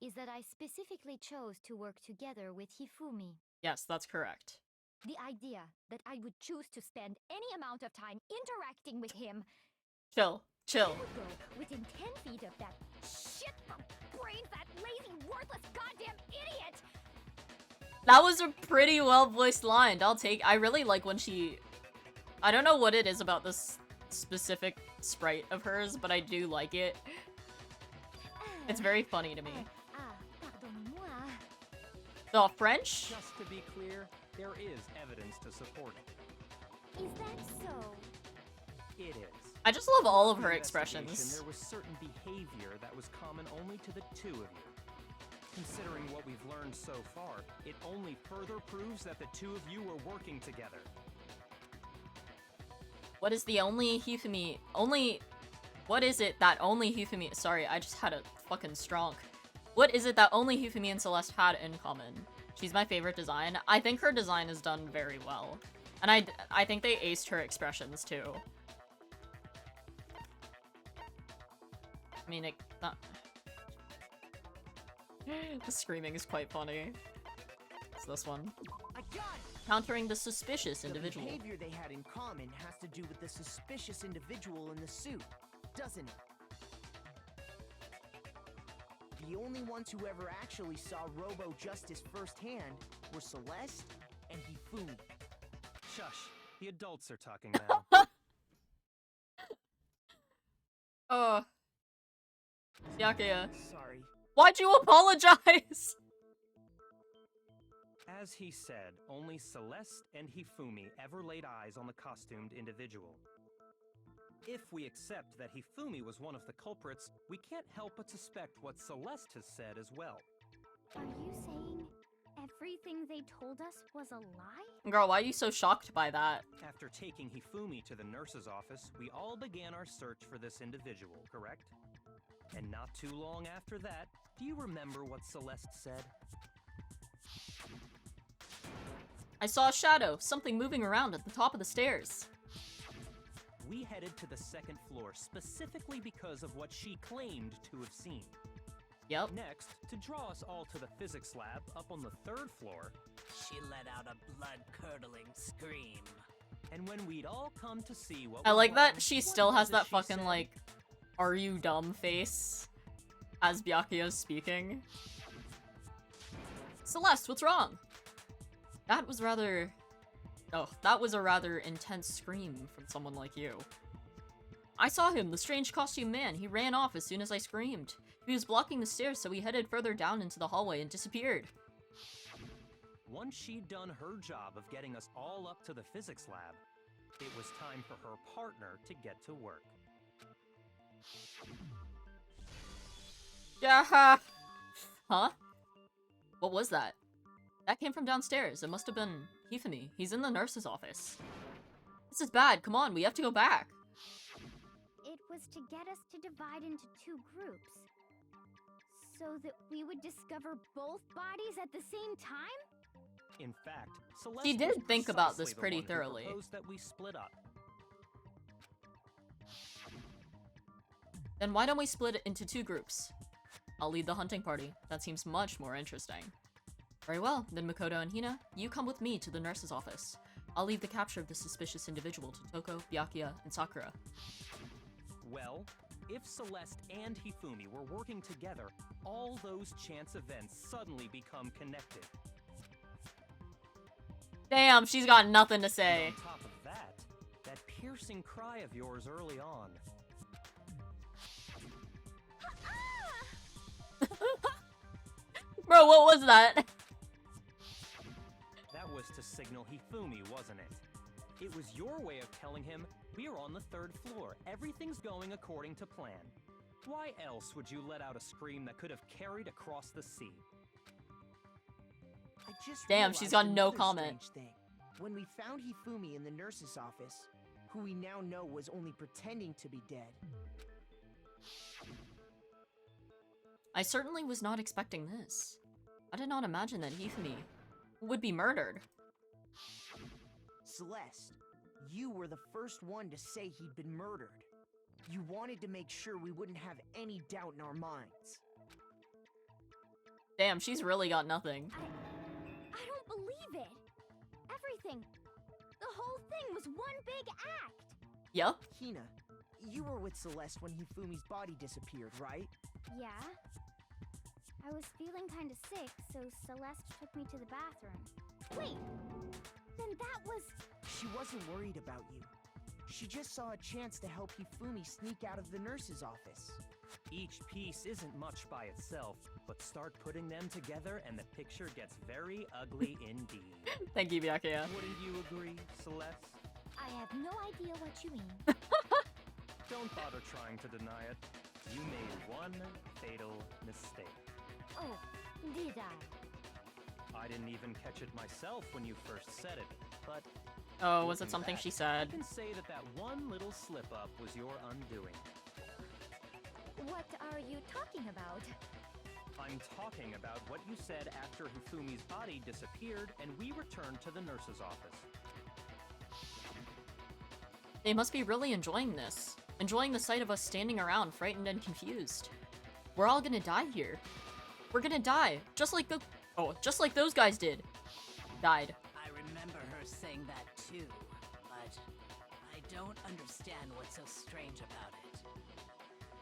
is that I specifically chose to work together with Hifumi. Yes, that's correct. The idea that I would choose to spend any amount of time interacting with him. Chill. Chill. I would go within 10 feet of that shit from brains, that lazy, worthless goddamn idiot! That was a pretty well-voiced line. I really like when she... I don't know what it is about this specific sprite of hers, but I do like it. It's very funny to me. Pardonnez-moi. The French? Just to be clear, there is evidence to support it. Is that so? It is. I just love all of her The expressions. investigation, There was certain behavior that was common only to the two of you. Considering what we've learned so far, it only further proves that the two of you were working together. What is the only Hifumi... What is it that only Hifumi... Sorry, I just had a fucking stronk. What is it that only Hifumi and Celeste had in common? She's my favorite design. I think her design is done very well. And I think they aced her expressions, too. I mean, it... Not... The screaming is quite funny. It's this one. I got it! Countering the suspicious individual. The behavior they had in common has to do with the suspicious individual in the suit, doesn't it? The only ones who ever actually saw Robo-Justice firsthand were Celeste and Hifumi. Shush. The adults are talking now. Oh. Byakuya. Sorry. Why'd you apologize? As he said, only Celeste and Hifumi ever laid eyes on the costumed individual. If we accept that Hifumi was one of the culprits, we can't help but suspect what Celeste has said as well. Are you saying everything they told us was a lie? Girl, why are you so shocked by that? After taking Hifumi to the nurse's office, we all began our search for this individual, correct? And not too long after that, do you remember what Celeste said? I saw a shadow, something moving around at the top of the stairs. We headed to the second floor specifically because of what she claimed to have seen. Yep. Next, to draw us all to the physics lab up on the third floor, She let out a blood-curdling scream. and when we'd all come to see what I was like wrong, that she what still was has it that she fucking, said? like, are you dumb face as Byakuya's speaking. Celeste, what's wrong? That was rather... Oh, that was a rather intense scream from someone like you. I saw him, the strange costume man. He ran off as soon as I screamed. He was blocking the stairs, so he headed further down into the hallway and disappeared. Once she'd done her job of getting us all up to the physics lab, it was time for her partner to get to work. Yeah. Huh? What was that? That came from downstairs. It must have been Hifumi. He's in the nurse's office. This is bad. Come on, we have to go back. It was to get us to divide into two groups. So that we would discover both bodies at the same time? In fact, Celeste She did was think about precisely this the pretty one who thoroughly. proposed that we split up. Then why don't we split it into two groups? I'll lead the hunting party. That seems much more interesting. Very well, then Makoto and Hina, you come with me to the nurse's office. I'll leave the capture of the suspicious individual to Toko, Byakuya, and Sakura. Well, if Celeste and Hifumi were working together, all those chance events suddenly become connected. Damn, she's got nothing to say. And on top of that, that piercing cry of yours early on. Bro, what was that? That was to signal Hifumi, wasn't it? It was your way of telling him, we're on the 3rd floor. Everything's going according to plan. Why else would you let out a scream that could have carried across the sea? I just Damn, she's got realized no another comment. strange thing. When we found Hifumi in the nurse's office, who we now know was only pretending to be dead, I certainly was not expecting this. I did not imagine that Hifumi would be murdered. Celeste, you were the first one to say he'd been murdered. You wanted to make sure we wouldn't have any doubt in our minds. Damn, she's really got nothing. I don't believe it. Everything. The whole thing was one big act. Yup. Hina, you were with Celeste when Hifumi's body disappeared, right? Yeah. I was feeling kinda sick, so Celeste took me to the bathroom. Wait! Then that was... She wasn't worried about you. She just saw a chance to help Hifumi sneak out of the nurse's office. Each piece isn't much by itself, but start putting them together and the picture gets very ugly indeed. Thank you, Byakuya. Wouldn't you agree, Celeste? I have no idea what you mean. Don't bother trying to deny it. You made one fatal mistake. Oh, did I? I didn't even catch it myself when you first said it, but Oh, was it looking something back, she said? I can say that that one little slip-up was your undoing. What are you talking about? I'm talking about what you said after Hifumi's body disappeared and we returned to the nurse's office. They must be really enjoying this. Enjoying the sight of us standing around, frightened and confused. We're all gonna die here. We're gonna die, just like those guys did. Died. I remember her saying that too, but I don't understand what's so strange about it.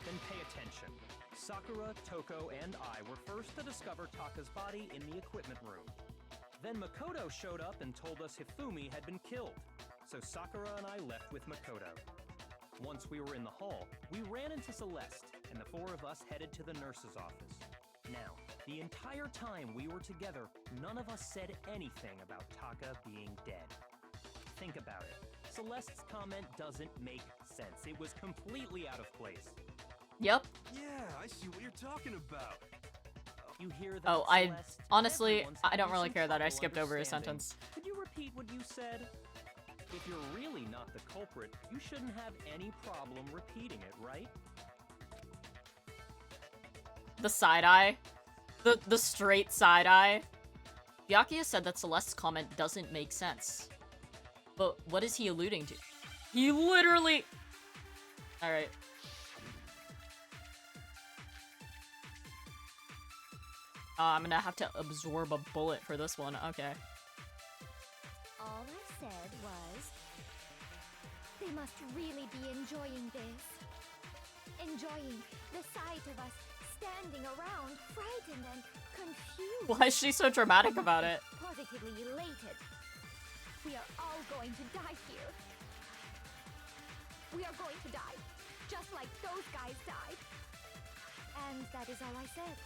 Then pay attention. Sakura, Toko, and I were first to discover Taka's body in the equipment room. Then Makoto showed up and told us Hifumi had been killed. So Sakura and I left with Makoto. Once we were in the hall, we ran into Celeste, and the 4 of us headed to the nurse's office. Now, the entire time we were together, none of us said anything about Taka being dead. Think about it. Celeste's comment doesn't make sense. It was completely out of place. Yep. Yeah, I see what you're talking about. You hear that? Oh, Celeste? honestly, Everyone's I don't having really some care that I trouble skipped over his understanding. sentence. Could you repeat what you said? If you're really not the culprit, you shouldn't have any problem repeating it, right? The side-eye. The straight side-eye. Byakuya said that Celeste's comment doesn't make sense. But what is he alluding to? He literally... Alright. I'm gonna have to absorb a bullet for this one. Okay. All I said was... They must really be enjoying this. Enjoying the sight of us standing around, frightened and confused. Why is she so dramatic about it? Positively elated. We are all going to die here. We are going to die, just like those guys died. And that is all I said.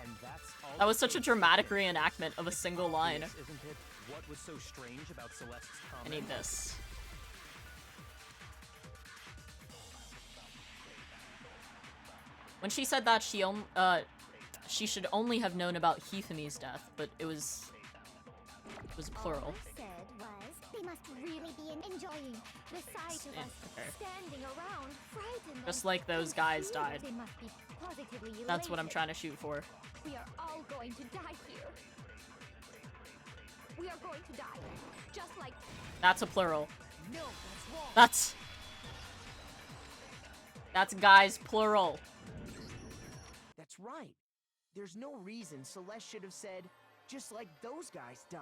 And that's all. That was such a dramatic reenactment of a single line. Obvious, isn't it? What was so strange about Celeste's I comment? need this. When she said that, she should only have known about Hifumi's death, but it was plural. All I said was, they must really be enjoying the sight of us Okay. standing around, frightened. Just and like those guys confused. died. They must be positively elated. That's what I'm trying to shoot for. We are all going to die here. We are going to die, just like... That's a plural. No, that's wrong. That's guys plural. That's right. There's no reason Celeste should have said, just like those guys died.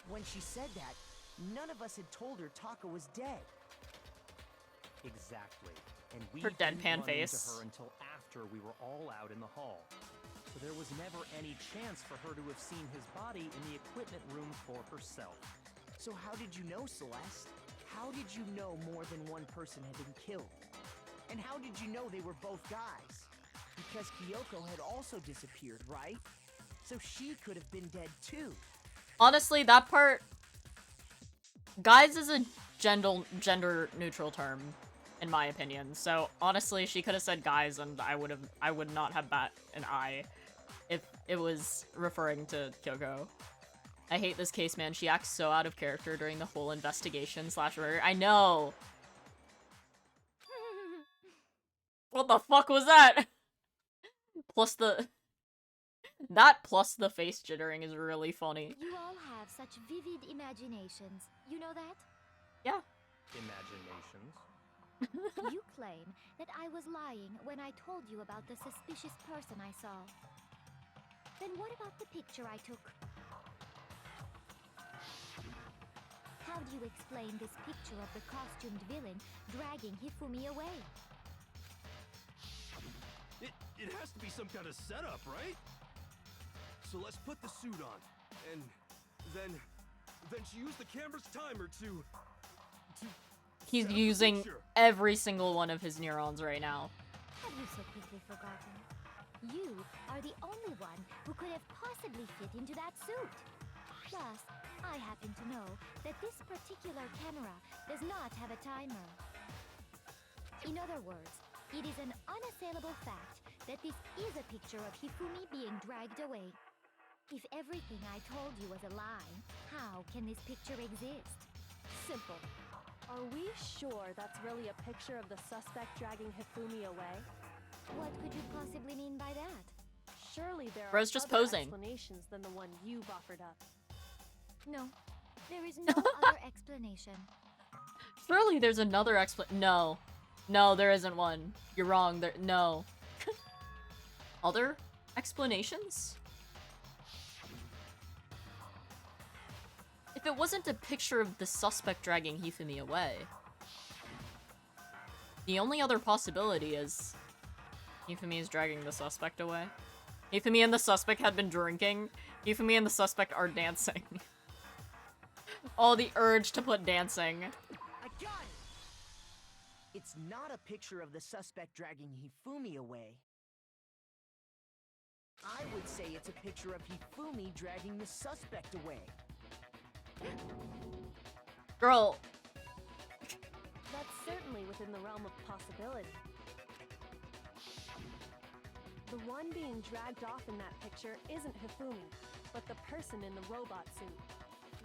When she said that, none of us had told her Taka was dead. Exactly. And we Her didn't deadpan run face. into her until after we were all out in the hall. So there was never any chance for her to have seen his body in the equipment room for herself. So how did you know, Celeste? How did you know more than one person had been killed? And how did you know they were both guys? because Kyoko had also disappeared, right? So she could have been dead too. Honestly, that part... Guys is a gender neutral term, in my opinion. So, honestly, she could have said guys and I would not have bat an eye if it was referring to Kyoko. I hate this case, man. She acts so out of character during the whole investigation / murder. I know! What the fuck was that? Plus the... That plus the face jittering is really funny. You all have such vivid imaginations. You know that? Yeah. Imaginations. You claim that I was lying when I told you about the suspicious person I saw. Then what about the picture I took? How do you explain this picture of the costumed villain dragging Hifumi away? It has to be some kind of setup, right? So let's put the suit on, and then she used the camera's timer to He's set up the using picture. every single one of his neurons right now. Have you so quickly forgotten? You are the only one who could have possibly fit into that suit. Plus, I happen to know that this particular camera does not have a timer. In other words, it is an unassailable fact that this is a picture of Hifumi being dragged away. If everything I told you was a lie, how can this picture exist? Simple. Are we sure that's really a picture of the suspect dragging Hifumi away? What could you possibly mean by that? Surely there Bro's are just other posing. explanations than the one you've offered up. No, there is no other explanation. Surely there's another No. No, there isn't one. You're wrong. No. Other explanations? If it wasn't a picture of the suspect dragging Hifumi away, the only other possibility is Hifumi is dragging the suspect away. Hifumi and the suspect had been drinking. Hifumi and the suspect are dancing. Oh, the urge to put dancing. I got it! It's not a picture of the suspect dragging Hifumi away. I would say it's a picture of Hifumi dragging the suspect away. Girl. That's certainly within the realm of possibility. The one being dragged off in that picture isn't Hifumi, but the person in the robot suit.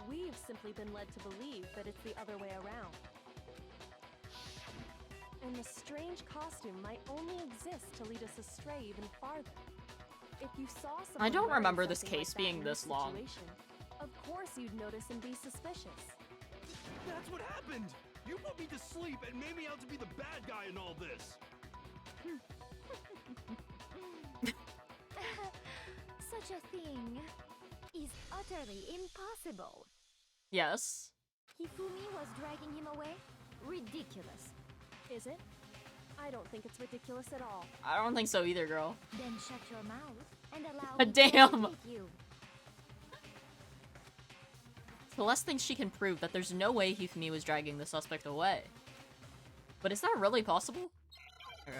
We've simply been led to believe that it's the other way around. And the strange costume might only exist to lead us astray even farther. If you saw someone I don't wearing remember this something like case that being in this long. situation, of course you'd notice and be suspicious. That's what happened! You put me to sleep and made me out to be the bad guy in all this! Such a thing is utterly impossible. Yes. Hifumi was dragging him away? Ridiculous. Is it? I don't think it's ridiculous at all. I don't think so either, girl. Then shut your mouth and allow me to Damn. educate you. Celeste thinks she can prove that there's no way Hifumi was dragging the suspect away. But is that really possible? Okay,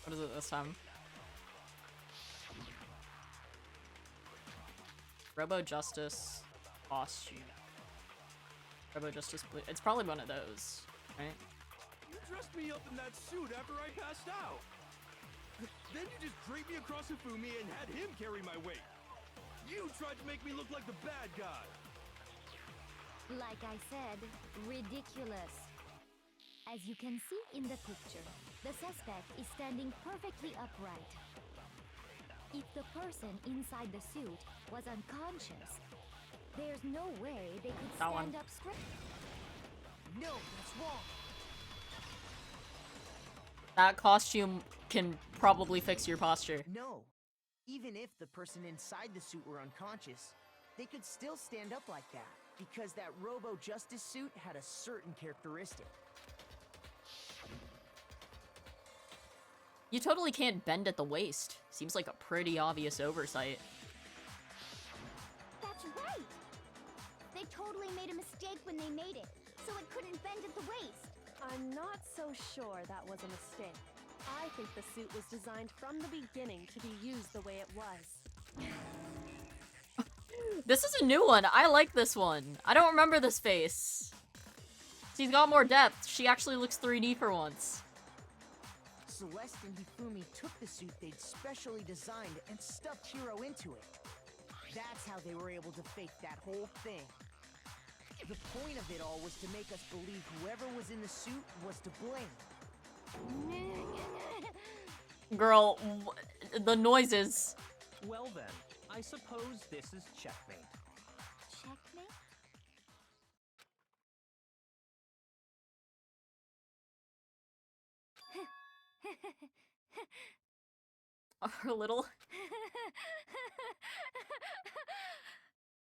what is it this time? Robo Justice costume. Robo Justice Blue. It's probably one of those, right? You dressed me up in that suit after I passed out. Then you just draped me across Hifumi and had him carry my weight. You tried to make me look like the bad guy. Like I said, ridiculous. As you can see in the picture, the suspect is standing perfectly upright. If the person inside the suit was unconscious, there's no way they could That stand one. up straight. No, that's wrong. That costume can probably fix your posture. No. Even if the person inside the suit were unconscious, they could still stand up like that, because that Robo Justice suit had a certain characteristic. You totally can't bend at the waist. Seems like a pretty obvious oversight. That's right! They totally made a mistake when they made it, so it couldn't bend at the waist. I'm not so sure that was a mistake. I think the suit was designed from the beginning to be used the way it was. This is a new one. I like this one. I don't remember this face. She's got more depth. She actually looks 3D for once. Celeste and Hifumi took the suit they'd specially designed and stuffed Hiro into it. That's how they were able to fake that whole thing. The point of it all was to make us believe whoever was in the suit was to blame. Girl, the noises. Well then, I suppose this is checkmate. Checkmate? Her little...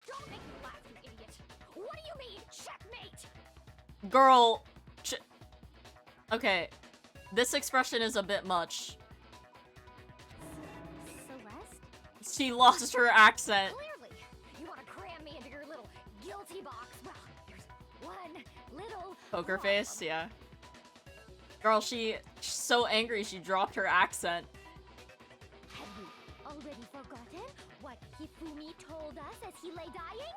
Don't make me laugh, you idiot! What do you mean, checkmate? Girl... Okay. This expression is a bit much. Celeste? She lost her accent. Clearly! You want to cram me into your little guilty box? Well, there's one little Poker problem. face, yeah. Girl, she's so angry she dropped her accent. Have you already forgotten what Hifumi told us as he lay dying?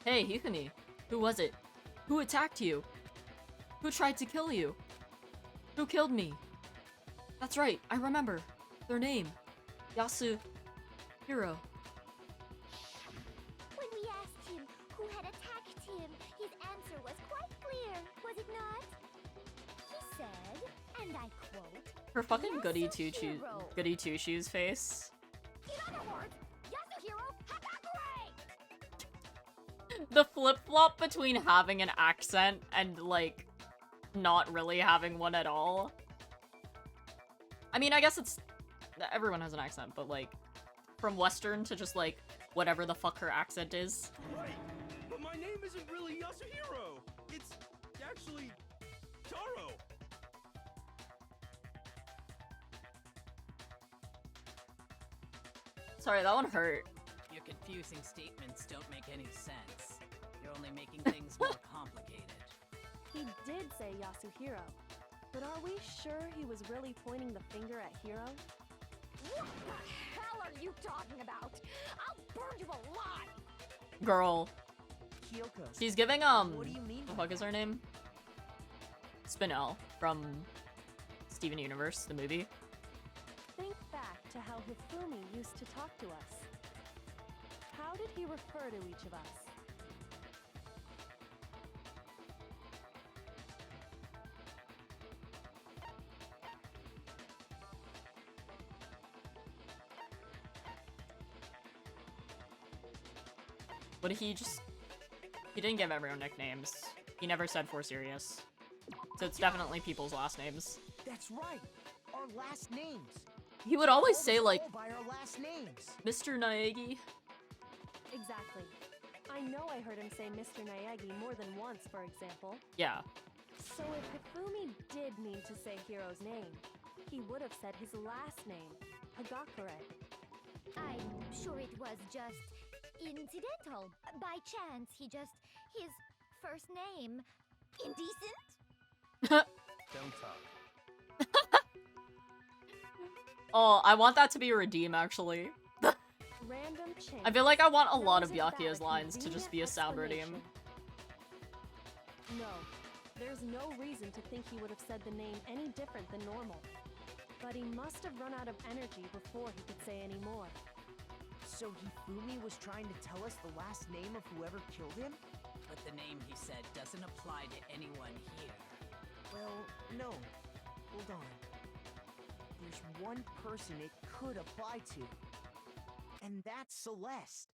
Hey, Hifumi. Who was it? Who attacked you? Who tried to kill you? Who killed me? That's right, I remember. Their name. Yasuhiro. When we asked him who had attacked him, his answer was quite clear, was it not? He said, and I quote, Her fucking goody two Yasuhiro. shoes face. In other words, Yasuhiro Hakakure! The flip-flop between having an accent and, like, not really having one at all. I mean, I guess it's... everyone has an accent, but, like, from Western to just, like, whatever the fuck her accent is. Right, but my name isn't really Yasuhiro. It's actually Taro. Sorry, that one hurt. Your confusing statements don't make any sense. You're only making things more complicated. He did say Yasuhiro, but are we sure he was really pointing the finger at Hiro? What the hell are you talking about? I'll burn you alive! Girl. Kyoko, She's giving, what do you mean the by fuck is her name? Spinel from Steven Universe, the movie. Think back to how Hifumi used to talk to us. How did he refer to each of us? What did he just... He didn't give everyone nicknames. He never said for serious. So it's definitely people's last names. That's right. Our last names. He would always Called say, us like, all by our last names. Mr. Naegi. Exactly. I know I heard him say Mr. Naegi more than once, for example. Yeah. So if Hifumi did mean to say Hiro's name, he would have said his last name, Hagakure. I'm sure it was just incidental. By chance, his first name, indecent? Don't talk. Oh, I want that to be a redeem, actually. Random chance. I feel like I want a lot of throws about Byakuya's a lines to just be a sound redeem. explanation. No, there's no reason to think he would have said the name any different than normal. But he must have run out of energy before he could say any more. So Hifumi was trying to tell us the last name of whoever killed him? But the name he said doesn't apply to anyone here. Well, no. Hold on. There's one person it could apply to. And that's Celeste.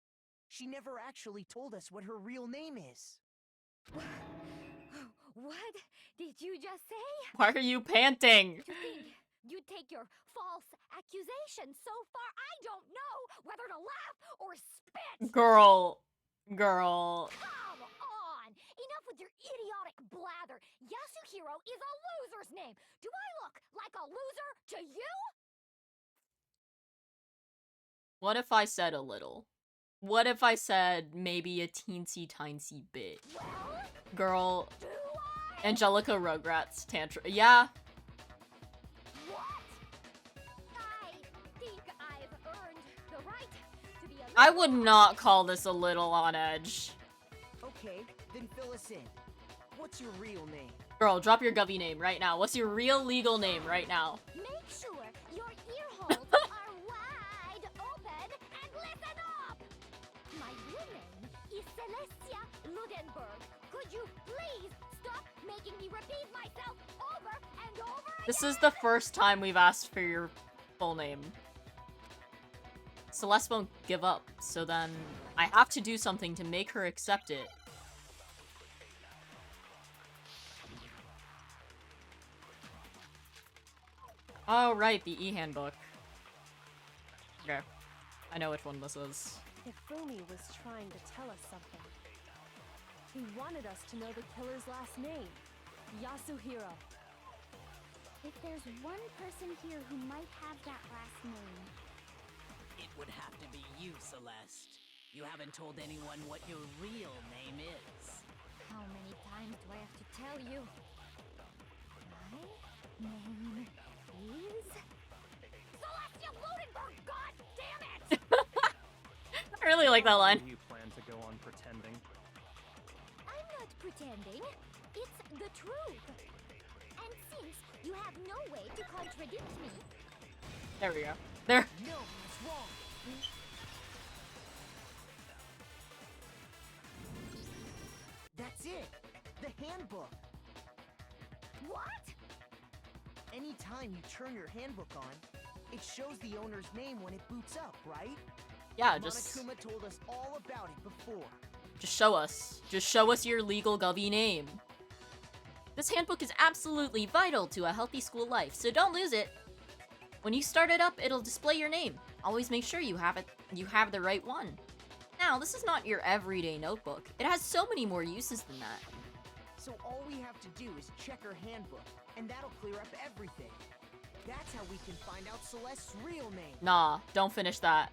She never actually told us what her real name is. What did you just say? Why are you panting? To think you take your false accusation so far, I don't know whether to laugh or spit! Girl. Come on! Enough with your idiotic blather! Yasuhiro is a loser's name! Do I look like a loser to you? What if I said a little? What if I said maybe a teensy-tiny bit? Well, Girl, do I? Angelica Rugrats tantrum. Yeah. What? I think I've earned the right to be a I would not call this a little on edge. Okay, then fill us in. What's your real name? Girl, drop your Govy name right now. What's your real legal name right now? Make sure your ear holes are wide open and listen up! My real name is Celestia Ludenberg. Could you please stop making me repeat myself over and over again? This is the first time we've asked for your full name. Celeste won't give up, so then I have to do something to make her accept it. Oh, right, the e-handbook. Okay. I know which one this is. Hifumi was trying to tell us something. He wanted us to know the killer's last name, Yasuhiro. If there's one person here who might have that last name, It would have to be you, Celeste. You haven't told anyone what your real name is. how many times do I have to tell you? My name is Celestia Ludenberg. God damn it! I really like that line. You plan to go on pretending? I'm not pretending. It's the truth. And since you have no way to contradict me, There we go. There. No, it's wrong. That's it. The handbook. what? Anytime you turn your handbook on, it shows the owner's name when it boots up, right? Yeah, just Monokuma told us all about it before. show us. Just show us your legal Govy name. This handbook is absolutely vital to a healthy school life, so don't lose it. When you start it up, it'll display your name. Always make sure you have the right one. Now, this is not your everyday notebook. It has so many more uses than that. So all we have to do is check her handbook, and that'll clear up everything. That's how we can find out Celeste's real name. Nah, don't finish that.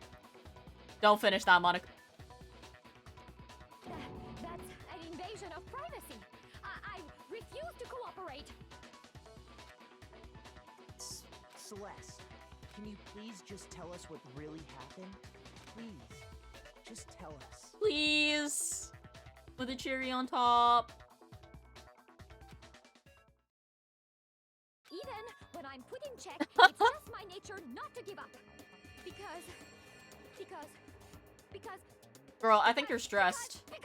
Don't finish that, Monica. That's an invasion of privacy. I refuse to cooperate. Celeste, can you please just tell us what really happened? Please, just tell us. Please. With a cherry on top. Even when I'm put in check, it's just my nature not to give up. Because Girl, I think you're stressed. because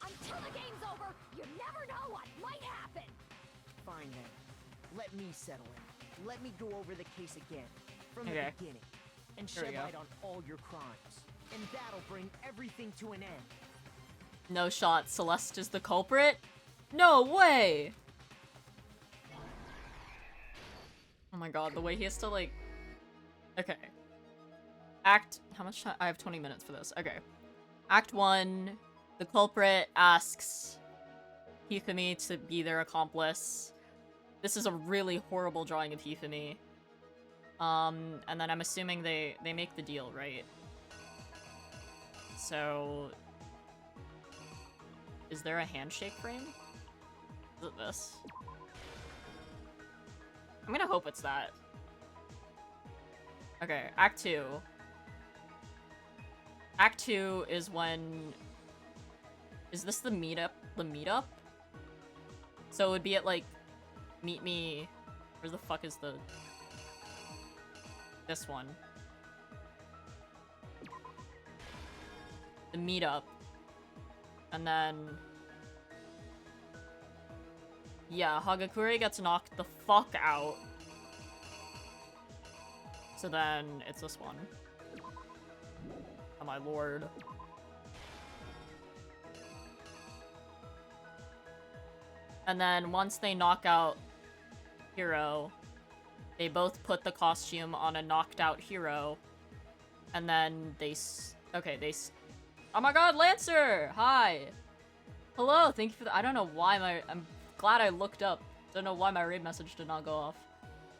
until the game's over, you never know what might happen. Fine then. Let me settle it. Let me go over the case again, from Okay. the beginning, and Here we shed go. light on all your crimes. And that'll bring everything to an end. No shot. Celeste is the culprit? No way! Oh my god, the way he has to, like... Okay. How much time? I have 20 minutes for this. Okay. Act 1, the culprit asks Hifumi to be their accomplice. This is a really horrible drawing of Hifumi. And then I'm assuming they make the deal, right? So... Is there a handshake frame? Is it this? I'm gonna hope it's that. Okay, Act 2. Act 2 is when... Is this the meetup? The meetup? So it would be at, like, meet me... Where the fuck is the... This one. The meetup. And then... Yeah, Hagakure gets knocked the fuck out. So then, it's this one. Oh my lord. And then, once they knock out Hiro, they both put the costume on a knocked out Hiro. And then they oh my god, Lancer! Hi! Hello, thank you for I don't know why I'm glad I looked up. Don't know why my raid message did not go off.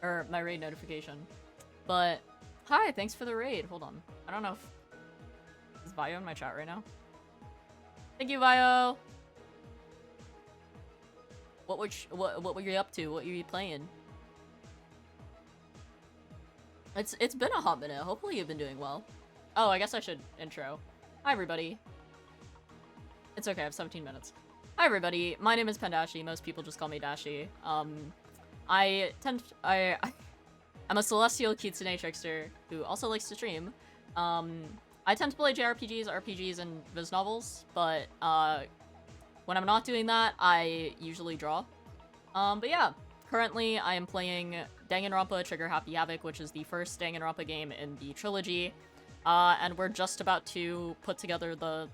Or my raid notification. But, hi, thanks for the raid. Hold on. I don't know if... Is Vio in my chat right now? Thank you, Vio! What were you up to? What were you playing? It's been a hot minute. Hopefully you've been doing well. Oh, I guess I should intro. Hi everybody. It's okay, I have 17 minutes. Hi everybody, my name is Pendashi. Most people just call me Dashi. I'm a celestial kitsune trickster who also likes to stream. I tend to play JRPGs, RPGs, and Viz novels, but when I'm not doing that, I usually draw. But yeah, currently I am playing Danganronpa Trigger Happy Havoc, which is the first Danganronpa game in the trilogy, and we're just about to put together the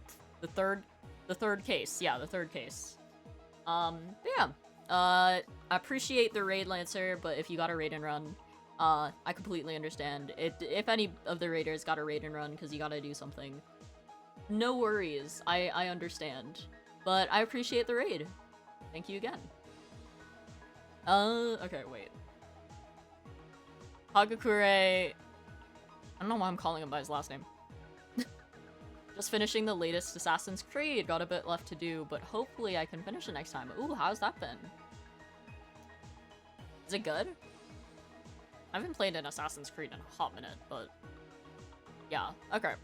third case. Yeah, the third case. But yeah, I appreciate the raid, Lancer, but if you got a raid and run, I completely understand. If any of the raiders got a raid and run because you gotta do something, no worries. I understand. But I appreciate the raid. Thank you again. Okay, wait. Hagakure... I don't know why I'm calling him by his last name. Just finishing the latest Assassin's Creed. Got a bit left to do, but hopefully I can finish it next time. Ooh, how's that been? Is it good? I haven't played an Assassin's Creed in a hot minute, but... yeah, okay.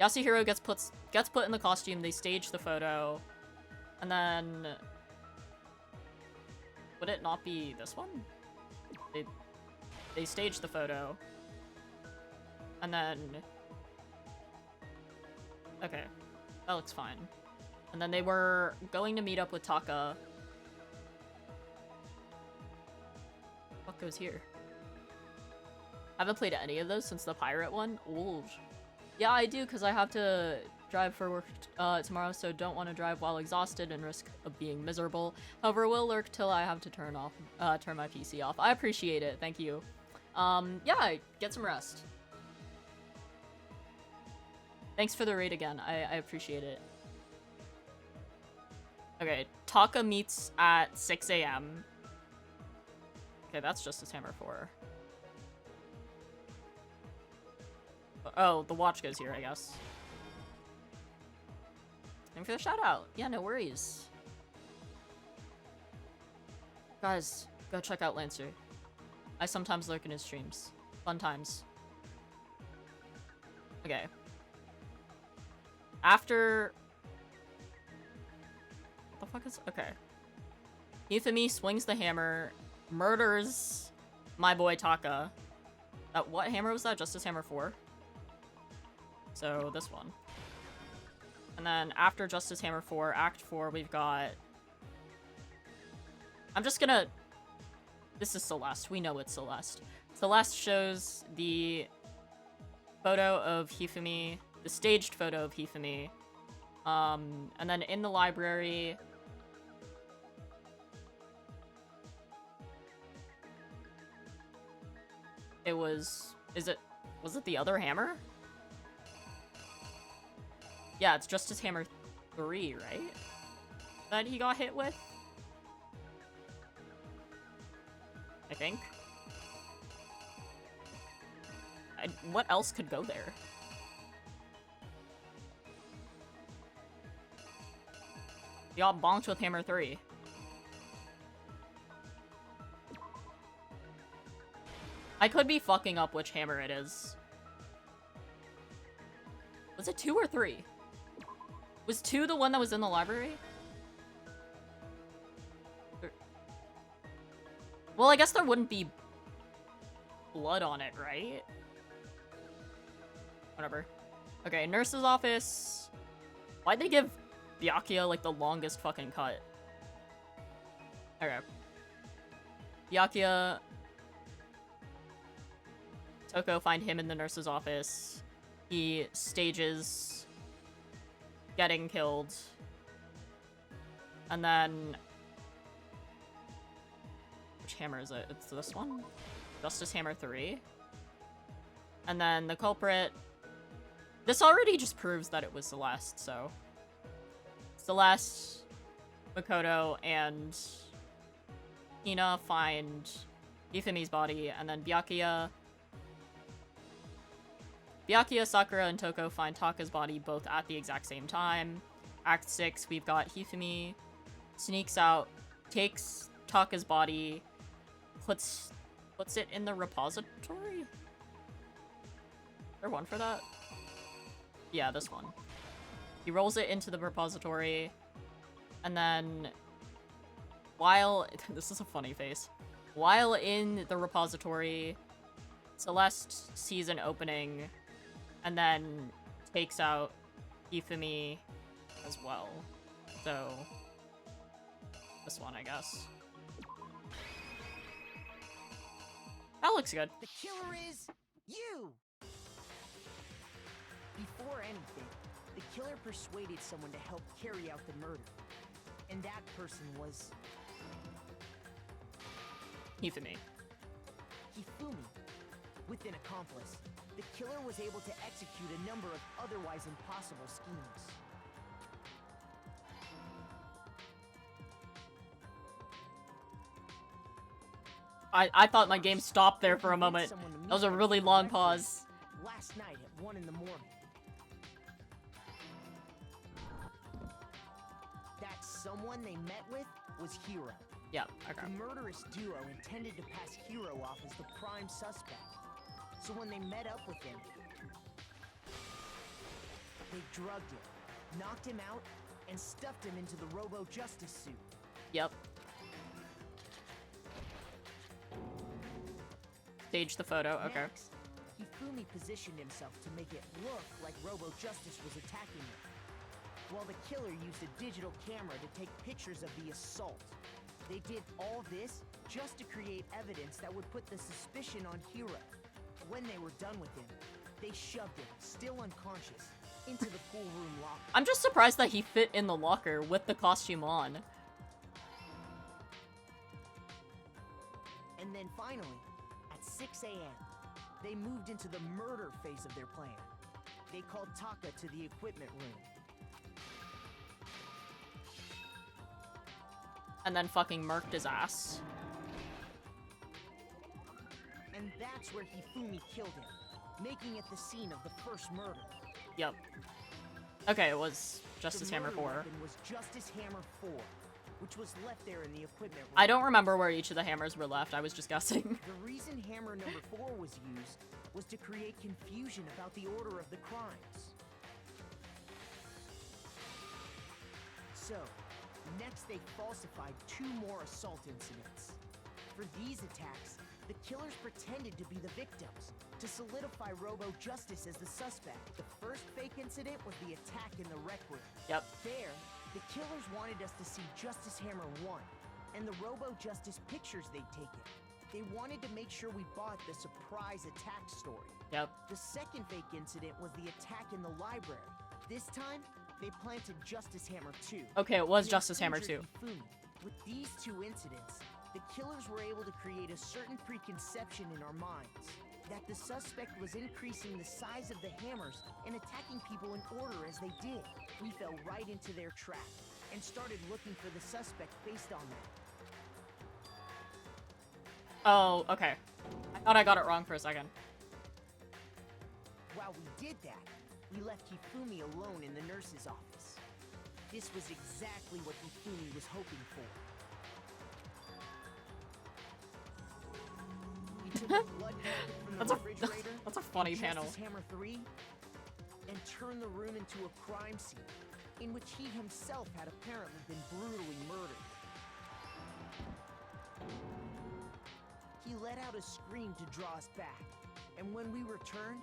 Yasuhiro gets put in the costume, they stage the photo, and then... would it not be this one? They stage the photo, and then... okay, that looks fine. And then they were going to meet up with Taka. What goes here? Haven't played any of those since the pirate one. Ooh. Yeah, I do, because I have to drive for work tomorrow, so don't want to drive while exhausted and risk of being miserable. However, will lurk till I have to turn my PC off. I appreciate it, thank you. Yeah, get some rest. Thanks for the raid again, I appreciate it. Okay, Taka meets at 6 a.m. Okay, that's just his hammer 4. Oh, the watch goes here, I guess. Thank you for the shout out. Yeah, no worries. Guys, go check out Lancer. I sometimes lurk in his streams. Fun times. Okay. After... what the fuck is... okay. Hifumi swings the hammer, murders my boy Taka. What hammer was that? Justice Hammer 4? So, this one. And then after Justice Hammer 4, Act 4, we've got... I'm just gonna... this is Celeste. We know it's Celeste. Celeste shows the photo of Hifumi, the staged photo of Hifumi. And then in the library... it was... was it the other hammer? Yeah, it's Justice Hammer 3, right? That he got hit with? I think. What else could go there? He got bonked with Hammer 3. I could be fucking up which hammer it is. Was it 2 or 3? Was 2 the one that was in the library? Well, I guess there wouldn't be blood on it, right? Whatever. Okay, nurse's office. Why'd they give Byakuya, like, the longest fucking cut? Okay. Byakuya... Toko find him in the nurse's office. He stages getting killed. And then... which hammer is it? It's this one? Justice Hammer 3. And then the culprit... this already just proves that it was Celeste, so... Celeste, Makoto, and Hina find Hifumi's body, and then Byakuya, Sakura, and Toko find Taka's body both at the exact same time. Act 6, we've got Hifumi sneaks out takes Taka's body, puts it in the repository? Is there one for that? Yeah, this one. He rolls it into the repository, and then while this is a funny face. While in the repository, Celeste sees an opening and then takes out Hifumi as well. So this one, I guess. That looks good. The killer is you! Before anything, the killer persuaded someone to help carry out the murder. And that person was Hifumi. Hifumi. With an accomplice, the killer was able to execute a number of otherwise impossible schemes. I thought my game stopped there for a moment. That was a really long pause. Last night at 1 in the morning. That someone they met with was Hiro. Yeah, okay. The murderous duo intended to pass Hiro off as the prime suspect. So when they met up with him, they drugged him, knocked him out, and stuffed him into the Robo-Justice suit. Yep. Stage the photo, okay. Next, Hifumi positioned himself to make it look like Robo-Justice was attacking him, while the killer used a digital camera to take pictures of the assault. They did all this just to create evidence that would put the suspicion on Hiro. When they were done with him, they shoved him, still unconscious, into the pool room locker. I'm just surprised that he fit in the locker with the costume on. And then finally, at 6 a.m., they moved into the murder phase of their plan. They called Taka to the equipment room. And then fucking murked his ass. And that's where Hifumi killed him, making it the scene of the first murder. Yep. Okay, it was Justice Hammer 4. The murder weapon was Justice Hammer 4, which was left there in the equipment room. I don't remember where each of the hammers were left, I was just guessing. The reason hammer number 4 was used was to create confusion about the order of the crimes. So, next they falsified 2 more assault incidents. For these attacks, the killers pretended to be the victims, to solidify Robo-Justice as the suspect. The first fake incident was the attack in the rec room. Yep. There, the killers wanted us to see Justice Hammer 1, and the Robo-Justice pictures they'd taken. They wanted to make sure we bought the surprise attack story. Yep. The second fake incident was the attack in the library. This time, they planted Justice Hammer 2. Okay, it was and Justice Hammer injured 2. Hifumi. With these 2 incidents, the killers were able to create a certain preconception in our minds that the suspect was increasing the size of the hammers and attacking people in order as they did. We fell right into their trap and started looking for the suspect based on that. Oh, okay. I thought I got it wrong for a second. While we did that, we left Hifumi alone in the nurse's office. This was exactly what Hifumi was hoping for. We took a blood packet from the refrigerator, That's a funny panel. Justice Hammer 3, and turned the room into a crime scene in which he himself had apparently been brutally murdered. He let out a scream to draw us back, and when we returned,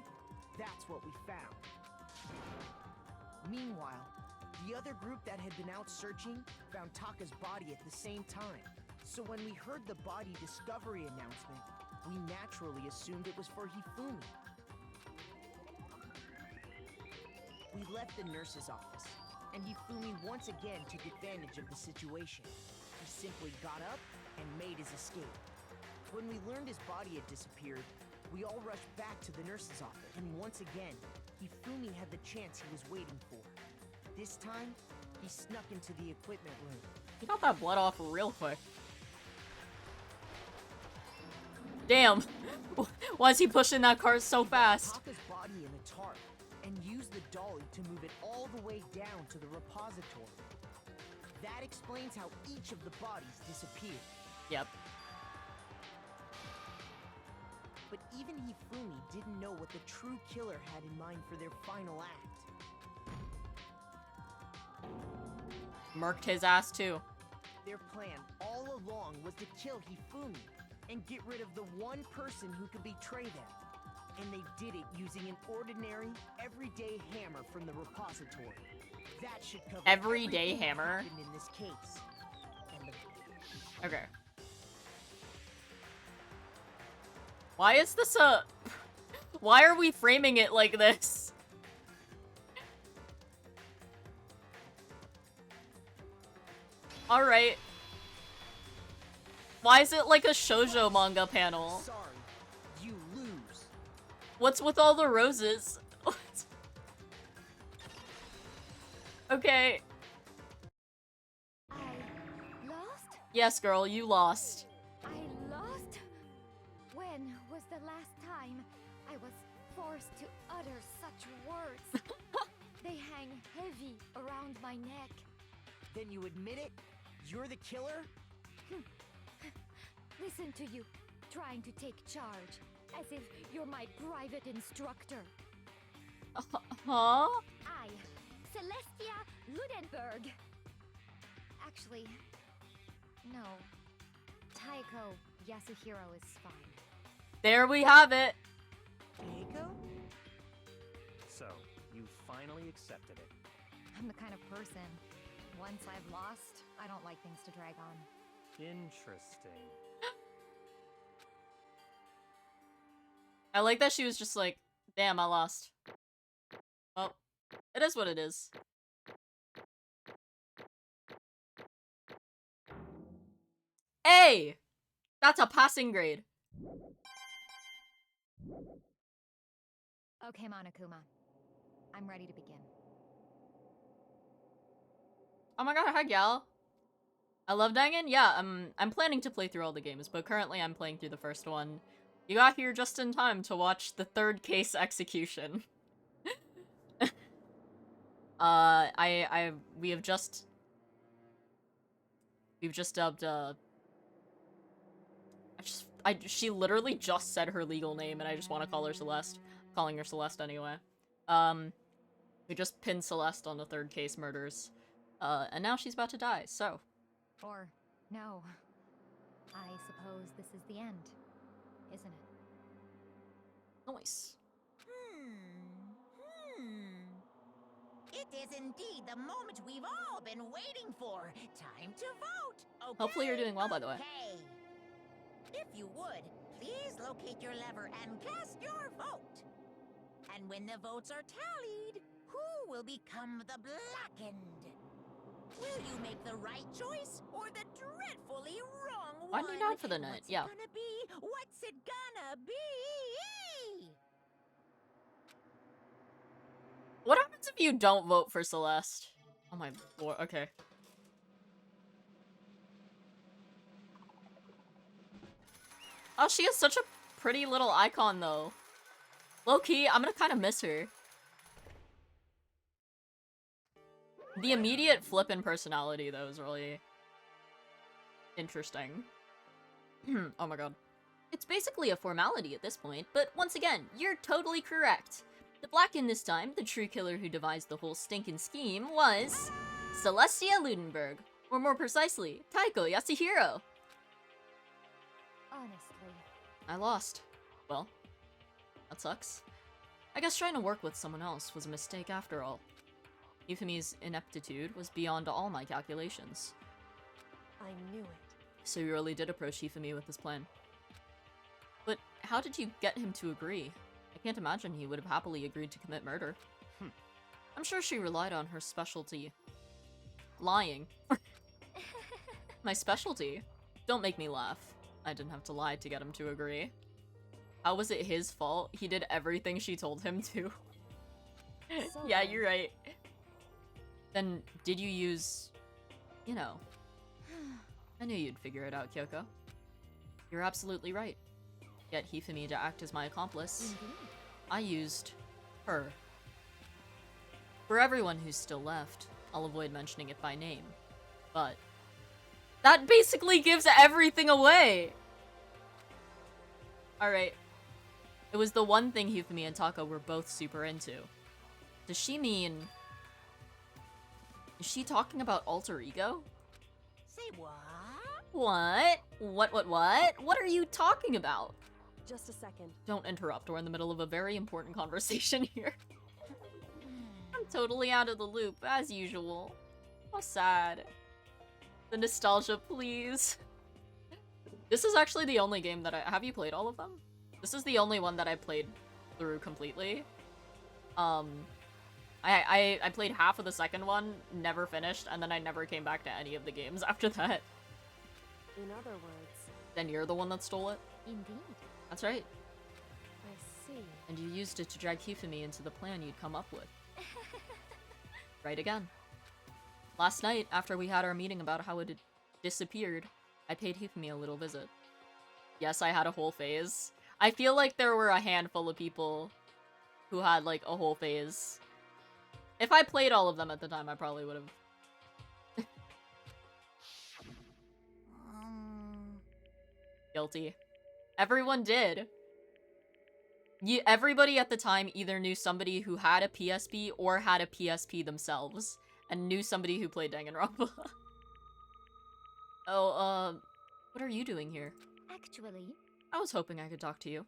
that's what we found. Meanwhile, the other group that had been out searching found Taka's body at the same time. So when we heard the body discovery announcement, we naturally assumed it was for Hifumi. We left the nurse's office, and Hifumi once again took advantage of the situation. He simply got up and made his escape. When we learned his body had disappeared, we all rushed back to the nurse's office, and once again, Hifumi had the chance he was waiting for. This time, he snuck into the equipment room. He got that blood off real quick. Damn. Why is he pushing that car so fast? Taka's body in a tarp and used the dolly to move it all the way down to the repository. That explains how each of the bodies disappeared. Yep. But even Hifumi didn't know what the true killer had in mind for their final act. Murked his ass too. Their plan all along was to kill Hifumi and get rid of the one person who could betray them. And they did it using an ordinary, everyday hammer from the repository. That should cover Everyday everything that hammer? happened in this case. And the Okay. Why is this a... Why are we framing it like this? Alright. Why is it like a shoujo manga panel? sorry, you lose. What's with all the roses? What? Okay. I lost? Yes, girl, you lost. I lost? When was the last time I was forced to utter such words? They hang heavy around my neck. Then you admit it? You're the killer? Listen to you, trying to take charge, as if you're my private instructor. Huh? I, Celestia Ludenberg. Actually, no. Taiko Yasuhiro is fine. There we have it. Keiko? So, you finally accepted it. I'm the kind of person, once I've lost, I don't like things to drag on. Interesting. I like that she was just like, damn, I lost. Well, it is what it is. A! That's a passing grade. Okay, Monokuma. I'm ready to begin. Oh my god, hi gal. I love Dangan? Yeah, I'm planning to play through all the games, but currently I'm playing through the first one. You got here just in time to watch the third case execution. We've just dubbed, she literally just said her legal name and I just want to call her Celeste. Calling her Celeste anyway. We just pinned Celeste on the third case murders. And now she's about to die, so. Or, no. I suppose this is the end, isn't it? Nice. It is indeed the moment we've all been waiting for. Time to vote. Okay. Hopefully you're doing well, by the way. Okay. If you would, please locate your lever and cast your vote. And when the votes are tallied, who will become the blackened? Will you make the right choice or the dreadfully wrong one? Winding down for the night, What's yeah. it gonna be? What's it gonna be? What happens if you don't vote for Celeste? Oh my lord, okay. Oh, she has such a pretty little icon, though. Low-key, I'm gonna kind of miss her. The immediate flippin' personality, though, is really interesting. Oh my god. It's basically a formality at this point, but once again, you're totally correct. The Blackened this time, the true killer who devised the whole stinking scheme, was Celestia Ludenberg, or more precisely, Taiko Yasuhiro. Honestly. I lost. Well, that sucks. I guess trying to work with someone else was a mistake after all. Yufumi's ineptitude was beyond all my calculations. I knew it. So you really did approach Hifumi with this plan. But how did you get him to agree? I can't imagine he would have happily agreed to commit murder. I'm sure she relied on her specialty. Lying. My specialty? Don't make me laugh. I didn't have to lie to get him to agree. How was it his fault? He did everything she told him to. So Yeah, then- you're right. Then, did you use... You know... I knew you'd figure it out, Kyoko. You're absolutely right. Get Hifumi to act as my accomplice. I used... her. For everyone who's still left, I'll avoid mentioning it by name. But that basically gives everything away. Alright. It was the one thing Hifumi and Taka were both super into. Does she mean... Is she talking about alter ego? Say what? What? What? What are you talking about? Just a second. Don't interrupt, we're in the middle of a very important conversation here. I'm totally out of the loop, as usual. How sad. The nostalgia, please. This is actually the only game that have you played all of them? This is the only one that I played through completely. I played half of the second one, never finished, and then I never came back to any of the games after that. In other words, Then you're the one that stole it? Indeed. That's right. I see. And you used it to drag Hifumi into the plan you'd come up with. Right again. Last night, after we had our meeting about how it had disappeared, I paid Hifumi a little visit. Yes, I had a whole phase. I feel like there were a handful of people who had, like, a whole phase. If I played all of them at the time, I probably would have. Guilty. Everyone did. Everybody at the time either knew somebody who had a PSP or had a PSP themselves, and knew somebody who played Danganronpa. Oh, what are you doing here? Actually, I was hoping I could talk to you.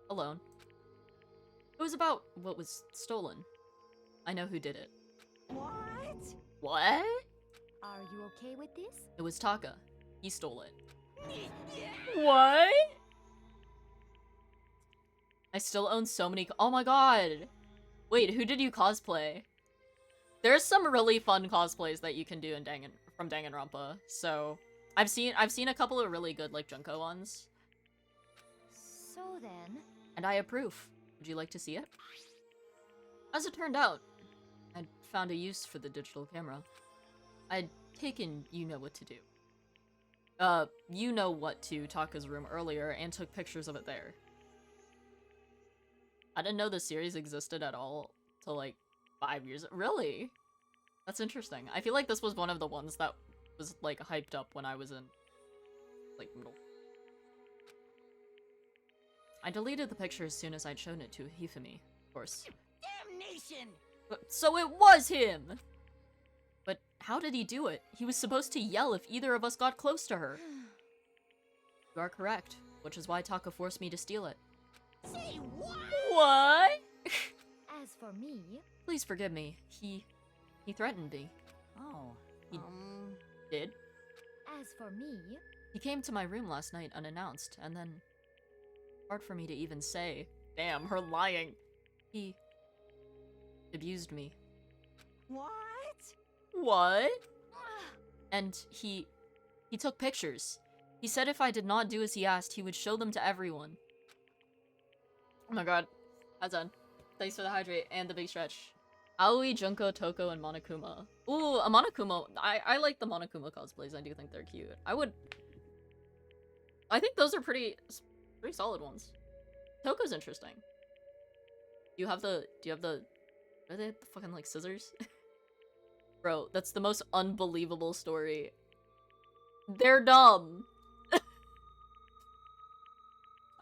Alone. It was about what was stolen. I know who did it. what? What? Are you okay with this? It was Taka. He stole it. What? I still own so many. Oh my god. Wait, who did you cosplay? There's some really fun cosplays that you can do in from Danganronpa. So, I've seen a couple of really good like Junko ones, So then, and I approve. Would you like to see it? As it turned out, I'd found a use for the digital camera. I'd taken you know what to do. You know what to Taka's room earlier and took pictures of it there. I didn't know the series existed at all till like 5 years. Really? That's interesting. I feel like this was one of the ones that was like hyped up when I was in like middle. I deleted the picture as soon as I'd shown it to Hifumi, of course. Damnation! So it was him! But how did he do it? He was supposed to yell if either of us got close to her. You are correct, which is why Taka forced me to steal it. Say what? What? as for me, Please forgive me. He threatened me. Oh, He did? as for me, He came to my room last night unannounced, and then... Hard for me to even say. Damn, her lying. He... abused me. what? What? And he took pictures. He said if I did not do as he asked, he would show them to everyone. Oh my god. That's done. Thanks for the hydrate and the big stretch. Aoi, Junko, Toko, and Monokuma. Ooh, a Monokuma. I like the Monokuma cosplays. I do think they're cute. I think those are pretty solid ones. Toko's interesting. Do you have the are they the fucking like scissors? Bro, that's the most unbelievable story. They're dumb.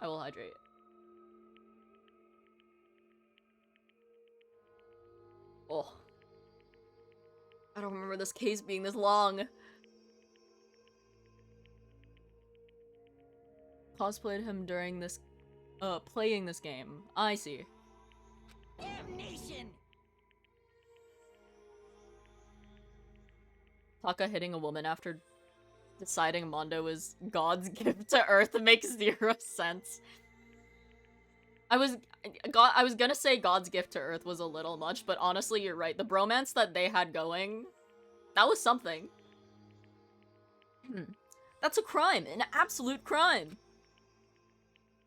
I will hydrate. Oh. I don't remember this case being this long. Cosplayed him during this, playing this game. I see. Damnation! Taka hitting a woman after deciding Mondo is God's gift to Earth makes zero sense. I was gonna say God's gift to Earth was a little much, but honestly, you're right. The bromance that they had going, that was something. That's a crime, an absolute crime.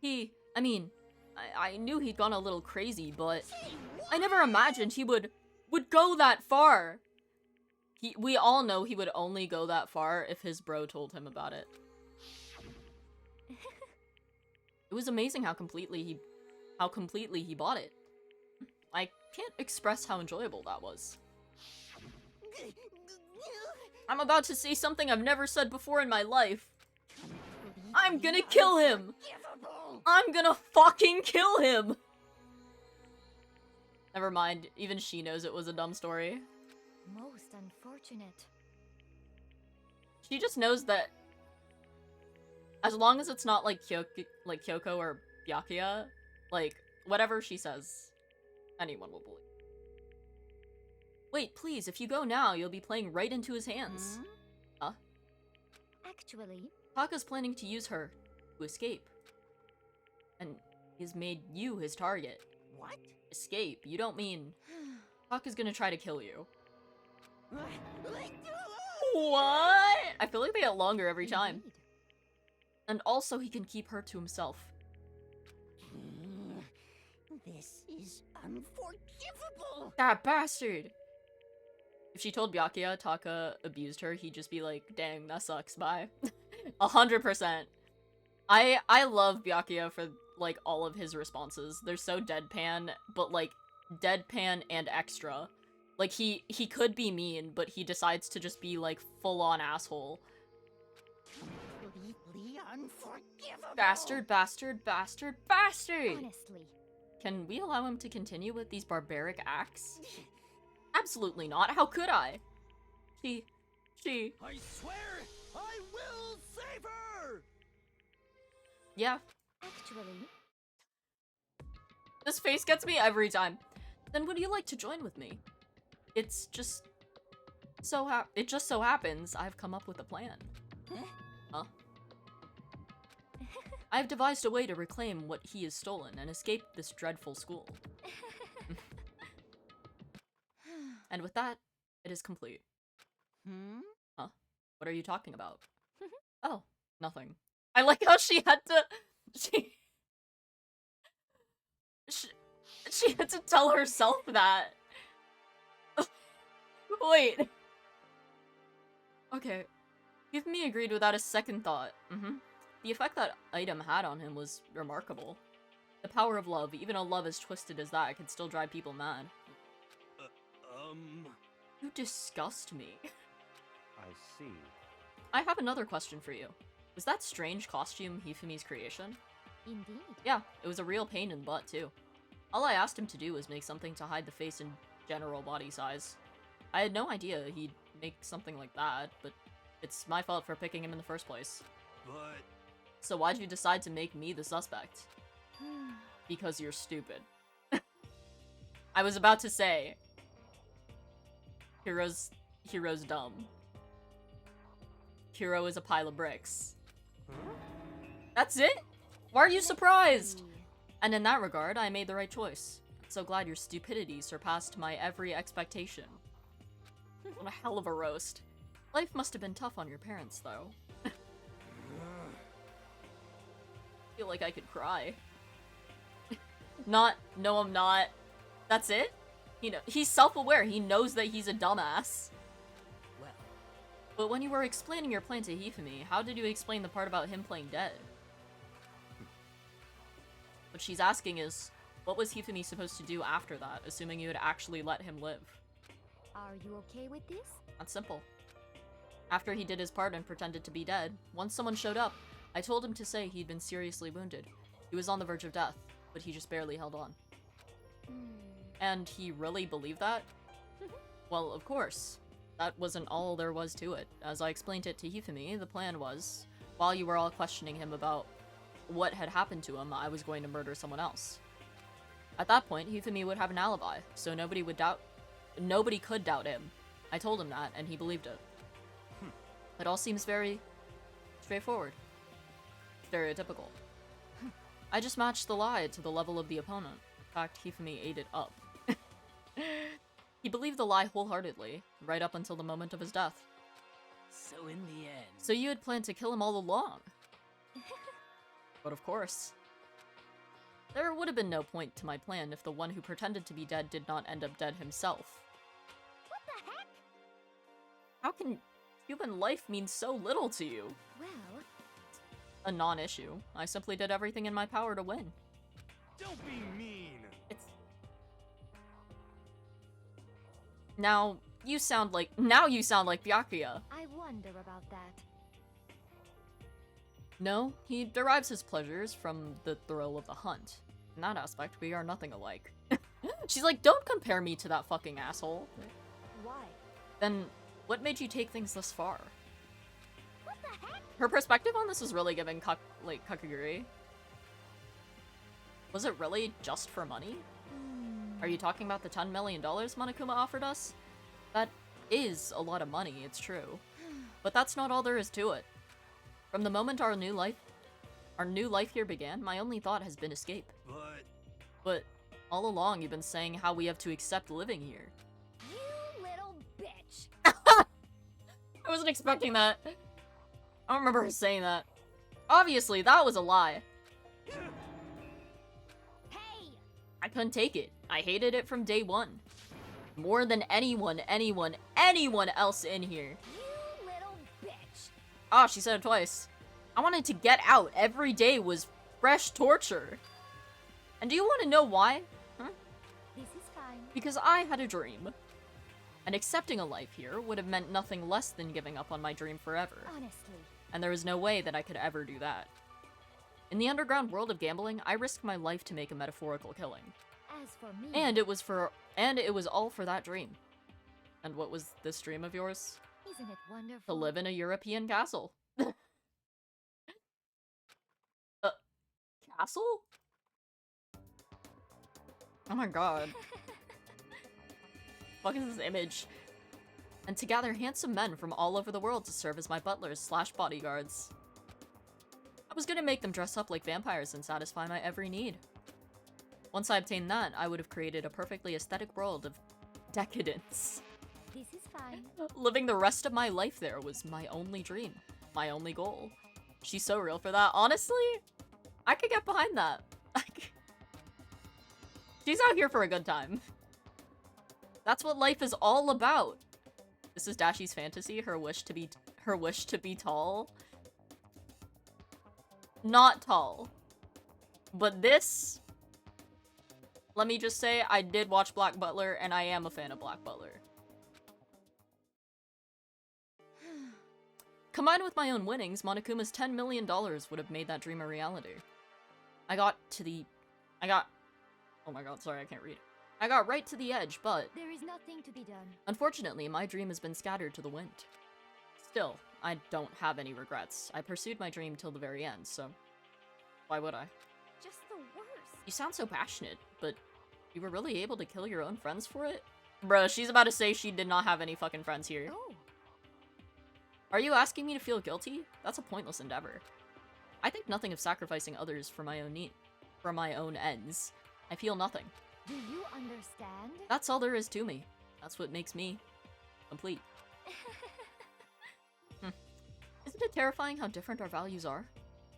I knew he'd gone a little crazy, but I never imagined he would go that far. We all know he would only go that far if his bro told him about it. It was amazing how completely he bought it. I can't express how enjoyable that was. I'm about to say something I've never said before in my life. I'm gonna kill him! I'm gonna fucking kill him! Never mind, even she knows it was a dumb story. Most unfortunate. She just knows that as long as it's not like Kyoko or Byakuya, like, whatever she says, anyone will believe. Wait, please, if you go now, you'll be playing right into his hands. Huh? Actually, Taka's planning to use her to escape. And he's made you his target. What? Escape? You don't mean... Taka's gonna try to kill you. What? I feel like they get longer every time. indeed. And also he can keep her to himself. This is unforgivable. That bastard! If she told Byakuya Taka abused her, he'd just be like, dang, that sucks, bye. 100%. I love Byakuya for, like, all of his responses. They're so deadpan, but, like, deadpan and extra. Like, he could be mean, but he decides to just be, like, full-on asshole. Completely unforgivable. Bastard, bastard, bastard, bastard! Honestly, Can we allow him to continue with these barbaric acts? Absolutely not. How could I? She... I swear, I will save her! Yeah. actually, This face gets me every time. Then would you like to join with me? It's just... It just so happens I've come up with a plan. Huh? I've devised a way to reclaim what he has stolen and escape this dreadful school. And with that, it is complete. Huh? What are you talking about? Oh, nothing. I like how she had to... She had to tell herself that. Wait. Okay. Hifumi agreed without a second thought. The effect that item had on him was remarkable. The power of love, even a love as twisted as that, can still drive people mad. You disgust me. I see. I have another question for you. Was that strange costume Hifumi's creation? indeed. Yeah, it was a real pain in the butt, too. All I asked him to do was make something to hide the face and general body size. I had no idea he'd make something like that, but it's my fault for picking him in the first place. But... So why'd you decide to make me the suspect? Because you're stupid. I was about to say... Hiro's dumb. Hiro is a pile of bricks. That's it? Why are you surprised? And in that regard, I made the right choice. I'm so glad your stupidity surpassed my every expectation. What a hell of a roast. Life must have been tough on your parents, though. I feel like I could cry. No, I'm not. That's it? You know, he's self-aware. He knows that he's a dumbass. Well, But when you were explaining your plan to Hifumi, how did you explain the part about him playing dead? What she's asking is, what was Hifumi supposed to do after that, assuming you had actually let him live? Are you okay with this? That's simple. After he did his part and pretended to be dead, once someone showed up, I told him to say he'd been seriously wounded. He was on the verge of death, but he just barely held on. And he really believed that? Well, of course. That wasn't all there was to it. As I explained it to Hifumi, the plan was, while you were all questioning him about what had happened to him, I was going to murder someone else. At that point, Hifumi would have an alibi, so nobody could doubt him. I told him that, and he believed it. It all seems very straightforward. Stereotypical. I just matched the lie to the level of the opponent. In fact, Hifumi ate it up. He believed the lie wholeheartedly, right up until the moment of his death. so in the end, So you had planned to kill him all along. But of course. There would have been no point to my plan if the one who pretended to be dead did not end up dead himself. What the heck? How can human life mean so little to you? Well, A non-issue. I simply did everything in my power to win. Don't be mean! It's... Now, you sound like Byakuya. I wonder about that. No, he derives his pleasures from the thrill of the hunt. In that aspect, we are nothing alike. She's like, don't compare me to that fucking asshole. Why? Then, what made you take things this far? What the heck? Her perspective on this is really giving Kakaguri. Was it really just for money? Are you talking about the $10 million Monokuma offered us? That is a lot of money, it's true. But that's not all there is to it. From the moment our new life here began, my only thought has been escape. But all along you've been saying how we have to accept living here. You little bitch. I wasn't expecting that. I don't remember her saying that. Obviously, that was a lie. Hey! I couldn't take it. I hated it from day one. More than anyone else in here. You little bitch. Oh, she said it twice. I wanted to get out. Every day was fresh torture. And do you want to know why? Huh? This is fine. Because I had a dream. And accepting a life here would have meant nothing less than giving up on my dream forever. Honestly. And there was no way that I could ever do that. In the underground world of gambling, I risked my life to make a metaphorical killing. As for me. And it was all for that dream. And what was this dream of yours? Isn't it wonderful? To live in a European castle. Castle? Oh my god. Fuck is this image? And to gather handsome men from all over the world to serve as my butlers/bodyguards. I was gonna make them dress up like vampires and satisfy my every need. Once I obtained that, I would have created a perfectly aesthetic world of decadence. This is fine. Living the rest of my life there was my only dream, my only goal. She's so real for that. Honestly, I could get behind that. She's out here for a good time. That's what life is all about. This is Dashi's fantasy, her wish to be tall. Not tall. But this, let me just say, I did watch Black Butler, and I am a fan of Black Butler. Combined with my own winnings, Monokuma's $10 million would have made that dream a reality. Oh my god, sorry, I can't read. I got right to the edge, but There is nothing to be done. unfortunately, my dream has been scattered to the wind. Still, I don't have any regrets. I pursued my dream till the very end, so why would I? Just the worst. You sound so passionate, but you were really able to kill your own friends for it? Bruh, she's about to say she did not have any fucking friends here. Oh. Are you asking me to feel guilty? That's a pointless endeavor. I think nothing of sacrificing others for my own ends. I feel nothing. Do you understand? That's all there is to me. That's what makes me complete. Isn't it terrifying how different our values are?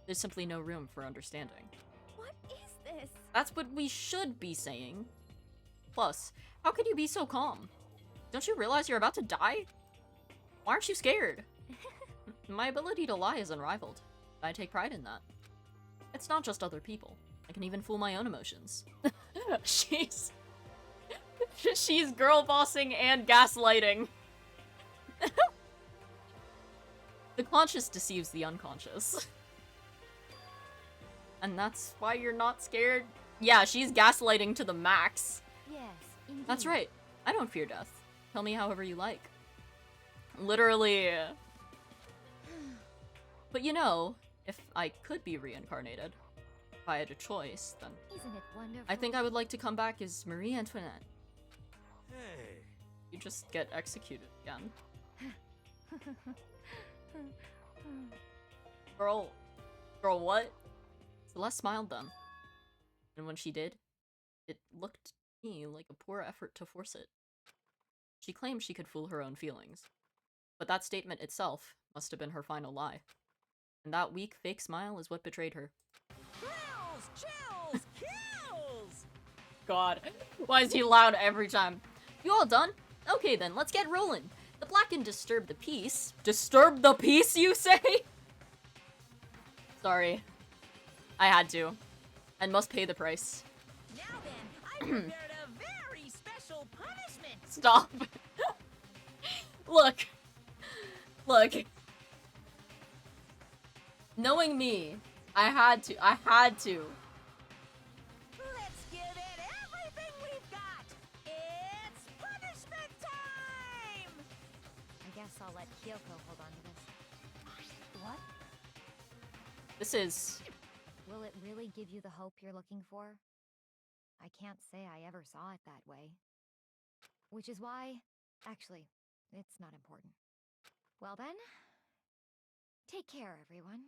There's simply no room for understanding. What is this? That's what we should be saying. Plus, how could you be so calm? Don't you realize you're about to die? Why aren't you scared? My ability to lie is unrivaled. I take pride in that. It's not just other people. I can even fool my own emotions. She's girl bossing and gaslighting. The conscious deceives the unconscious. And that's why you're not scared? Yeah, she's gaslighting to the max. Yes, indeed. That's right. I don't fear death. Tell me however you like. Literally. But you know, if I could be reincarnated, if I had a choice, then Isn't it wonderful? I think I would like to come back as Marie Antoinette. Hey. You just get executed again. Girl, what? Celeste smiled then. And when she did, it looked to me like a poor effort to force it. She claimed she could fool her own feelings. But that statement itself must have been her final lie. And that weak, fake smile is what betrayed her. Thrills, chills, kills! God, why is he loud every time? You all done? Okay then, let's get rolling. The black and disturb the peace. Disturb the peace, you say? Sorry. I had to. And must pay the price. Now then, I prepared a very special punishment. Stop. Look. Look. Knowing me, I had to. Let's give it everything we've got. It's punishment time! I guess I'll let Kyoko hold on to this. What? This is... Will it really give you the hope you're looking for? I can't say I ever saw it that way. Which is why... Actually, it's not important. Well then... Take care, everyone.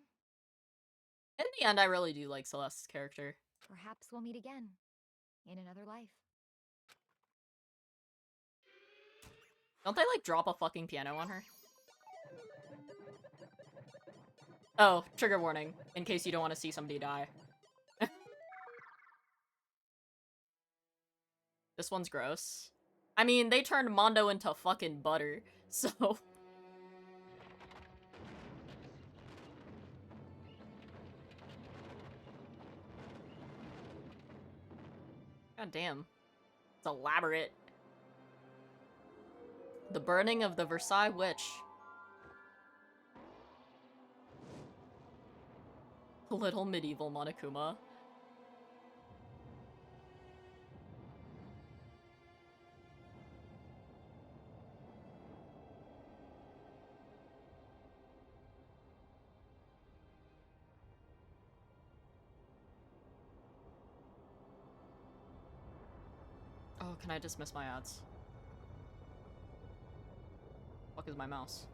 In the end, I really do like Celeste's character. Perhaps we'll meet again. In another life. Don't they, like, drop a fucking piano on her? Oh, trigger warning, in case you don't want to see somebody die. This one's gross. I mean, they turned Mondo into fucking butter, so... God damn. It's elaborate. The burning of the Versailles Witch. Little medieval Monokuma. Oh, can I dismiss my ads? Fuck is my mouse?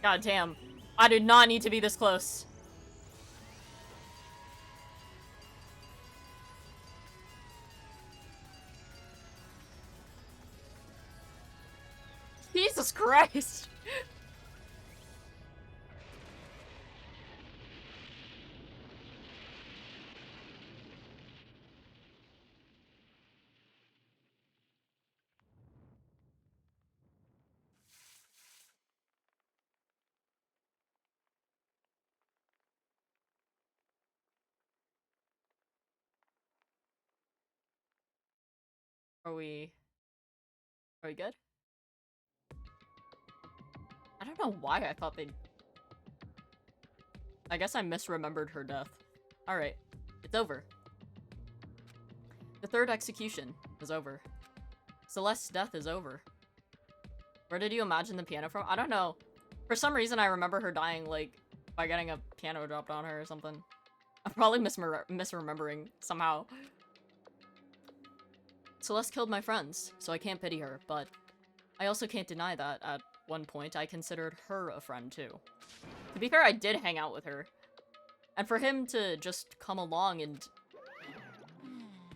God damn. I did not need to be this close. Jesus Christ! Are we good? I don't know why I thought they'd... I guess I misremembered her death. Alright, it's over. The third execution is over. Celeste's death is over. Where did you imagine the piano from? I don't know. For some reason I remember her dying, like, by getting a piano dropped on her or something. I'm probably misremembering somehow. Celeste killed my friends, so I can't pity her, but I also can't deny that at one point I considered her a friend too. To be fair, I did hang out with her. And for him to just come along and...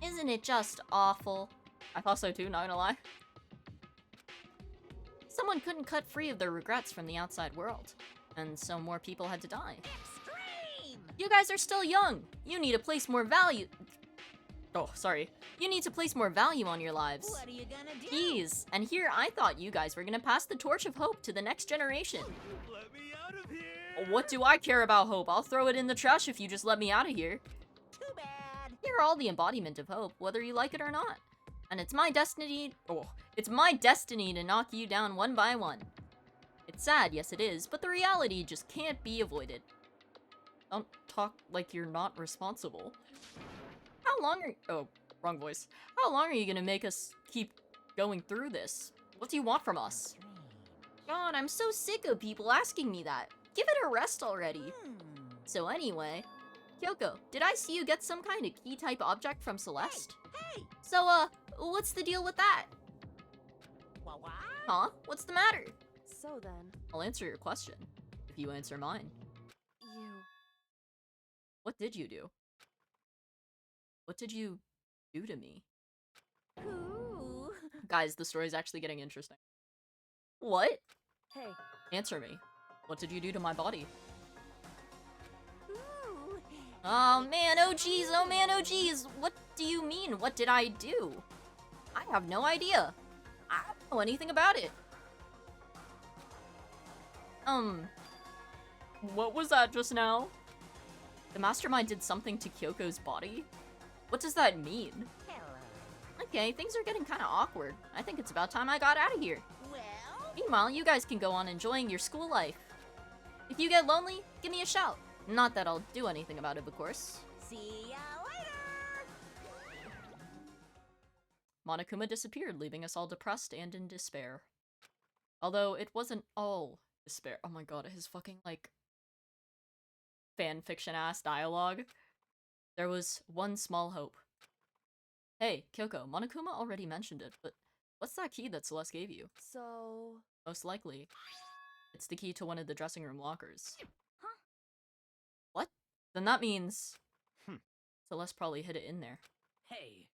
Isn't it just awful? I thought so too, not gonna lie. Someone couldn't cut free of their regrets from the outside world, and so more people had to die. Extreme! You guys are still young! You need to place more value... Oh, sorry. You need to place more value on your lives. What are you gonna do? Jeez, and here I thought you guys were gonna pass the torch of hope to the next generation. Let me out of here! What do I care about hope? I'll throw it in the trash if you just let me out of here. Too bad. You're all the embodiment of hope, whether you like it or not. And it's my destiny... Oh, it's my destiny to knock you down one by one. It's sad, yes it is, but the reality just can't be avoided. Don't talk like you're not responsible. How long are... Oh, wrong voice. How long are you gonna make us keep going through this? What do you want from us? God, I'm so sick of people asking me that. Give it a rest already. So anyway, Kyoko, did I see you get some kind of key-type object from Celeste? Hey! So, what's the deal with that? What? Huh? What's the matter? So then, I'll answer your question, if you answer mine. you... What did you do? What did you do to me? Ooh. Guys, the story's actually getting interesting. What? Hey, Answer me. What did you do to my body? Ooh. Oh man, oh geez, oh man, oh geez. What do you mean? What did I do? I have no idea. I don't know anything about it. What was that just now? The mastermind did something to Kyoko's body? What does that mean? Hello. Okay, things are getting kind of awkward. I think it's about time I got out of here. Well, Meanwhile, you guys can go on enjoying your school life. If you get lonely, give me a shout. Not that I'll do anything about it, of course. see ya later. Monokuma disappeared, leaving us all depressed and in despair. Although it wasn't all despair. Oh my god, his fucking, like, fanfiction-ass dialogue. There was one small hope. Hey, Kyoko, Monokuma already mentioned it, but what's that key that Celeste gave you? So... Most likely, it's the key to one of the dressing room lockers. Huh? What? Then that means... Celeste probably hid it in there. Hey,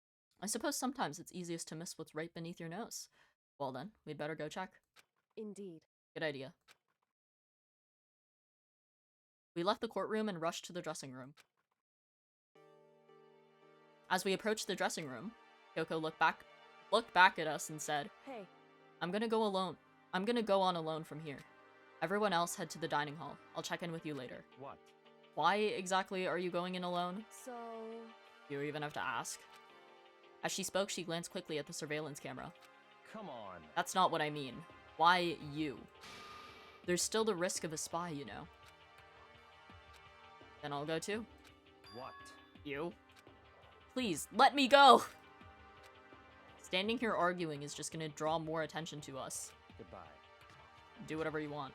I suppose sometimes it's easiest to miss what's right beneath your nose. Well then, we'd better go check. Indeed. Good idea. We left the courtroom and rushed to the dressing room. As we approached the dressing room, Kyoko looked back at us and said, Hey, I'm gonna go alone. I'm gonna go on alone from here. Everyone else head to the dining hall. I'll check in with you later. What? Why exactly are you going in alone? so... You even have to ask. As she spoke, she glanced quickly at the surveillance camera. Come on. That's not what I mean. Why you? There's still the risk of a spy, you know. Then I'll go too. What? You? Please, let me go! Standing here arguing is just gonna draw more attention to us. Goodbye. Do whatever you want.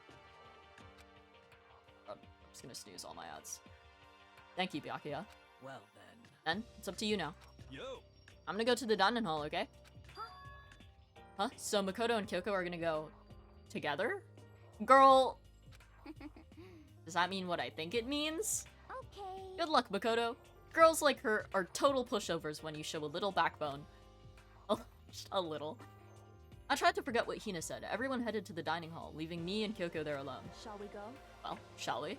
I'm just gonna snooze all my ads. Thank you, Byakuya. well then. Then, it's up to you now. Yo, I'm gonna go to the dining hall, okay? Huh? So Makoto and Kyoko are gonna go together? Girl! Does that mean what I think it means? Okay. Good luck, Makoto. Girls like her are total pushovers when you show a little backbone. Oh, just a little. I tried to forget what Hina said. Everyone headed to the dining hall, leaving me and Kyoko there alone. Shall we go? Well, shall we?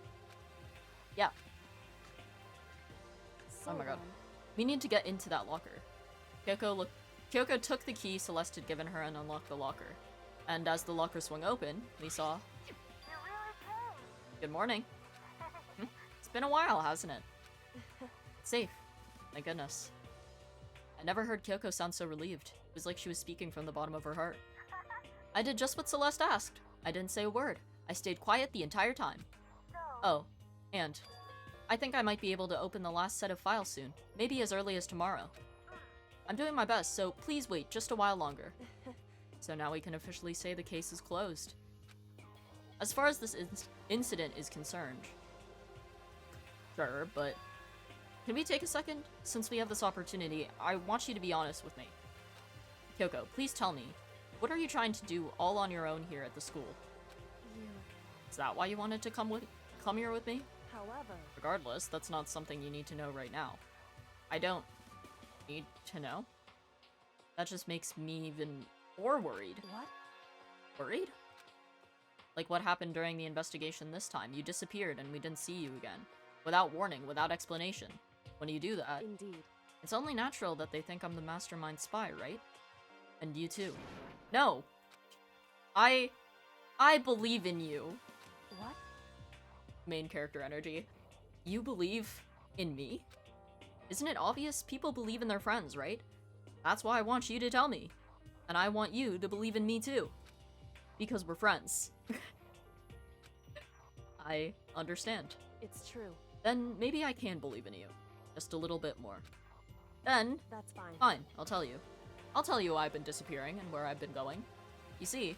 Yeah, So Oh my god. then, we need to get into that locker. Kyoko took the key Celeste had given her and unlocked the locker. And as the locker swung open, we saw... Good morning. It's been a while, hasn't it? Safe. Thank goodness. I never heard Kyoko sound so relieved. It was like she was speaking from the bottom of her heart. I did just what Celeste asked. I didn't say a word. I stayed quiet the entire time. Oh, and I think I might be able to open the last set of files soon. Maybe as early as tomorrow. I'm doing my best, so please wait just a while longer. So now we can officially say the case is closed. As far as this incident is concerned. Sure, but can we take a second? Since we have this opportunity, I want you to be honest with me. Kyoko, please tell me, what are you trying to do all on your own here at the school? you... Is that why you wanted to come here with me? However, Regardless, that's not something you need to know right now. I don't need to know. That just makes me even more worried. what? Worried? Like what happened during the investigation this time. You disappeared and we didn't see you again. Without warning, without explanation. When you do that, Indeed. it's only natural that they think I'm the mastermind spy, right? And you too. No! I believe in you. What? Main character energy. You believe in me? Isn't it obvious people believe in their friends, right? That's why I want you to tell me. And I want you to believe in me too. Because we're friends. I understand. It's true. Then maybe I can believe in you. Just a little bit more. Then, That's fine. fine, I'll tell you. I'll tell you why I've been disappearing and where I've been going. You see.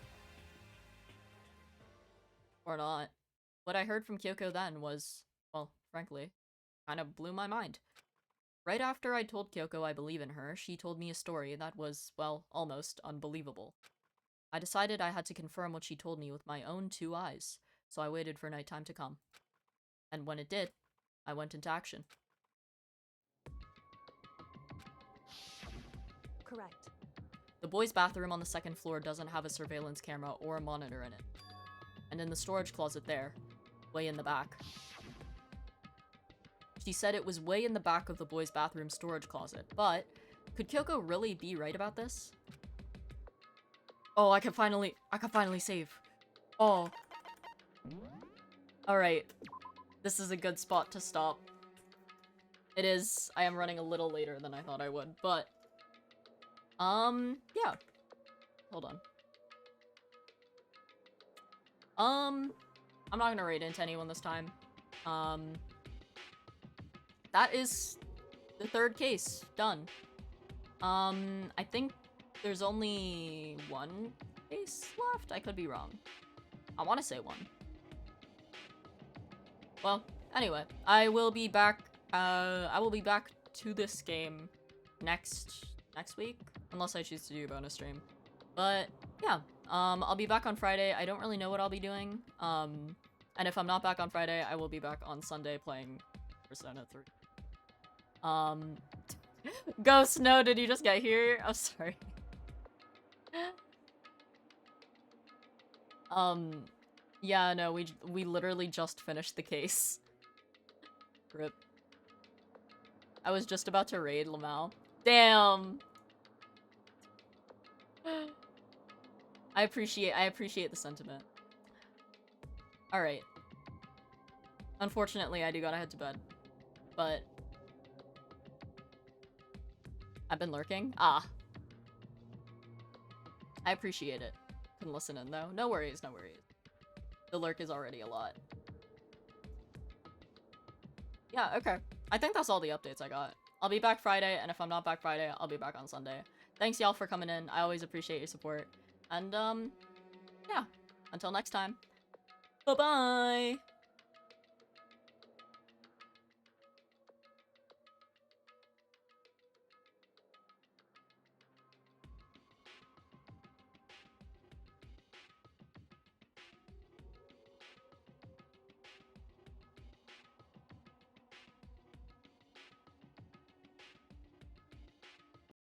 Or not. What I heard from Kyoko then was, well, frankly, kind of blew my mind. Right after I told Kyoko I believe in her, she told me a story that was, well, almost unbelievable. I decided I had to confirm what she told me with my own 2 eyes, so I waited for nighttime to come. And when it did, I went into action. Correct. The boys' bathroom on the 2nd floor doesn't have a surveillance camera or a monitor in it. And in the storage closet there, way in the back. She said it was way in the back of the boys' bathroom storage closet, but could Kyoko really be right about this? Oh, I can finally save. Oh. Alright. This is a good spot to stop. It is. I am running a little later than I thought I would, but... yeah. Hold on. I'm not gonna raid into anyone this time. That is the third case. Done. I think there's only one case left? I could be wrong. I want to say one. Well, anyway, I will be back to this game next week, unless I choose to do a bonus stream. But yeah, I'll be back on Friday. I don't really know what I'll be doing. And if I'm not back on Friday, I will be back on Sunday playing Persona 3. Ghost, no, did you just get here? Oh, sorry. Yeah, no, we literally just finished the case. Rip. I was just about to raid Lamau. Damn! I appreciate the sentiment. Alright. Unfortunately, I do gotta head to bed. But... I've been lurking? Ah. I appreciate it. Couldn't listen in, though. No worries, no worries. The lurk is already a lot. Yeah, okay. I think that's all the updates I got. I'll be back Friday, and if I'm not back Friday, I'll be back on Sunday. Thanks, y'all, for coming in. I always appreciate your support. And, yeah. Until next time. Bye-bye!